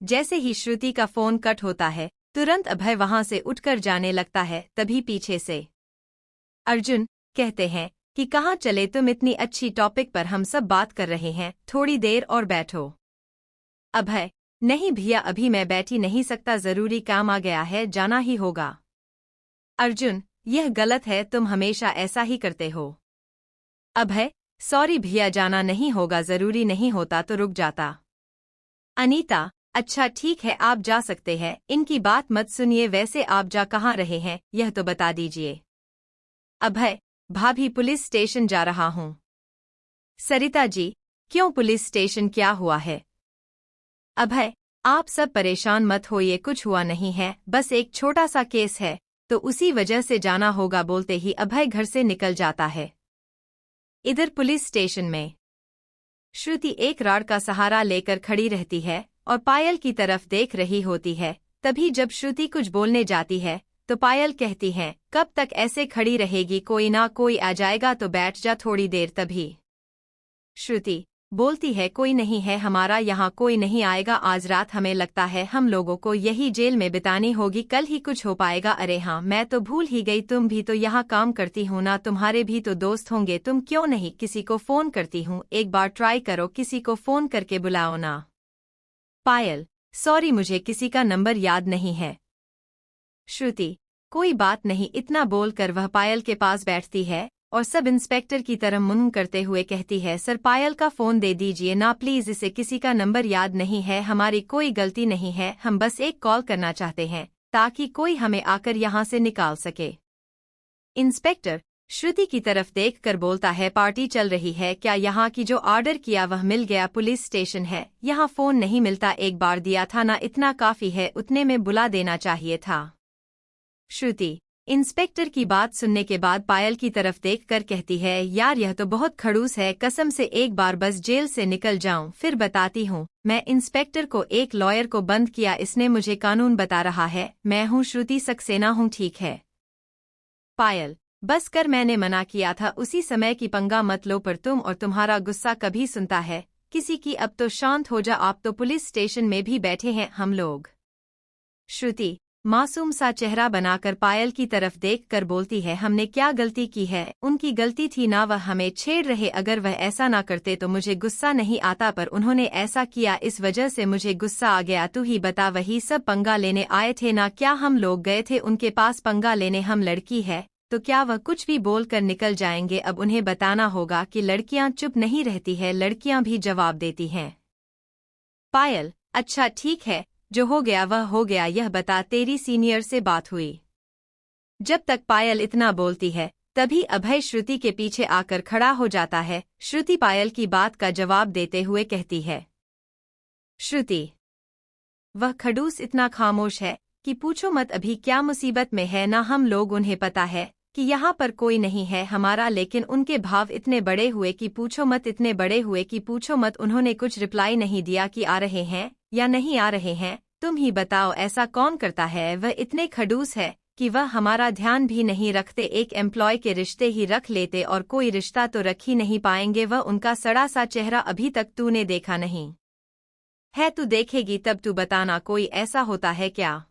जैसे ही श्रुति का फोन कट होता है तुरंत अभय वहां से उठकर जाने लगता है। तभी पीछे से अर्जुन कहते हैं कि कहाँ चले तुम, इतनी अच्छी टॉपिक पर हम सब बात कर रहे हैं, थोड़ी देर और बैठो। अभय, नहीं भैया अभी मैं बैठी नहीं सकता, जरूरी काम आ गया है, जाना ही होगा। अर्जुन, यह गलत है, तुम हमेशा ऐसा ही करते हो। अभय, सॉरी भैया जाना नहीं होगा, जरूरी नहीं होता तो रुक जाता। अनीता, अच्छा ठीक है आप जा सकते हैं, इनकी बात मत सुनिए, वैसे आप जा कहाँ रहे हैं यह तो बता दीजिए। अभय, भाभी पुलिस स्टेशन जा रहा हूँ। सरिता जी, क्यों पुलिस स्टेशन, क्या हुआ है? अभय, आप सब परेशान मत होइए, कुछ हुआ नहीं है, बस एक छोटा सा केस है तो उसी वजह से जाना होगा। बोलते ही अभय घर से निकल जाता है। इधर पुलिस स्टेशन में श्रुति एक रॉड का सहारा लेकर खड़ी रहती है और पायल की तरफ देख रही होती है। तभी जब श्रुति कुछ बोलने जाती है तो पायल कहती है, कब तक ऐसे खड़ी रहेगी, कोई ना कोई आ जाएगा तो बैठ जा थोड़ी देर। तभी श्रुति बोलती है, कोई नहीं है हमारा यहाँ, कोई नहीं आएगा आज रात, हमें लगता है हम लोगों को यही जेल में बितानी होगी, कल ही कुछ हो पाएगा। अरे हाँ मैं तो भूल ही गई, तुम भी तो यहाँ काम करती हो ना, तुम्हारे भी तो दोस्त होंगे, तुम क्यों नहीं किसी को फोन करती हूँ, एक बार ट्राई करो, किसी को फोन करके बुलाओ ना। पायल, सॉरी मुझे किसी का नंबर याद नहीं है। श्रुति, कोई बात नहीं, इतना बोलकर वह पायल के पास बैठती है और सब इंस्पेक्टर की तरह मुंह करते हुए कहती है, सर पायल का फोन दे दीजिए ना प्लीज, इसे किसी का नंबर याद नहीं है, हमारी कोई गलती नहीं है, हम बस एक कॉल करना चाहते हैं ताकि कोई हमें आकर यहाँ से निकाल सके। इंस्पेक्टर श्रुति की तरफ देखकर बोलता है, पार्टी चल रही है क्या, यहाँ की जो ऑर्डर किया वह मिल गया, पुलिस स्टेशन है, यहाँ फोन नहीं मिलता, एक बार दिया था ना, इतना काफी है, उतने में बुला देना चाहिए था। श्रुति इंस्पेक्टर की बात सुनने के बाद पायल की तरफ देखकर कहती है, यार यह तो बहुत खड़ूस है, कसम से एक बार बस जेल से निकल जाऊं फिर बताती हूँ। मैं इंस्पेक्टर को एक लॉयर को बंद किया, इसने मुझे कानून बता रहा है, मैं हूँ श्रुति सक्सेना हूँ, ठीक है। पायल, बस कर, मैंने मना किया था उसी समय की, पंगा मत लो, पर तुम और तुम्हारा गुस्सा कभी सुनता है किसी की, अब तो शांत हो जा, आप तो पुलिस स्टेशन में भी बैठे हैं हम लोग। श्रुति मासूम सा चेहरा बनाकर पायल की तरफ देखकर बोलती है, हमने क्या गलती की है, उनकी गलती थी ना, वह हमें छेड़ रहे, अगर वह ऐसा ना करते तो मुझे गुस्सा नहीं आता, पर उन्होंने ऐसा किया इस वजह से मुझे गुस्सा आ गया। तू ही बता, वही सब पंगा लेने आए थे ना, क्या हम लोग गए थे उनके पास पंगा लेने, हम लड़की है तो क्या वह कुछ भी बोलकर निकल जाएंगे, अब उन्हें बताना होगा कि लड़कियां चुप नहीं रहती है, लड़कियां भी जवाब देती हैं। पायल, अच्छा ठीक है, जो हो गया वह हो गया, यह बता तेरी सीनियर से बात हुई? जब तक पायल इतना बोलती है तभी अभय श्रुति के पीछे आकर खड़ा हो जाता है। श्रुति पायल की बात का जवाब देते हुए कहती है, श्रुति वह खड़ूस इतना खामोश है कि पूछो मत, अभी क्या मुसीबत में है ना, हम लोग, उन्हें पता है कि यहाँ पर कोई नहीं है हमारा, लेकिन उनके भाव इतने बड़े हुए कि पूछो मत, इतने बड़े हुए कि पूछो मत, उन्होंने कुछ रिप्लाई नहीं दिया कि आ रहे हैं या नहीं आ रहे हैं, तुम ही बताओ ऐसा कौन करता है, वह इतने खड़ूस है कि वह हमारा ध्यान भी नहीं रखते, एक एम्प्लॉय के रिश्ते ही रख लेते और कोई रिश्ता तो रख ही नहीं पाएंगे, वह उनका सड़ा सा चेहरा अभी तक तूने देखा नहीं है, तू देखेगी तब तू बताना, कोई ऐसा होता है क्या?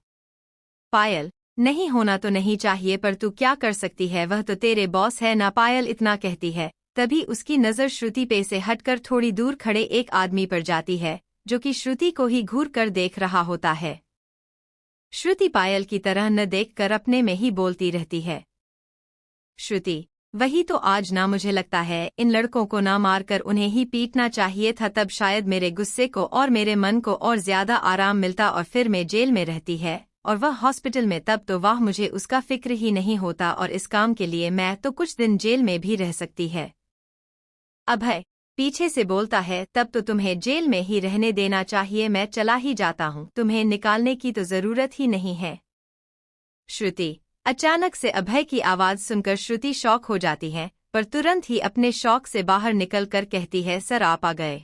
पायल, नहीं होना तो नहीं चाहिए पर तू क्या कर सकती है, वह तो तेरे बॉस है ना। पायल इतना कहती है, तभी उसकी नज़र श्रुति पे से हटकर थोड़ी दूर खड़े एक आदमी पर जाती है, जो कि श्रुति को ही घूर कर देख रहा होता है। श्रुति पायल की तरह न देखकर अपने में ही बोलती रहती है, श्रुति वही तो, आज ना मुझे लगता है इन लड़कों को ना मारकर उन्हें ही पीटना चाहिए था, तब शायद मेरे गुस्से को और मेरे मन को और ज्यादा आराम मिलता और फिर मैं जेल में रहती है और वह हॉस्पिटल में, तब तो वाह मुझे उसका फिक्र ही नहीं होता और इस काम के लिए मैं तो कुछ दिन जेल में भी रह सकती है। अभय पीछे से बोलता है, तब तो तुम्हें जेल में ही रहने देना चाहिए, मैं चला ही जाता हूँ, तुम्हें निकालने की तो जरूरत ही नहीं है। श्रुति अचानक से अभय की आवाज सुनकर श्रुति शॉक हो जाती है, पर तुरंत ही अपने शॉक से बाहर निकलकर कहती है, सर आप आ गए।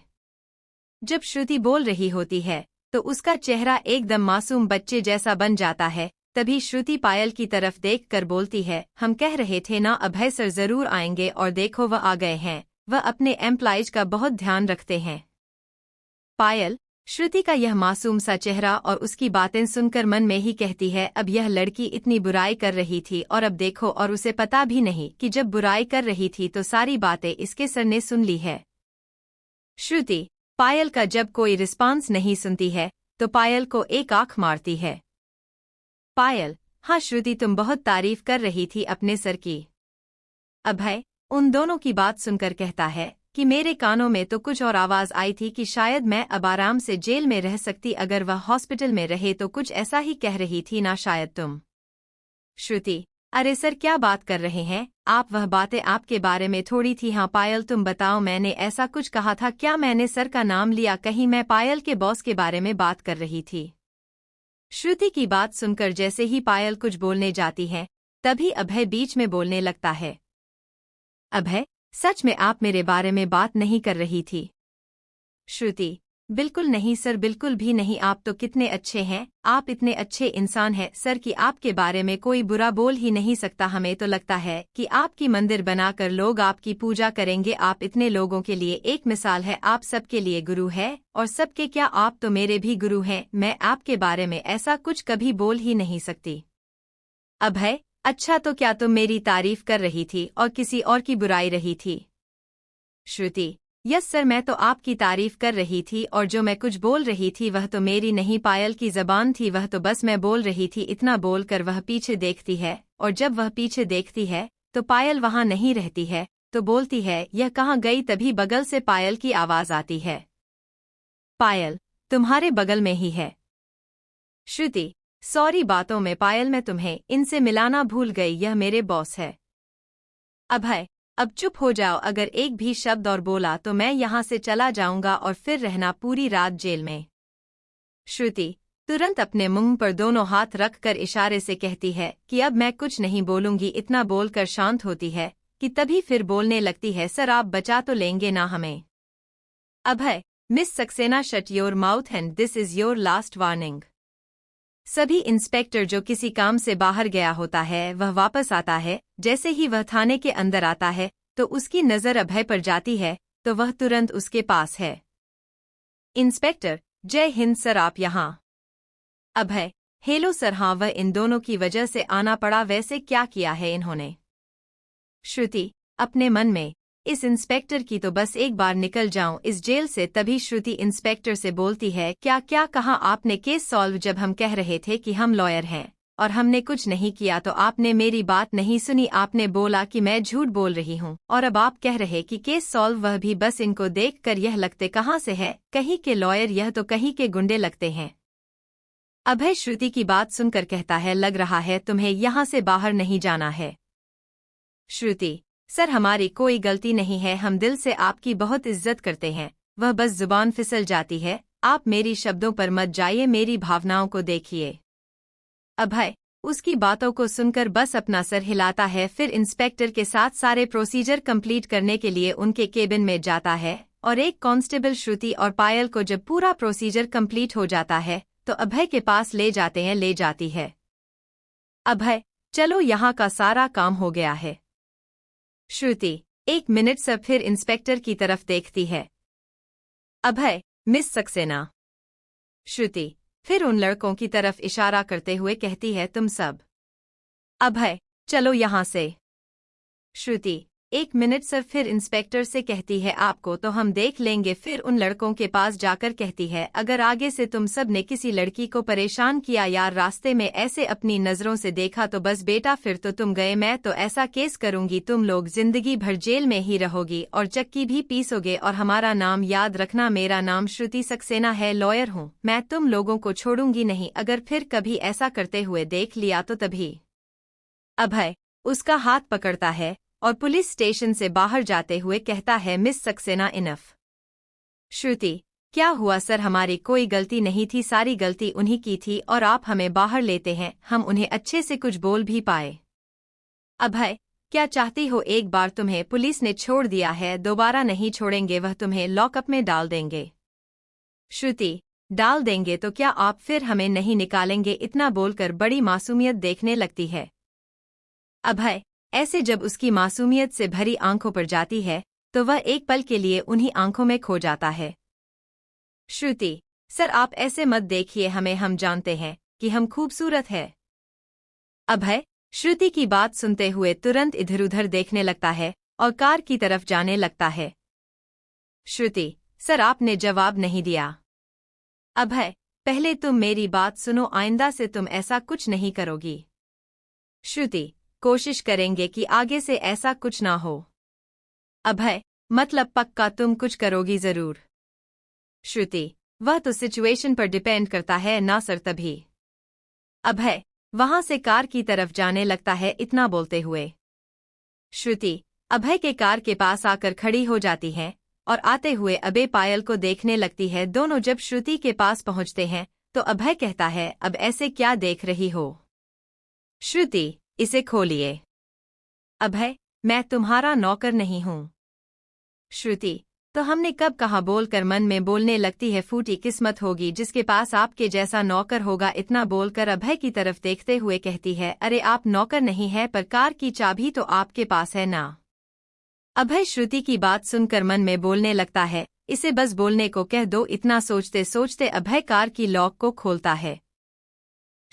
जब श्रुति बोल रही होती है तो उसका चेहरा एकदम मासूम बच्चे जैसा बन जाता है। तभी श्रुति पायल की तरफ देखकर बोलती है, हम कह रहे थे ना अभय सर जरूर आएंगे, और देखो वह आ गए हैं, वह अपने एम्प्लॉइज का बहुत ध्यान रखते हैं। पायल श्रुति का यह मासूम सा चेहरा और उसकी बातें सुनकर मन में ही कहती है, अब यह लड़की इतनी बुराई कर रही थी और अब देखो, और उसे पता भी नहीं कि जब बुराई कर रही थी तो सारी बातें इसके सर ने सुन ली है। श्रुति पायल का जब कोई रिस्पांस नहीं सुनती है तो पायल को एक आंख मारती है। पायल, हाँ श्रुति तुम बहुत तारीफ कर रही थी अपने सर की। अभय उन दोनों की बात सुनकर कहता है कि मेरे कानों में तो कुछ और आवाज आई थी कि शायद मैं अब आराम से जेल में रह सकती अगर वह हॉस्पिटल में रहे, तो कुछ ऐसा ही कह रही थी ना शायद तुम। श्रुति अरे सर क्या बात कर रहे हैं आप, वह बातें आपके बारे में थोड़ी थी। हाँ पायल तुम बताओ, मैंने ऐसा कुछ कहा था क्या? मैंने सर का नाम लिया कहीं? मैं पायल के बॉस के बारे में बात कर रही थी। श्रुति की बात सुनकर जैसे ही पायल कुछ बोलने जाती है तभी अभय बीच में बोलने लगता है, अभय सच में आप मेरे बारे में बात नहीं कर रही थी? श्रुति बिल्कुल नहीं सर, बिल्कुल भी नहीं, आप तो कितने अच्छे हैं, आप इतने अच्छे इंसान हैं सर कि आपके बारे में कोई बुरा बोल ही नहीं सकता। हमें तो लगता है कि आपकी मंदिर बनाकर लोग आपकी पूजा करेंगे। आप इतने लोगों के लिए एक मिसाल है, आप सबके लिए गुरु है, और सबके क्या आप तो मेरे भी गुरु हैं। मैं आपके बारे में ऐसा कुछ कभी बोल ही नहीं सकती। अभय अच्छा तो क्या तुम मेरी तारीफ कर रही थी और किसी और की बुराई रही थी? श्रुति यस सर, मैं तो आपकी तारीफ कर रही थी और जो मैं कुछ बोल रही थी वह तो मेरी नहीं पायल की जबान थी, वह तो बस मैं बोल रही थी। इतना बोलकर वह पीछे देखती है और जब वह पीछे देखती है तो पायल वहां नहीं रहती है, तो बोलती है यह कहाँ गई? तभी बगल से पायल की आवाज आती है, पायल तुम्हारे बगल में ही है। श्रुति सॉरी बातों में पायल, मैं तुम्हें इनसे मिलाना भूल गई, यह मेरे बॉस है। अभय अब चुप हो जाओ, अगर एक भी शब्द और बोला तो मैं यहाँ से चला जाऊंगा और फिर रहना पूरी रात जेल में। श्रुति तुरंत अपने मुंह पर दोनों हाथ रखकर इशारे से कहती है कि अब मैं कुछ नहीं बोलूंगी। इतना बोलकर शांत होती है कि तभी फिर बोलने लगती है, सर आप बचा तो लेंगे ना हमें? Abhay miss Saxena shut your mouth and this is your last warning. सभी इंस्पेक्टर जो किसी काम से बाहर गया होता है वह वापस आता है। जैसे ही वह थाने के अंदर आता है तो उसकी नज़र अभय पर जाती है तो वह तुरंत उसके पास है। इंस्पेक्टर जय हिंद सर, आप यहाँ? अभय हेलो सर, हाँ वह इन दोनों की वजह से आना पड़ा, वैसे क्या किया है इन्होंने? श्रुति अपने मन में इस इंस्पेक्टर की तो बस एक बार निकल जाऊं इस जेल से। तभी श्रुति इंस्पेक्टर से बोलती है, क्या क्या कहा आपने? Case solve? जब हम कह रहे थे कि हम लॉयर हैं और हमने कुछ नहीं किया तो आपने मेरी बात नहीं सुनी, आपने बोला कि मैं झूठ बोल रही हूँ और अब आप कह रहे कि केस सॉल्व, वह भी बस इनको देखकर यह लगते कहाँ से है, कहीं के लॉयर, यह तो कहीं के गुंडे लगते हैं। अभय श्रुति की बात सुनकर कहता है, लग रहा है तुम्हें यहाँ से बाहर नहीं जाना है। श्रुति सर हमारी कोई गलती नहीं है, हम दिल से आपकी बहुत इज्जत करते हैं। वह बस जुबान फिसल जाती है, आप मेरी शब्दों पर मत जाइए, मेरी भावनाओं को देखिए। अभय उसकी बातों को सुनकर बस अपना सर हिलाता है, फिर इंस्पेक्टर के साथ सारे प्रोसीजर कंप्लीट करने के लिए उनके केबिन में जाता है और एक कांस्टेबल श्रुति और पायल को जब पूरा प्रोसीजर कंप्लीट हो जाता है तो अभय के पास ले जाती है। अभय चलो यहाँ का सारा काम हो गया है। श्रुति एक मिनट सर, फिर इंस्पेक्टर की तरफ देखती है। अभय मिस सक्सेना। श्रुति फिर उन लड़कों की तरफ इशारा करते हुए कहती है, तुम सब अभय, चलो यहाँ से। श्रुति, 1 मिनट सर। फिर इंस्पेक्टर से कहती है आपको तो हम देख लेंगे। फिर उन लड़कों के पास जाकर कहती है अगर आगे से तुम सब ने किसी लड़की को परेशान किया या रास्ते में ऐसे अपनी नजरों से देखा तो बस बेटा फिर तो तुम गए। मैं तो ऐसा केस करूंगी तुम लोग जिंदगी भर जेल में ही रहोगी और चक्की भी पीसोगे। और हमारा नाम याद रखना, मेरा नाम श्रुति सक्सेना है, लॉयर हूँ। मैं तुम लोगों को छोड़ूंगी नहीं, अगर फिर कभी ऐसा करते हुए देख लिया तो तभी। अभय उसका हाथ पकड़ता है और पुलिस स्टेशन से बाहर जाते हुए कहता है मिस सक्सेना इनफ। श्रुति, क्या हुआ सर? हमारी कोई गलती नहीं थी, सारी गलती उन्हीं की थी और आप हमें बाहर लेते हैं, हम उन्हें अच्छे से कुछ बोल भी पाए। अभय, क्या चाहती हो? एक बार तुम्हें पुलिस ने छोड़ दिया है, दोबारा नहीं छोड़ेंगे, वह तुम्हें लॉकअप में डाल देंगे। श्रुति, डाल देंगे तो क्या आप फिर हमें नहीं निकालेंगे? इतना बोलकर बड़ी मासूमियत देखने लगती है। अभय ऐसे जब उसकी मासूमियत से भरी आंखों पर जाती है तो वह एक पल के लिए उन्हीं आंखों में खो जाता है। श्रुति, सर आप ऐसे मत देखिए हमें, हम जानते हैं कि हम खूबसूरत है। अभय श्रुति की बात सुनते हुए तुरंत इधर उधर देखने लगता है और कार की तरफ जाने लगता है। श्रुति, सर आपने जवाब नहीं दिया। अभय, पहले तुम मेरी बात सुनो, आइंदा से तुम ऐसा कुछ नहीं करोगी। श्रुति, कोशिश करेंगे कि आगे से ऐसा कुछ ना हो। अभय, मतलब पक्का तुम कुछ करोगी जरूर? श्रुति, वह तो सिचुएशन पर डिपेंड करता है ना सर, तभी। अभय वहां से कार की तरफ जाने लगता है इतना बोलते हुए। श्रुति अभय के कार के पास आकर खड़ी हो जाती है और आते हुए अभय पायल को देखने लगती है। दोनों जब श्रुति के पास पहुंचते हैं तो अभय कहता है अब ऐसे क्या देख रही हो? श्रुति, इसे खोलिए। अभय, मैं तुम्हारा नौकर नहीं हूं। श्रुति, तो हमने कब कहा? बोलकर मन में बोलने लगती है फूटी किस्मत होगी जिसके पास आपके जैसा नौकर होगा। इतना बोलकर अभय की तरफ देखते हुए कहती है अरे आप नौकर नहीं है पर कार की चाबी तो आपके पास है ना। अभय श्रुति की बात सुनकर मन में बोलने लगता है इसे बस बोलने को कह दो। इतना सोचते सोचते अभय कार की लॉक को खोलता है।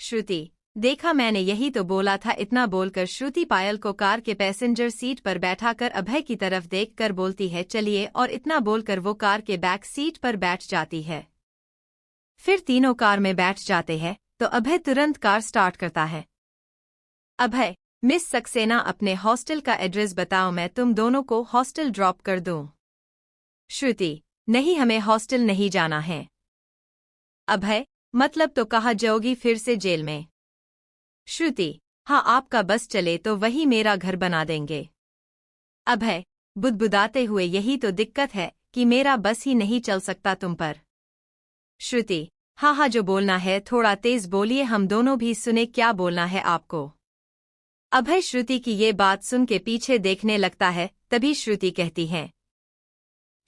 श्रुति, देखा मैंने यही तो बोला था। इतना बोलकर श्रुति पायल को कार के पैसेंजर सीट पर बैठाकर अभय की तरफ देखकर बोलती है चलिए, और इतना बोलकर वो कार के बैक सीट पर बैठ जाती है। फिर तीनों कार में बैठ जाते हैं तो अभय तुरंत कार स्टार्ट करता है। अभय, मिस सक्सेना अपने हॉस्टल का एड्रेस बताओ, मैं तुम दोनों को हॉस्टल ड्रॉप कर दूं। श्रुति, नहीं हमें हॉस्टल नहीं जाना है। अभय, मतलब तो कहाँ जाओगी फिर से? जेल में। श्रुति, हाँ आपका बस चले तो वही मेरा घर बना देंगे। अभय बुदबुदाते हुए, यही तो दिक्कत है कि मेरा बस ही नहीं चल सकता तुम पर। श्रुति, हाँ हाँ जो बोलना है थोड़ा तेज बोलिए, हम दोनों भी सुने क्या बोलना है आपको। अभय श्रुति की ये बात सुन के पीछे देखने लगता है, तभी श्रुति कहती है।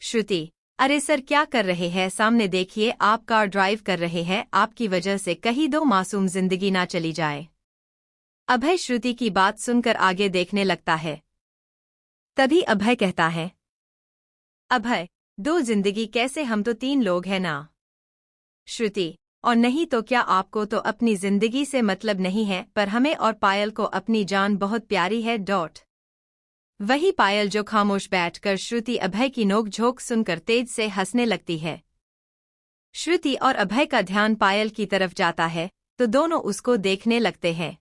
श्रुति, अरे सर क्या कर रहे हैं, सामने देखिए आप कार ड्राइव कर रहे हैं, आपकी वजह से कहीं दो मासूम जिंदगी ना चली जाए। अभय श्रुति की बात सुनकर आगे देखने लगता है। तभी अभय कहता है, अभय दो जिंदगी कैसे, हम तो 3 लोग हैं ना। श्रुति, और नहीं तो क्या, आपको तो अपनी जिंदगी से मतलब नहीं है पर हमें और पायल को अपनी जान बहुत प्यारी है। वही पायल जो खामोश बैठकर श्रुति अभय की नोक-झोंक सुनकर तेज से हंसने लगती है। श्रुति और अभय का ध्यान पायल की तरफ जाता है तो दोनों उसको देखने लगते हैं।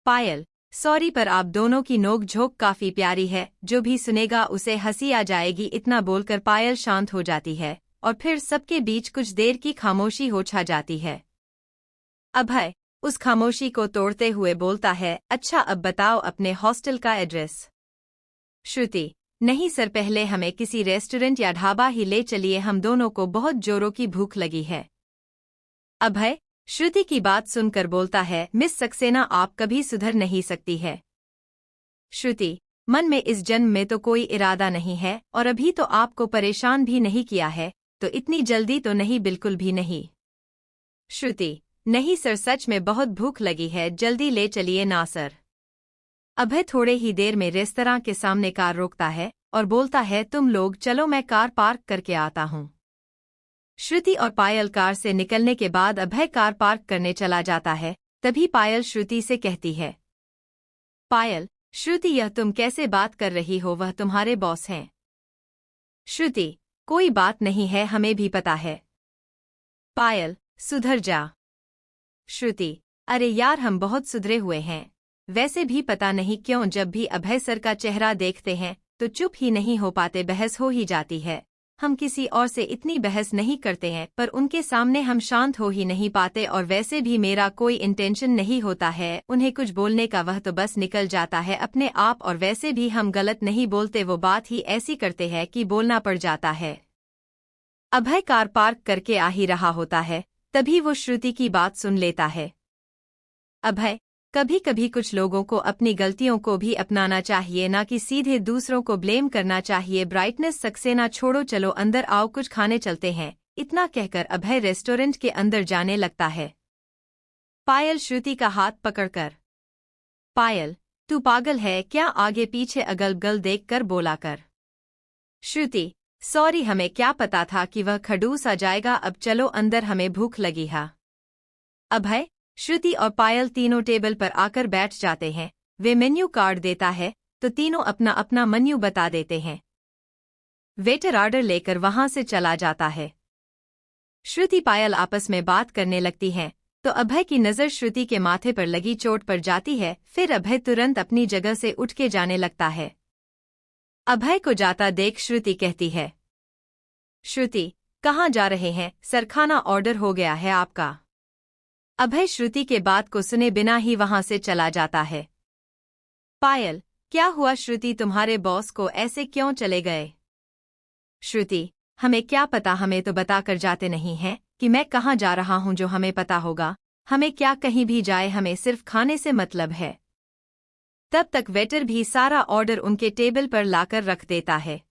पायल, सॉरी पर आप दोनों की नोक-झोंक काफी प्यारी है, जो भी सुनेगा उसे हंसी आ जाएगी। इतना बोलकर पायल शांत हो जाती है और फिर सबके बीच कुछ देर की खामोशी हो छा जाती है। अभय उस खामोशी को तोड़ते हुए बोलता है, अच्छा अब बताओ अपने हॉस्टल का एड्रेस। श्रुति, नहीं सर, पहले हमें किसी रेस्टोरेंट या ढाबा ही ले चलिए, हम दोनों को बहुत जोरों की भूख लगी है। अभय श्रुति की बात सुनकर बोलता है, मिस सक्सेना आप कभी सुधर नहीं सकती है। श्रुति, मन में इस जन्म में तो कोई इरादा नहीं है और अभी तो आपको परेशान भी नहीं किया है, तो इतनी जल्दी तो नहीं, बिल्कुल भी नहीं। श्रुति, नहीं सर, सच में बहुत भूख लगी है, जल्दी ले चलिए ना सर। अभय थोड़े ही देर में रेस्तरां के सामने कार रोकता है और बोलता है, तुम लोग चलो मैं कार पार्क करके आता हूँ। श्रुति और पायल कार से निकलने के बाद अभय कार पार्क करने चला जाता है। तभी पायल श्रुति से कहती है, पायल, श्रुति यह तुम कैसे बात कर रही हो, वह तुम्हारे बॉस हैं। श्रुति, कोई बात नहीं है, हमें भी पता है। पायल, सुधर जा। श्रुति, अरे यार हम बहुत सुधरे हुए हैं। वैसे भी पता नहीं क्यों जब भी अभय सर का चेहरा देखते हैं तो चुप ही नहीं हो पाते, बहस हो ही जाती है। हम किसी और से इतनी बहस नहीं करते हैं पर उनके सामने हम शांत हो ही नहीं पाते, और वैसे भी मेरा कोई इंटेंशन नहीं होता है उन्हें कुछ बोलने का, वह तो बस निकल जाता है अपने आप, और वैसे भी हम गलत नहीं बोलते, वो बात ही ऐसी करते हैं कि बोलना पड़ जाता है। अभय कार पार्क करके आ ही रहा होता है, तभी वो श्रुति की बात सुन लेता है। अभय, कभी कभी कुछ लोगों को अपनी गलतियों को भी अपनाना चाहिए, ना कि सीधे दूसरों को ब्लेम करना चाहिए। ब्राइटनेस सक्सेना छोड़ो, चलो अंदर आओ, कुछ खाने चलते हैं। इतना कहकर अभय रेस्टोरेंट के अंदर जाने लगता है। पायल श्रुति का हाथ पकड़कर, पायल तू पागल है क्या, आगे पीछे अगल बगल देखकर बोला कर। श्रुति, सॉरी, हमें क्या पता था कि वह खड़ूस आ जाएगा, अब चलो अंदर, हमें भूख लगी है। अभय, श्रुति और पायल तीनों टेबल पर आकर बैठ जाते हैं। वे मेन्यू कार्ड देता है तो तीनों अपना अपना मेन्यू बता देते हैं। वेटर ऑर्डर लेकर वहां से चला जाता है। श्रुति पायल आपस में बात करने लगती हैं तो अभय की नज़र श्रुति के माथे पर लगी चोट पर जाती है। फिर अभय तुरंत अपनी जगह से उठ के जाने लगता है। अभय को जाता देख श्रुति कहती है, श्रुति कहाँ जा रहे हैं, सर खाना ऑर्डर हो गया है आपका। अभय श्रुति के बात को सुने बिना ही वहां से चला जाता है। पायल, क्या हुआ श्रुति, तुम्हारे बॉस को ऐसे क्यों चले गए। श्रुति, हमें क्या पता, हमें तो बताकर जाते नहीं हैं कि मैं कहाँ जा रहा हूँ, जो हमें पता होगा, हमें क्या कहीं भी जाए, हमें सिर्फ खाने से मतलब है। तब तक वेटर भी सारा ऑर्डर उनके टेबल पर लाकर रख देता है।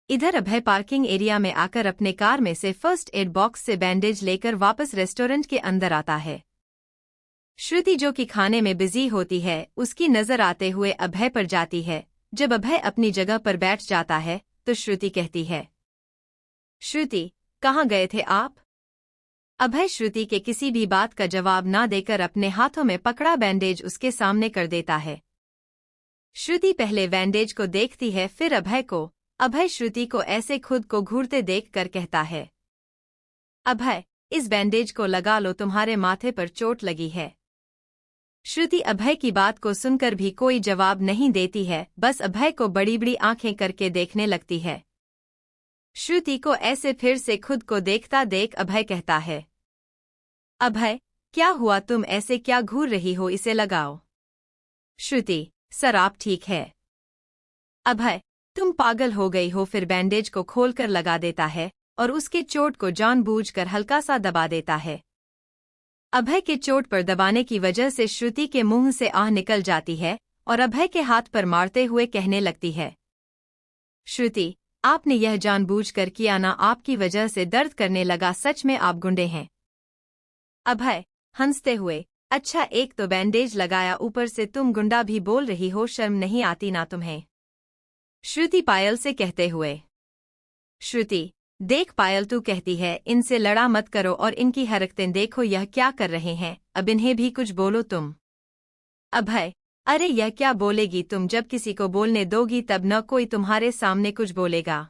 इधर अभय पार्किंग एरिया में आकर अपने कार में से फर्स्ट एड बॉक्स से बैंडेज लेकर वापस रेस्टोरेंट के अंदर आता है। श्रुति जो कि खाने में बिजी होती है, उसकी नजर आते हुए अभय पर जाती है। जब अभय अपनी जगह पर बैठ जाता है तो श्रुति कहती है, श्रुति कहाँ गए थे आप। अभय श्रुति के किसी भी बात का जवाब ना देकर अपने हाथों में पकड़ा बैंडेज उसके सामने कर देता है। श्रुति पहले बैंडेज को देखती है, फिर अभय को। अभय श्रुति को ऐसे खुद को घूरते देखकर कहता है, अभय इस बैंडेज को लगा लो, तुम्हारे माथे पर चोट लगी है। श्रुति अभय की बात को सुनकर भी कोई जवाब नहीं देती है, बस अभय को बड़ी बड़ी आंखें करके देखने लगती है। श्रुति को ऐसे फिर से खुद को देखता देख अभय कहता है, अभय क्या हुआ, तुम ऐसे क्या घूर रही हो, इसे लगाओ। श्रुति, सर आप ठीक है। अभय, तुम पागल हो गई हो। फिर बैंडेज को खोलकर लगा देता है और उसके चोट को जानबूझकर हल्का सा दबा देता है। अभय के चोट पर दबाने की वजह से श्रुति के मुंह से आह निकल जाती है और अभय के हाथ पर मारते हुए कहने लगती है, श्रुति आपने यह जानबूझकर किया ना, आपकी वजह से दर्द करने लगा, सच में आप गुंडे हैं। अभय हंसते हुए, अच्छा एक तो बैंडेज लगाया, ऊपर से तुम गुंडा भी बोल रही हो, शर्म नहीं आती ना तुम्हें। श्रुति पायल से कहते हुए, श्रुति देख पायल तू कहती है इनसे लड़ा मत करो और इनकी हरकतें देखो, यह क्या कर रहे हैं, अब इन्हें भी कुछ बोलो तुम। अभय, अरे यह क्या बोलेगी, तुम जब किसी को बोलने दोगी तब न कोई तुम्हारे सामने कुछ बोलेगा।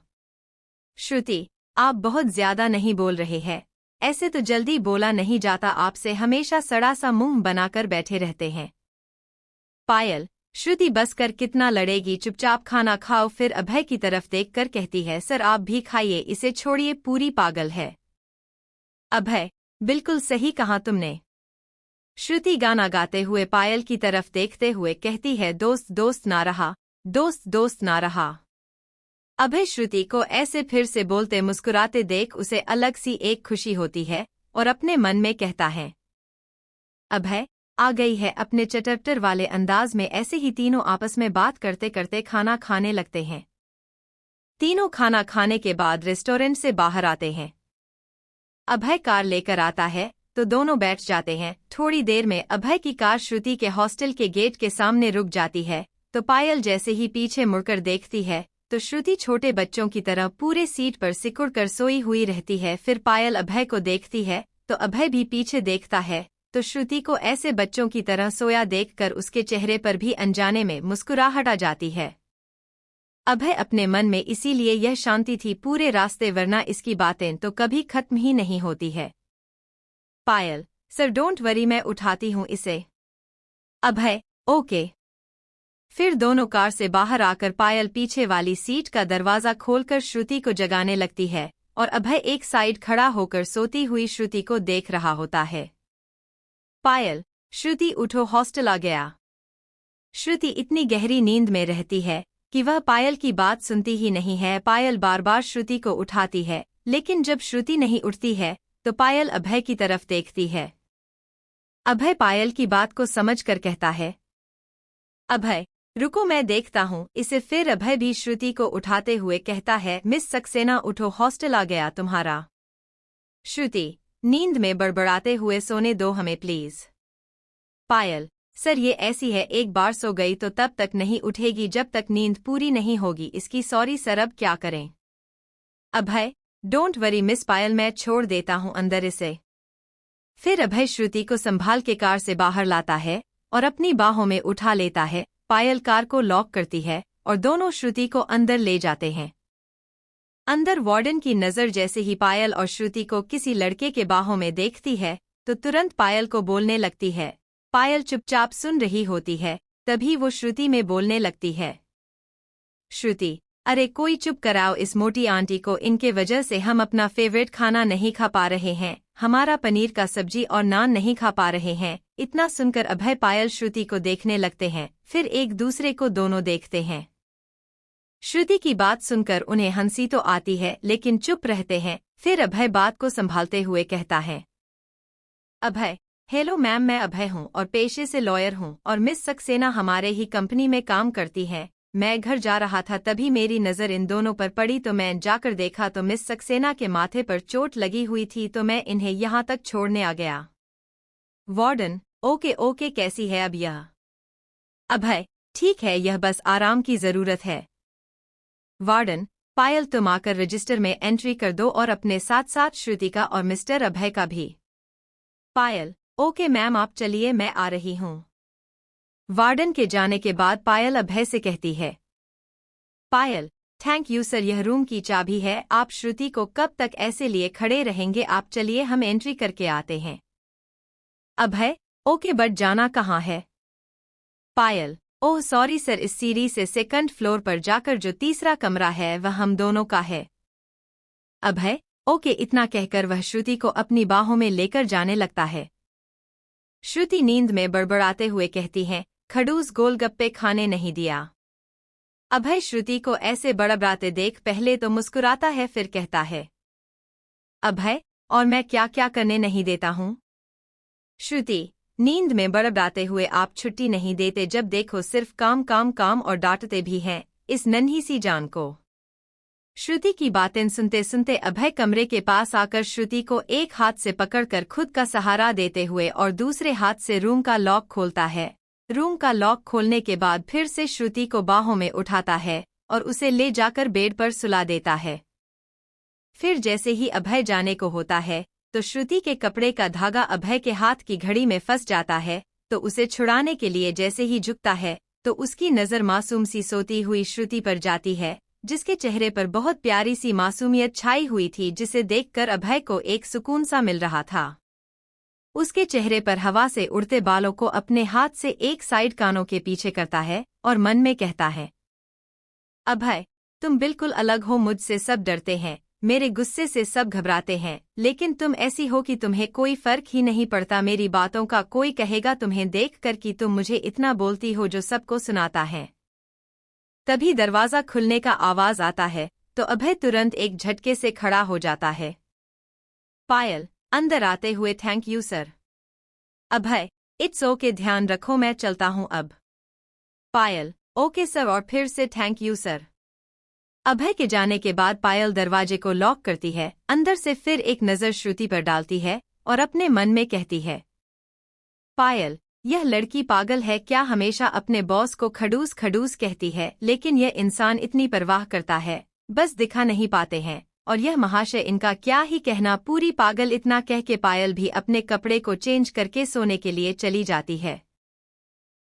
श्रुति, आप बहुत ज्यादा नहीं बोल रहे हैं, ऐसे तो जल्दी बोला नहीं जाता आपसे, हमेशा सड़ा सा मुंह बनाकर बैठे रहते हैं। पायल, श्रुति बस कर, कितना लड़ेगी, चुपचाप खाना खाओ। फिर अभय की तरफ देखकर कहती है, सर आप भी खाइए, इसे छोड़िए, पूरी पागल है। अभय, बिल्कुल सही कहा तुमने। श्रुति गाना गाते हुए पायल की तरफ देखते हुए कहती है, दोस्त दोस्त ना रहा, दोस्त दोस्त ना रहा। अभय श्रुति को ऐसे फिर से बोलते मुस्कुराते देख उसे अलग सी एक खुशी होती है और अपने मन में कहता है, अभय आ गई है। अपने चटपटर वाले अंदाज में ऐसे ही तीनों आपस में बात करते करते खाना खाने लगते हैं। तीनों खाना खाने के बाद रेस्टोरेंट से बाहर आते हैं। अभय कार लेकर आता है तो दोनों बैठ जाते हैं। थोड़ी देर में अभय की कार श्रुति के हॉस्टल के गेट के सामने रुक जाती है तो पायल जैसे ही पीछे मुड़कर देखती है तो श्रुति छोटे बच्चों की तरह पूरे सीट पर सिकुड़ कर सोई हुई रहती है। फिर पायल अभय को देखती है तो अभय भी पीछे देखता है तो श्रुति को ऐसे बच्चों की तरह सोया देखकर उसके चेहरे पर भी अनजाने में मुस्कुराहट आ जाती है। अभय अपने मन में इसीलिए यह शांति थी पूरे रास्ते, वरना इसकी बातें तो कभी खत्म ही नहीं होती है। पायल, सर डोंट वरी, मैं उठाती हूँ इसे। अभय, ओके। फिर दोनों कार से बाहर आकर पायल पीछे वाली सीट का दरवाजा खोलकर श्रुति को जगाने लगती है और अभय एक साइड खड़ा होकर सोती हुई श्रुति को देख रहा होता है। पायल, श्रुति उठो, हॉस्टल आ गया। श्रुति इतनी गहरी नींद में रहती है कि वह पायल की बात सुनती ही नहीं है। पायल बार बार श्रुति को उठाती है, लेकिन जब श्रुति नहीं उठती है तो पायल अभय की तरफ देखती है। अभय पायल की बात को समझकर कहता है, अभय रुको मैं देखता हूँ इसे। फिर अभय भी श्रुति को उठाते हुए कहता है, मिस सक्सेना उठो, हॉस्टल आ गया तुम्हारा। श्रुति, नींद में बड़बड़ाते हुए सोने दो हमें प्लीज। पायल, सर ये ऐसी है, एक बार सो गई तो तब तक नहीं उठेगी जब तक नींद पूरी नहीं होगी इसकी। सॉरी सर, अब क्या करें। अभय, डोंट वरी मिस पायल, मैं छोड़ देता हूँ अंदर इसे। फिर अभय श्रुति को संभाल के कार से बाहर लाता है और अपनी बाहों में उठा लेता है। पायल कार को लॉक करती है और दोनों श्रुति को अंदर ले जाते हैं। अंदर वार्डन की नज़र जैसे ही पायल और श्रुति को किसी लड़के के बाहों में देखती है तो तुरंत पायल को बोलने लगती है। पायल चुपचाप सुन रही होती है, तभी वो श्रुति में बोलने लगती है, श्रुति, अरे कोई चुप कराओ इस मोटी आंटी को, इनके वजह से हम अपना फेवरेट खाना नहीं खा पा रहे हैं, हमारा पनीर का सब्जी और नान नहीं खा पा रहे हैं। इतना सुनकर अभय पायल श्रुति को देखने लगते हैं, फिर एक दूसरे को दोनों देखते हैं। श्रुति की बात सुनकर उन्हें हंसी तो आती है लेकिन चुप रहते हैं। फिर अभय बात को संभालते हुए कहता है, अभय, हेलो मैम, मैं अभय हूँ और पेशे से लॉयर हूँ और मिस सक्सेना हमारे ही कंपनी में काम करती है। मैं घर जा रहा था तभी मेरी नज़र इन दोनों पर पड़ी तो मैं जाकर देखा तो मिस सक्सेना के माथे पर चोट लगी हुई थी तो मैं इन्हें यहाँ तक छोड़ने आ गया। वार्डन, ओके ओके, कैसी है अब यह? अभय, ठीक है, यह बस आराम की ज़रूरत है। वार्डन, पायल तुम आकर रजिस्टर में एंट्री कर दो और अपने साथ साथ श्रुति का और मिस्टर अभय का भी। पायल, ओके मैम, आप चलिए, मैं आ रही हूँ। वार्डन के जाने के बाद पायल अभय से कहती है, पायल, थैंक यू सर, यह रूम की चाबी है, आप श्रुति को कब तक ऐसे लिए खड़े रहेंगे, आप चलिए हम एंट्री करके आते हैं। अभय, ओके, बट जाना कहाँ है? पायल, ओह सॉरी सर, इस सीढ़ी से सेकंड फ्लोर पर जाकर जो तीसरा कमरा है वह हम दोनों का है। अभय, ओके, इतना कहकर वह श्रुति को अपनी बाहों में लेकर जाने लगता है। श्रुति नींद में बड़बड़ाते हुए कहती है, खड़ूस गोलगप्पे खाने नहीं दिया। अभय श्रुति को ऐसे बड़बड़ाते देख पहले तो मुस्कुराता है, फिर कहता है, अभय, और मैं क्या क्या करने नहीं देता हूँ? श्रुति, नींद में बड़बड़ाते हुए आप छुट्टी नहीं देते, जब देखो सिर्फ काम काम काम और डांटते भी हैं इस नन्ही सी जान को। श्रुति की बातें सुनते सुनते अभय कमरे के पास आकर श्रुति को एक हाथ से पकड़कर खुद का सहारा देते हुए और दूसरे हाथ से रूम का लॉक खोलता है। रूम का लॉक खोलने के बाद फिर से श्रुति को बाहों में उठाता है और उसे ले जाकर बेड पर सुला देता है। फिर जैसे ही अभय जाने को होता है तो श्रुति के कपड़े का धागा अभय के हाथ की घड़ी में फंस जाता है, तो उसे छुड़ाने के लिए जैसे ही झुकता है तो उसकी नज़र मासूम सी सोती हुई श्रुति पर जाती है, जिसके चेहरे पर बहुत प्यारी सी मासूमियत छाई हुई थी, जिसे देखकर अभय को एक सुकून सा मिल रहा था। उसके चेहरे पर हवा से उड़ते बालों को अपने हाथ से एक साइड कानों के पीछे करता है और मन में कहता है, अभय, तुम बिल्कुल अलग हो मुझसे, सब डरते हैं, मेरे गुस्से से सब घबराते हैं, लेकिन तुम ऐसी हो कि तुम्हें कोई फर्क ही नहीं पड़ता मेरी बातों का। कोई कहेगा तुम्हें देखकर कि तुम मुझे इतना बोलती हो जो सबको सुनाता है। तभी दरवाज़ा खुलने का आवाज़ आता है तो अभय तुरंत एक झटके से खड़ा हो जाता है। पायल, अंदर आते हुए, thank you sir. Abhay, it's okay, ध्यान रखो, मैं चलता हूँ अब। पायल, ओके सर, और फिर से थैंक यू सर। अभय के जाने के बाद पायल दरवाजे को लॉक करती है, अंदर से फिर एक नज़र श्रुति पर डालती है और अपने मन में कहती है, पायल, यह लड़की पागल है क्या, हमेशा अपने बॉस को खड़ूस खड़ूस कहती है, लेकिन यह इंसान इतनी परवाह करता है, बस दिखा नहीं पाते हैं और यह महाशय इनका क्या ही कहना, पूरी पागल। इतना कह के पायल भी अपने कपड़े को चेंज करके सोने के लिए चली जाती है।